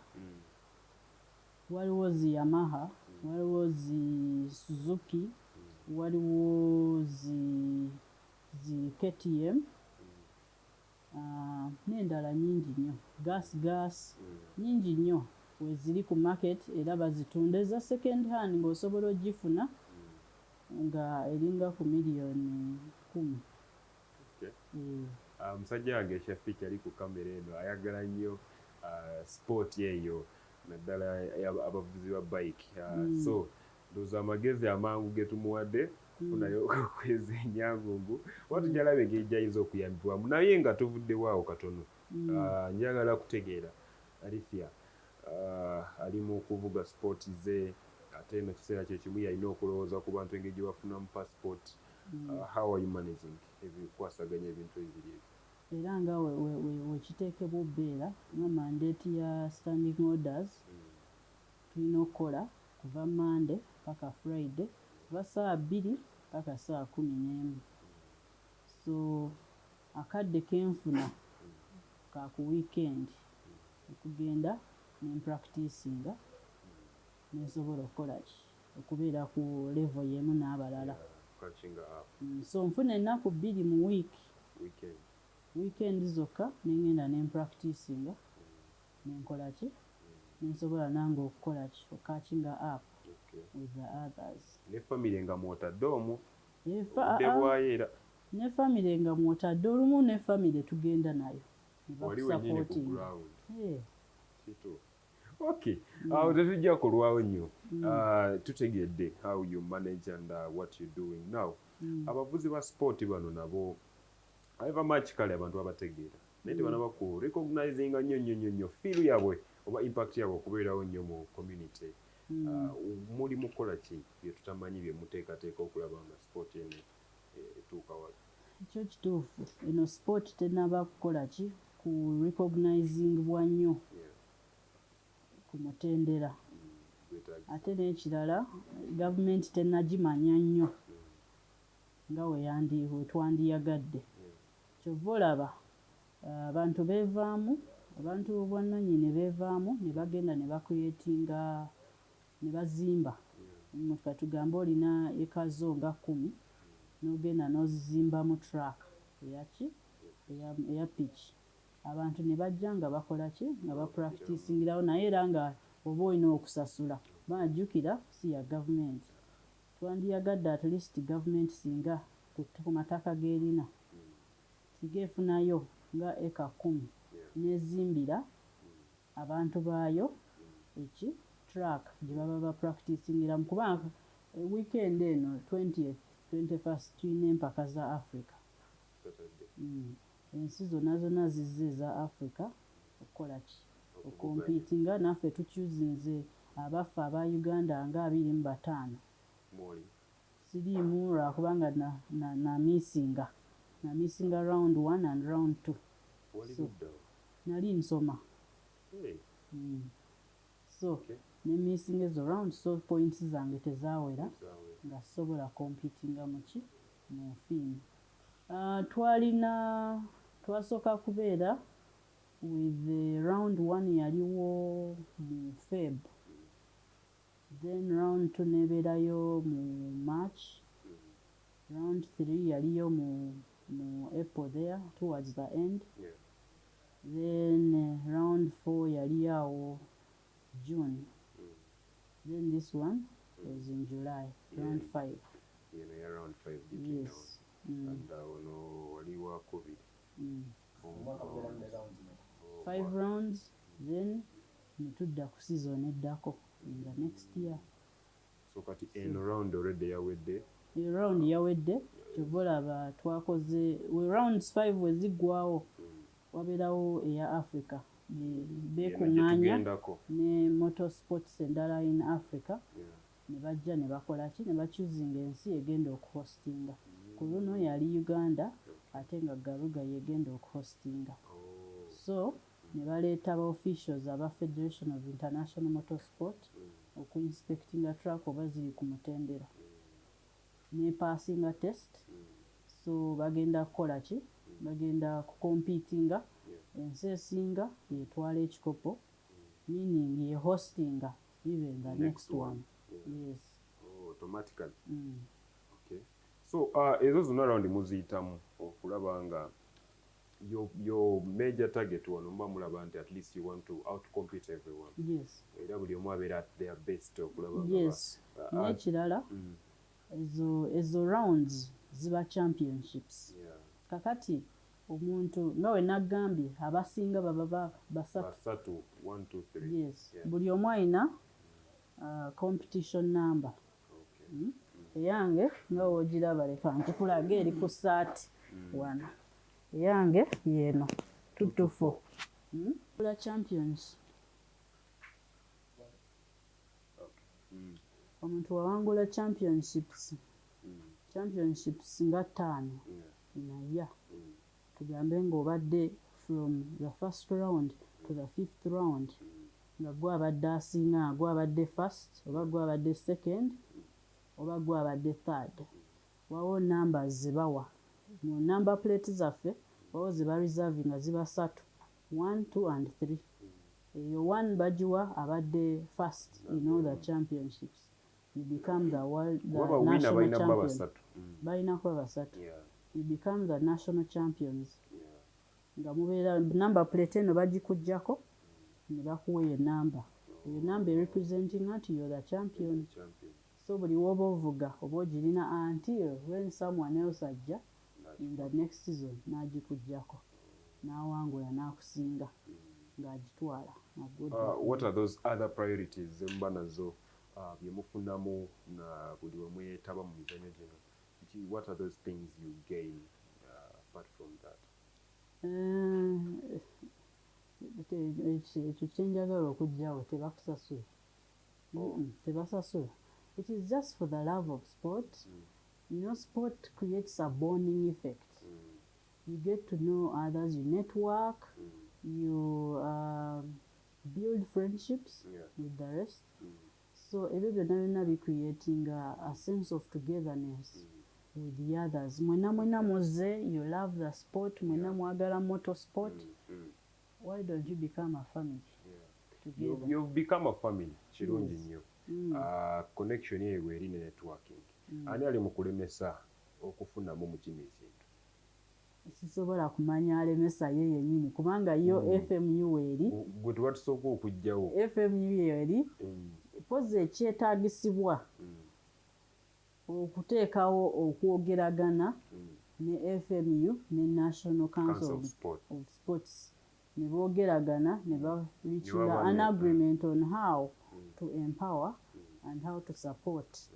waliwo zi Yamaha waliwo zi Suzuki waliwo zi KTM n'endala nyingi nnyo gas nyingi nnyo weziri ku market era bazitunda eza second hand ng'osobola ogifuna nga eringa ku miliyoni 10. Musajja wange Shafiki ali ku kamera eno ayagala nnyo sport eyo naddala abavuzi ba bike so ndowooza amagezi amangu ge tumuwadde kufunayo okweza enyangungu oba tujalabe engeri gy'ayinza okuyambibwamu naye nga tuvuddewaawo katono njagala kutegeera Alicia ali mu kuvuga sport ze ate eno kiseera kye kimu yalina okulowooza ku bantu engeri gye bafunamu passport how are you managing ebikwasaganya ebintu ebiri ebyo era nga wekiteekebwa obbeera nga mandate ya standing orders tulina okukola kuva Monday paka Friday kuva saa 2 paka saa 11 so akadde kenfuna ka ku weekend okugenda nempracticinga nensobola okukola ki okubeera ku level yemu n'abalala so nfuna ennaku 2 mu weekend zokka nengenda nempracticinga nenkola ki nensobola nange okukola ki okachinga up with the others ne family nga mwotadde omwo ne family nga mwotadde olumu ne family tugenda nayo okay awo tetujja kulwawo nnyo tutegedde how you manage and what you doing now abavuzi ba sport bano nabo ava much kale abantu abategeera naye tebanaba ku recognizinga nnyo feel yabwe oba impact yabwe okubeerawo nnyo mu community muli mukola ki bye tutamanyi bye muteekateeka okulaba nga sport eno etuuka wali ekyo kituufu eno sport tenaba kukola ki ku recognizingibwa nnyo ku mutendera ate n'ekirala gavumenti tenagimanya nnyo nga wetwandiyagadde kyova olaba abantu beevaamu abantu bwannannyini beevaamu ne bagenda ne bakreatinga ne bazimba katugambe olina ekazo nga 10 n'ogenda n'ozizimbamu track eya pitch abantu ne bajja nga bakola ki nga bapracticingirawo naye era nga oba olina okusasula baajjukira si ya gavumenti twandiyagadde at least gavumenti singa ku mataka g'erina singa efunayo nga eka 10 nezimbira abantu baayo eki track gye baba bapracticingiramu kubanga weekend eno 20th 21st tulina empaka za Africa ensi zonna zizze eza Africa okukola ki okompitinga naffe tukyuzinze abaffe aba Uganda nga 25 siriimu lwakubanga na missinga round 1 and round 2 so nali nsoma so ne missing ezo round so points zange tezaawera nga sobola competinga muki mu fiimu twasooka kubeera with the round 1 yaliwo mu Feb then round 2 nebeerayo mu March round 3 yaliyo mu April there towards the end then round 4 yali awo June then this one was in July round 5 around 5 yes and ono waliwo COVID 5 rounds then netudda ku season eddako in the next year so kati eno round already yawedde round yawedde kyova olaba twakoze rounds 5 weziggwawo wabeerawo eya Africa bekuŋŋaanya ne motorsports endala in Africa ne bajja ne bakola ki ne bakyuzinga ensi egenda okuhostinga ku luno yali Uganda ate nga Garuga yegenda okuhostinga so ne baleeta ba officials aba Federation of International Motorsport okuinspectinga track oba ziri ku mutendera ne passinga test. So bagenda kukola ki? Bagenda kukompitinga ensi esinga yetwala ekikopo, meaning ye hostinga even the next one. Yes. Automatically. Okay. So ezo zonna round muziyitamu okulaba nga your major target wano mba mulaba nti at least you want to outcompete everyone. Yes. Era buli omu abeera at their best okulaba. Yes. N'ekirala ezo rounds ziba championships. Kakati omuntu nga we nagambye abasinga baba basatu. 1, 2, 3. Yes. Buli omu alina competition number. Eyange nga wogiraba leka nkikulaga eri ku ssaati wano. Eyange yeno 224. Kula champions. Omuntu wawangula championships nga 5 naya tugambe ng'obadde from the first round to the 5th round nga gwe abadde asinga, gwe abadde first oba gwe abadde second oba gwe abadde third. Wawo numbers zebawa mu number plate zaffe, wawo ziba reserve nga ziba 3, 1, 2 and 3. Eyo 1 bagiwa abadde first in all the championships. You become the national champion. Balina kuba basatu. You become the national champions. Nga mubeera number plate eno bagikugjako ne bakuwa eyo number. Eyo number representing that you are the champion. So buli woba ovuga oba ogirina until when someone else ajja in the next season n'agikugjako n'awangula n'akusinga ng'agitwala. What are those other priorities zemba nazo byemufunamu na buli omwetaba mu mizanyo gino? What are those things you gain apart from that? Ekyo kyenjagala okugjawo tebakusasula. Tebasasula. It is just for the love of sport. You know, sport creates a bonding effect. You get to know others, you network, you build friendships with the rest. So ebyo byonna be creating a sense of togetherness with the others. Mwena muze, you love the sport, mwena mwagala motorsport. Why don't you become a family together? You've become a family. Kirungi nnyo. Connection yewe eri networking. Ani ali mukulemesa okufunamu mu kino ekintu? Sisobola kumanya alemesa ye yennyini kubanga yo FMU eri. Gwe tubatusooka okujjawo. FMU eri. Pozi ekyetaagisibwa okuteekawo okwogeragana ne FMU ne National Council of Sports ne boogeragana ne reaching an agreement on how to empower and how to support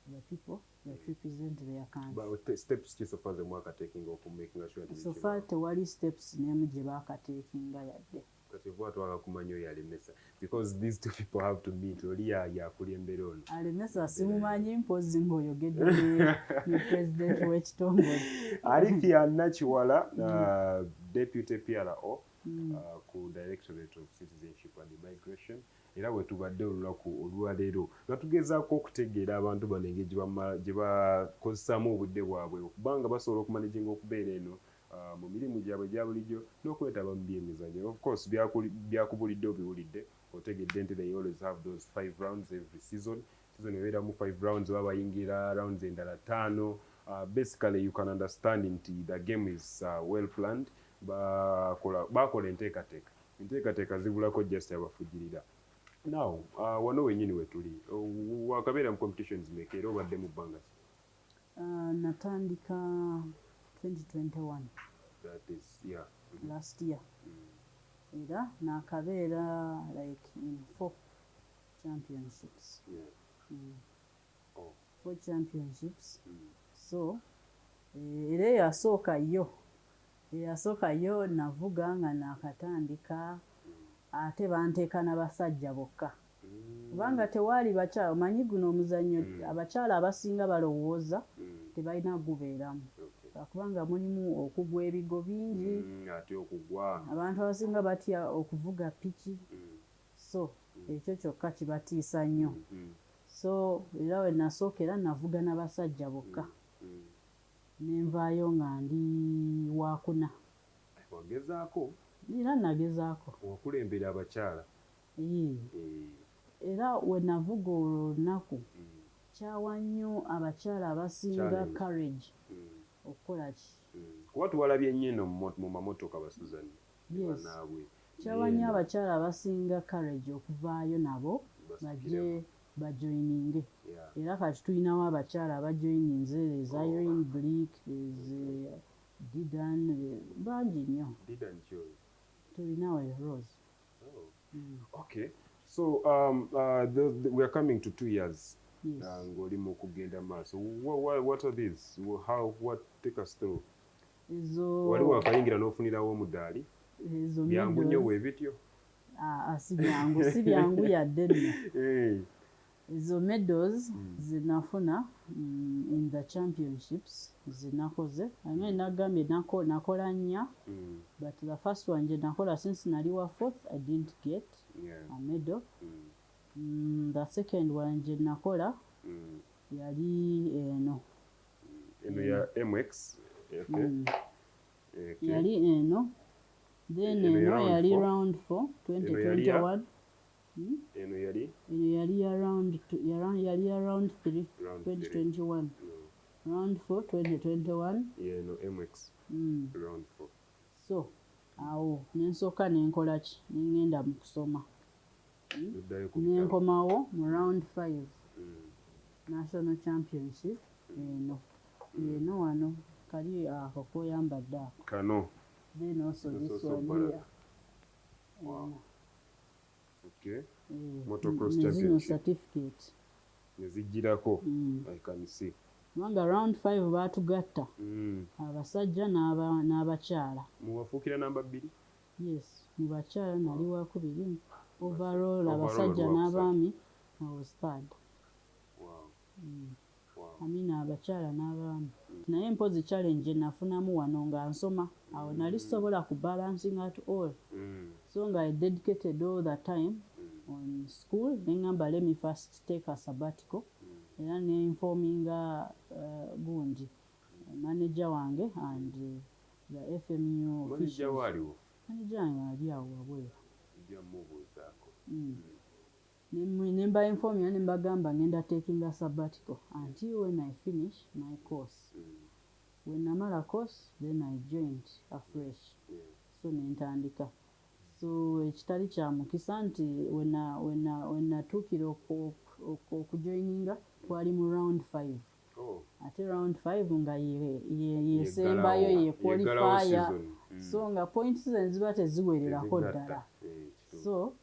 the people that represent their country. But steps ki so far ze mwakateekinga okumakinga sure so far tewali steps n'emu gye baakateekinga yadde. Kati twaka kumanya oyo alemesa because these two people have to meet oli yakulembera ono. Alemesa simumanyi mpozi ng'oyogedde ne president w'ekitongole. Alifia Nakiwala, deputy PRO ku Directorate of Citizenship and Immigration. Era bwe tubadde olunaku olwaleero nga tugezaako okutegeera abantu bano engeri gye bakozesaamu obudde bwabwe okubanga basobola okumanaginga okubeera eno mu mirimu gyabwe gya bulijjo n'okwetaba mu byemizannyo. Of course byakubulidde obiwulidde otegedde nti they always have those 5 rounds every season. Season ebeeramu 5 rounds oba bayingira rounds endala 5. Basically you can understand nti the game is well planned. Bakola enteekateeka zibulako just abafujirira. Now wano wenyini wetuli wakabeera mu competitions meka era obadde mu bbanga ki? Natandika 2021. That is last year. Era nakabeera like in 4 championships. 4 championships. So era eyasooka yo navuga nga nakatandika ate banteeka n'abasajja bokka kubanga tewaali bakyala omanyi guno omuzannyo abakyala abasinga balowooza tebalina gubeeramu kubanga mulimu okugwa ebigo bingi ate okugwa abantu abasinga batya okuvuga piki so so ekyo kyokka kibatiisa nnyo. So era we nasookera navuga n'abasajja bokka nenvaayo nga ndi wakuna. Wagezaako? Era nagezaako. Wakulembera abakyala? Era we navuga olunaku kyawa nnyo abakyala abasinga courage okukola ki. Kuba tuwalabye nnyo eno mu mamotoka basuzanyi. Banaabwe. Kyawa nnyo abakyala abasinga courage okuvaayo nabo bajje bajoyininge. Era kati tulinawo abakyala abajoyininze, za Irene Blick, Didan, bangi nnyo. Didan kyoyo? Tulinawo Rose. Okay. So we are coming to 2 years. Ng'oli mu kugenda maaso. What are these? What take us through? Wali wakayingira n'ofunirawo omudaali? Byangu nnyo bwe bityo? Si byangu yadde nno. Ezo medals zinafuna in the championships zinakoze. Anga nagambye nakola nnya, but the first one je nakola since nali wa 4th I didn't get a medal. The second one je nakola yali eno ya MX. Yali eno. Then eno yali round 4 2021. Eno yali? Eno yali around 3 2021. Round 4 2021. Eno MX round 4. So awo nensooka nenkola ki nengenda mu kusoma. Nenkomawo mu round 5 national championship eno wano kali ako koyambadde ako. Kano. Then also this one here. Wow. Okay. Motocross championship. Certificate. Nezijirako. I can see. Mwanga round 5 batugatta. Abasajja n'abakyala. Muwafuukira namba 2? Yes, mu bakyala nali wakubiri. Overall abasajja n'abaami I was 3rd. Wow. Amina abakyala n'abaami. Naye mpozi challenge nafunamu wano nga nsoma. Awo nali sobola ku balancing at all. So nga I dedicated all the time on school. Nengamba let me first take a sabbatical. Era ne informinga gundi manager wange and the FMU officials. Manager waliwo? Manager ali awo wabweru. Jamubuuzaako. Nemba informing nembagamba ngenda taking a sabbatical until when I finish my course. When namala course, then I joined afresh. So nentandika. So ekitali kya mukisa nti when natuukira okujoininga twali mu round 5. Ate round 5 nga yesembayo ye qualifier. So nga points ziba teziwererako ddala. So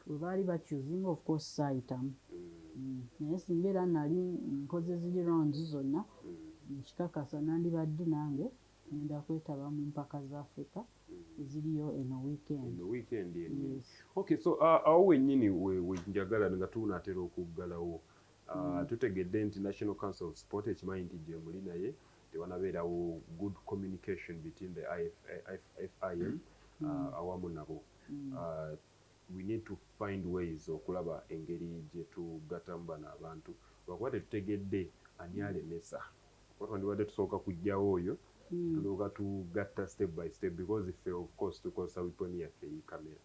we baali bachoosing of course saayitamu. Naye singa era nali nkoze ziri rounds zonna nkikakasa nandibadde nange ngenda kwetaba mu mpaka za Africa eziriyo eno weekend. Yes. Okay, so awo wennyini we njagala nga tunaatera okuggalawo tutegedde nti National Council of Sport ekimanyi nti gye muli naye tewanabeerawo good communication between the FIM awamu nabo. We need to find ways okulaba engeri gye tugattamu bano abantu lwakuba tetutegedde ani alemesa. Twandibadde tusooka kujjawo oyo tulooka tugatta step by step because if of course tukozesa wiponi yaffe iyi kamera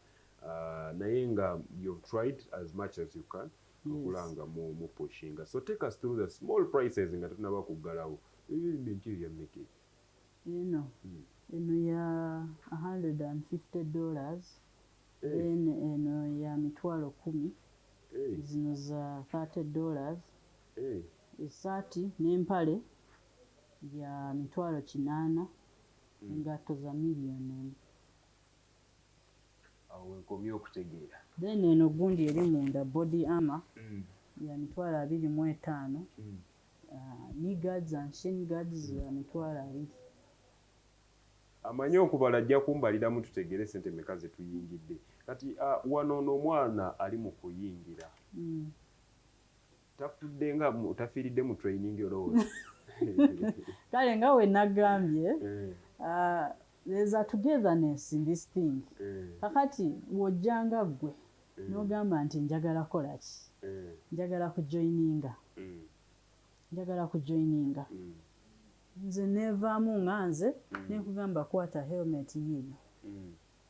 naye nga you've tried as much as you can okulanga mu pushinga. So take us through the small prices nga tunaba kuggalawo ebintu ebya mmeke. Eno ya $150. Then eno ya $10,000. Zino za $30. Esaati n'empale ya $800. Engatto za $1,000,000. Awo nkomye okutegeera. Then eno gundi eri munda body armor ya $25,000. Knee guards and shin guards ya $20,000. Amanyi okubala ajja kumbaliramu tutegere sente meka ze tuyingidde. Kati wano n'omwana ali mu kuyingira. Tafudde nga tafiiridde mu training olowooza. Kale nga we nagambye there's a togetherness in this thing. Kakati wojjanga gwe n'ogamba nti njagala kola ki, njagala kujoininga nze neevaamu nga nze nenkugamba kwata helmet yiino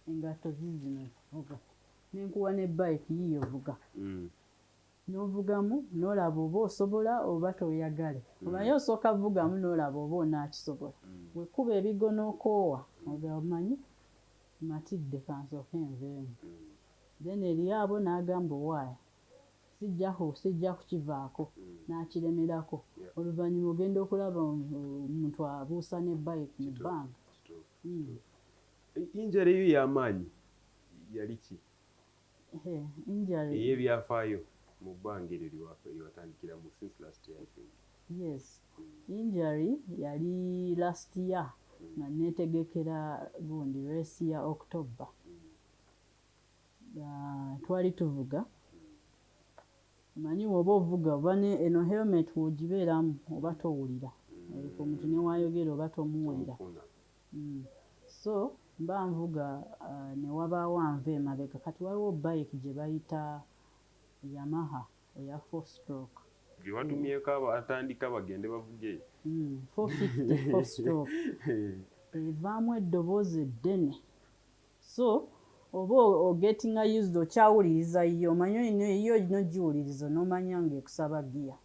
engatto zizino vuga nenkuwa ne bike yiyo vuga n'ovugamu n'olaba oba osobola oba toyagale obaye osooka vugamu n'olaba oba onaakisobola wekuba ebigo n'okoowa ogamanyi matidde kansooke enveemu then eri abo n'agamba owaayo sijja kukivaako n'akiremerako oluvannyuma ogenda okulaba omuntu abuusa ne bike mu bbanga. Injury yo y'amaanyi yali ki? Injury ey'ebyafaayo mu bbanga eryo lyewatandikiramu since last year I think. Yes, injury yali last year nga neetegekera gundi race ya October. Twali tuvuga manyi oba ovuga oba eno helmet wogibeeramu oba towulira omuntu newayogera oba tomuwulira so mba nvuga ne wabaawo anva emabega kati waliwo bike gye bayita Yamaha eya 4-stroke gye watumyeko atandika bagende bavuge 450 4-stroke evaamu eddoboozi eddene so oba ogetinga used okyawuliriza yo omanyi yo ino giwuliriza n'omanya ng'ekusaba giya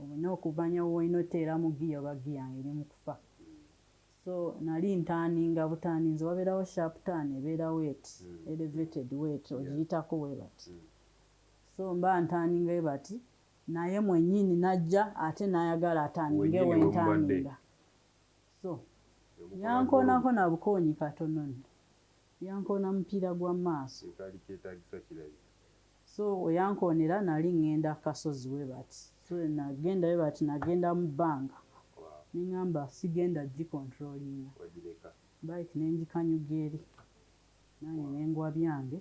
olina okumanya woolina oteeramu giya oba giya ng'eri mu kufa so nali ntaaninga butaaninzi wabeerawo sharp turn ebeera wet elevated wet ogiyitako we bati so mba ntaaninga we bati naye mwennyini najja ate n'ayagala ataaninge we ntaaninga so yankoonako na bukoonyi katono yankoona mupiira gwa maaso so weyankoonera nali ŋŋenda kasozi we bati so nagenda we bati nagenda mu bbanga neŋŋamba sigenda gikontrolinga bike nenjikanyuga eri nange nengwa byange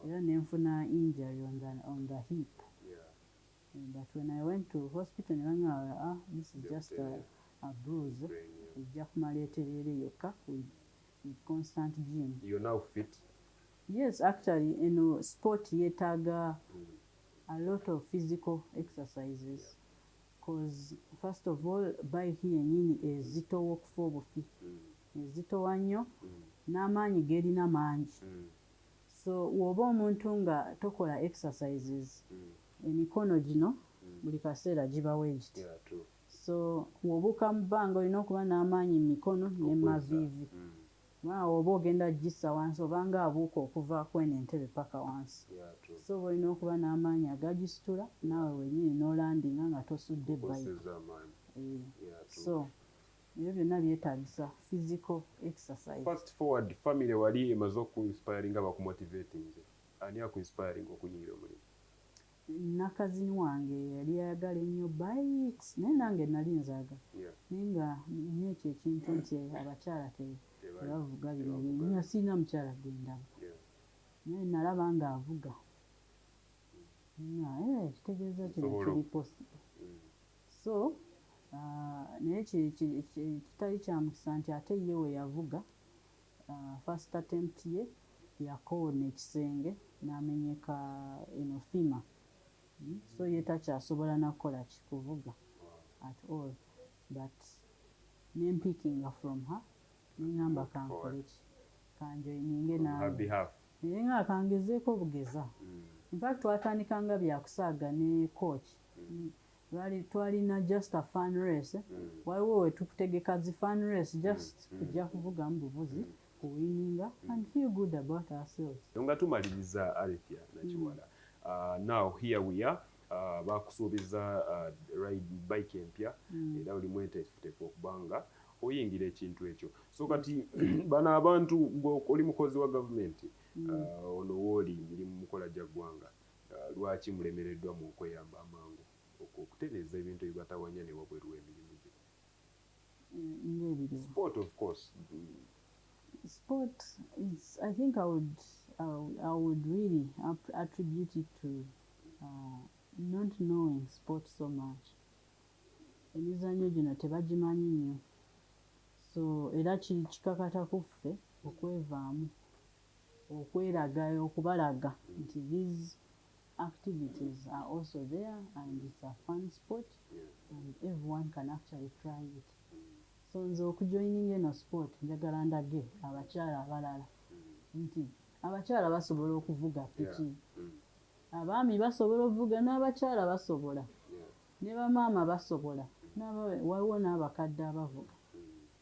era nenfuna injury on the hip but when I went to hospital nebanga this is just a bruise ejja kumala etereera yokka with constant gym. You're now fit? Yes, actually, sport yetaaga a lot of physical exercises because first of all bike yennyini ezitowa okufa obufi ezitowa nnyo n'amaanyi gerina mangi so woba omuntu nga tokola exercises emikono gino buli kaseera gibawo egiti so wobuuka mu bbanga olina okuba n'amaanyi mu mikono ne maviivi oba ogenda gissa wansi obanga abuuka okuva kweno entebe paka wansi so olina okuba n'amaanyi agagisitula naawe wenyini n'olandinga nga tosudde bike so ebyo byonna byetaagisa physical exercise. Fast forward family wali emaze okuinspiringa bakumotivatinze ani akuinspiring okunyingira omulimu? Nakazini wange yali ayagala ennyo bikes naye nange nali nzaaga naye nga nekyo ekintu nti abakyala tebavuga bino nnyo siina mukyala gwendaba naye nalaba ng'avuga kitegeeza kino kiri possible so naye kitali kya mukisa nti ate ye we yavuga first attempt ye yakoona ekisenge n'amenyeka fima so ye takyasobola nakukola kikuvuga at all but nempikinga from her neŋŋamba kankole ki kanjoininge naye nga kangezeeko obugeza infact twatandikanga byakusaaga ne coach twalina just a fun race waliwo wetukutegeka zi fun race just kujja kuvugamu buvuzi kuwininga and feel good about ourselves. Nga tumaliriza Alethea Nakiwala now here we are bakusuubiza ride bike empya era oli mweteefuteefu okubanga oyingira ekintu ekyo so kati bano abantu oli mukozi wa gavumenti ono wooli mirimu mukola gya ggwanga lwaki mulemereddwa mu kweyamba amangu okutereeza ebintu ebibatawanya ne wabweru w'emirimu gye sport of course sport is I think I would really attribute it to not knowing sport so much emizannyo gino tebagimanyi nnyo so era kikakata kuffe okwevaamu okweragayo okubalaga nti these activities are also there and it's a fun sport and everyone can actually try it. So nze okujoininga eno sport njagala ndage abakyala abalala nti abakyala basobola okuvuga piki, abaami basobola okuvuga, n'abakyala basobola, ne bamaama basobola, waliwo n'abakadde abavuga,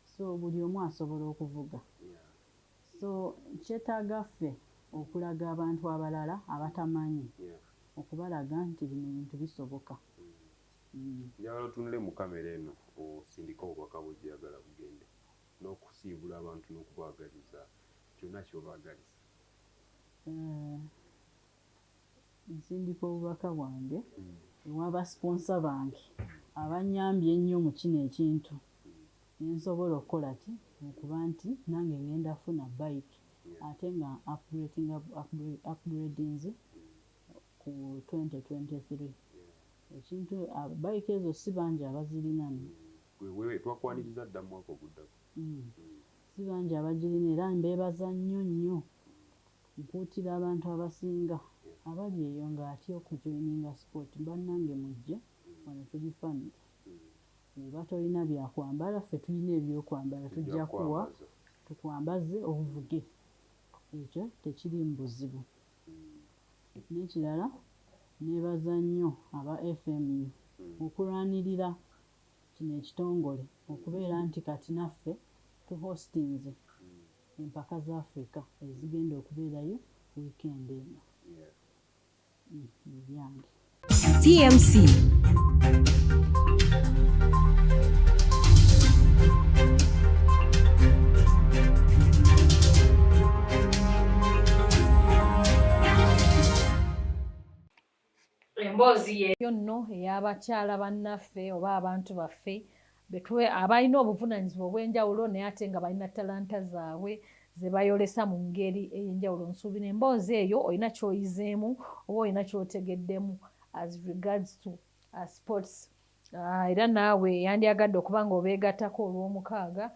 so buli omu asobola okuvuga. So kyetaaga ffe okulaga abantu abalala abatamanyi okubalaga nti bino ebintu bisoboka. Njagala otunule mu kamera eno osindika obubaka bw'ojjagala bugende n'okusiibula abantu n'okubaagaliza kyonna ky'obaagaliza. Nsindika obubaka bwange ew'abasponsa bange abannyambye ennyo mu kino ekintu nensobola okukola ki okuba nti nange ngenda funa bike ate nga upgradinze ku 2023 ekintu bike ezo si bangi abazirina twakwaniriza dda mu mwaka oguddako si bangi abagirina era mbeebaza nnyo nkuutira abantu abasinga abali eyo ng'atya okujoininga sport bannange mujje wano tuli family. Oba tolina byakwambala ffe tulina ebyokwambala tujja kuwa tukwambaze obuvuge, ekyo tekiri mu buzibu. N'ekirala neebaza nnyo aba FMU okulwanirira kino ekitongole okubeera nti kati naffe tuhostinze empaka za Africa ezigenda okubeerayo wiikendi eno. Ebyange TMC. Emboozi eyo nno ey'abakyala bannaffe oba abantu baffe abalina obuvunaanyizibwa obw'enjawulo naye ate nga balina talanta zaabwe ze bayolesa mu ngeri ey'enjawulo. Nsuubira emboozi eyo olina ky'oyizeemu oba olina ky'otegeddemu as regards to sports. Era naawe yandyagadde okuba nga obeegattako olw'omukaaga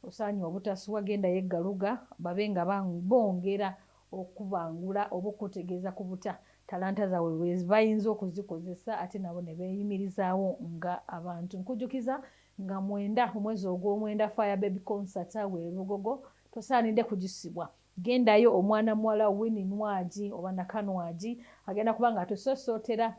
osaanye obutasubwa gendayo eggaluga babe nga bongera okubangula oba okutegeeza ku buta talanta zaabwe bwe bayinza okuzikozesa ate nabo ne beeyimirizaawo nga abantu. Nkujjukiza nga omwezi ogw'omwenda Fire Baby Concert awe Lugogo tosaanidde kugisibwa. Gendayo omwana muwala Winnie Nwagi oba Nakanwagi agenda kuba nga atusosootera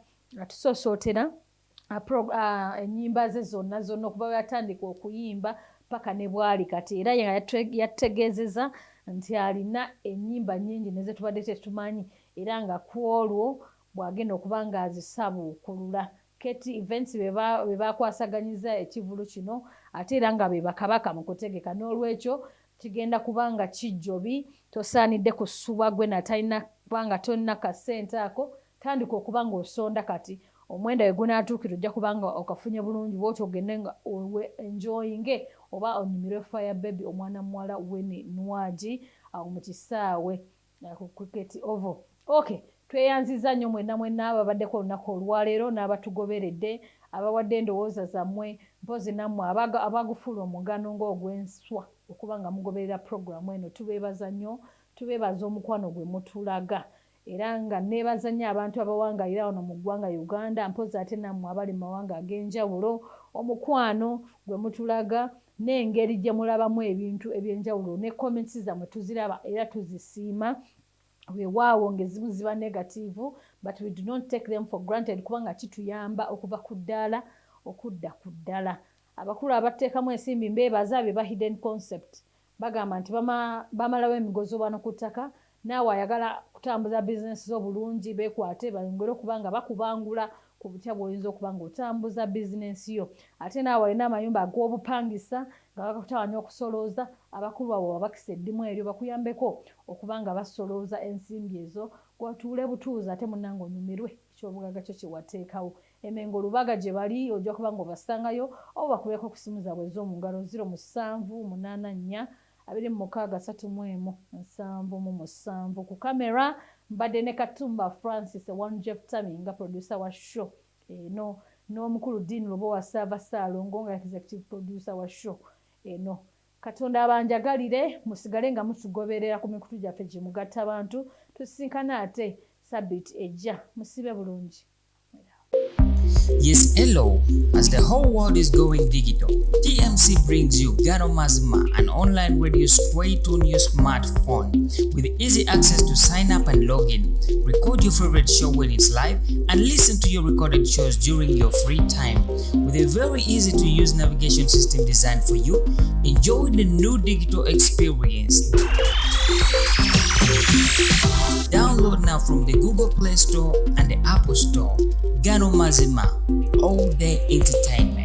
ennyimba ze zonna okuba yatandika okuyimba paka ne bwali kati, era yategeezeza nti alina ennyimba nnyingi neze tubadde tetumanyi era nga ku olwo bw'agenda okuba nga azisabuukulula. Keti events be bakwasaganyiza ekivulu kino ate era nga be bakabaka mu kutegeka, n'olwekyo kigenda kuba nga kijjobi, tosaanidde kusubwa gwe natalina kubanga tolina kasente ako, tandika okuba nga osonda kati omwenda we gunaatuukira ojja kuba nga okafunye bulungi bw'otyo ogende nga enjoyinge oba onyumirwe Fire Baby omwana muwala Winnie Nwagi awo mu kisaawe ku Cricket Oval. Okay, tweyanziza nnyo mwenna ababaddeko olunaku olwaleero n'abatugoberedde abawadde endowooza zammwe mpozi nammwe abagufuula omugano ng'ogw'enswa okuba nga mugoberera puroguramu eno. Tubeebaza nnyo, tubeebaza omukwano gwe mutulaga era nga neebaza nnyo abantu abawangaalira wano mu ggwanga Uganda mpozi ate nammwe abali mu mawanga ag'enjawulo omukwano gwe mutulaga n'engeri gye mulabamu ebintu eby'enjawulo ne comments zammwe tuziraba era tuzisiima. Weewaawo ng'ezimu ziba negative but we do not take them for granted kubanga kituyamba okuva ku ddaala okudda ku ddala. Abakulu abateekamu ensimbi mbeebaza be ba hidden concept bagamba nti bamalawo emigozo bano ku ttaka, naawe ayagala kutambuza bizinesi zo bulungi beekwate bayongere okuba nga bakubangula ku butya bw'oyinza okuba ng'otambuza bizinesi yo. Ate naawe alina amayumba ag'obupangisa nga bakutawanya okusolooza, abakulu abo babakisa eddimu eryo bakuyambeko okuba nga basolooza ensimbi ezo gwatuule butuuzi ate munnange onyumirwe ekyobugaga kyo kye wateekawo. Emengo Lubaga gye bali ojja kuba nga obasangayo oba bakubeko ku simu zaabwe ez'omu ngalo 0784-237-777 ku kamera mbadde ne Katumba Francis One Jeff Tammy nga producer wa show eno n'omukulu Dean Lubowa Saava Saalongo nga executive producer wa show eno. Katonda abanjagalire musigale nga mutugoberera ku mikutu gyaffe gye mugatta abantu tusisinkana ate sabbiiti ejja musibe bulungi. Yes, hello. As the whole world is going digital, TMC brings you Gano Mazima, an online radio straight on your smartphone with easy access to sign up and log in, record your favorite show when it's live, and listen to your recorded shows during your free time. With a very easy to use navigation system designed for you, enjoy the new digital experience. Download now from the Google Play Store and the Apple Store. Gano Mazima, all day entertainment.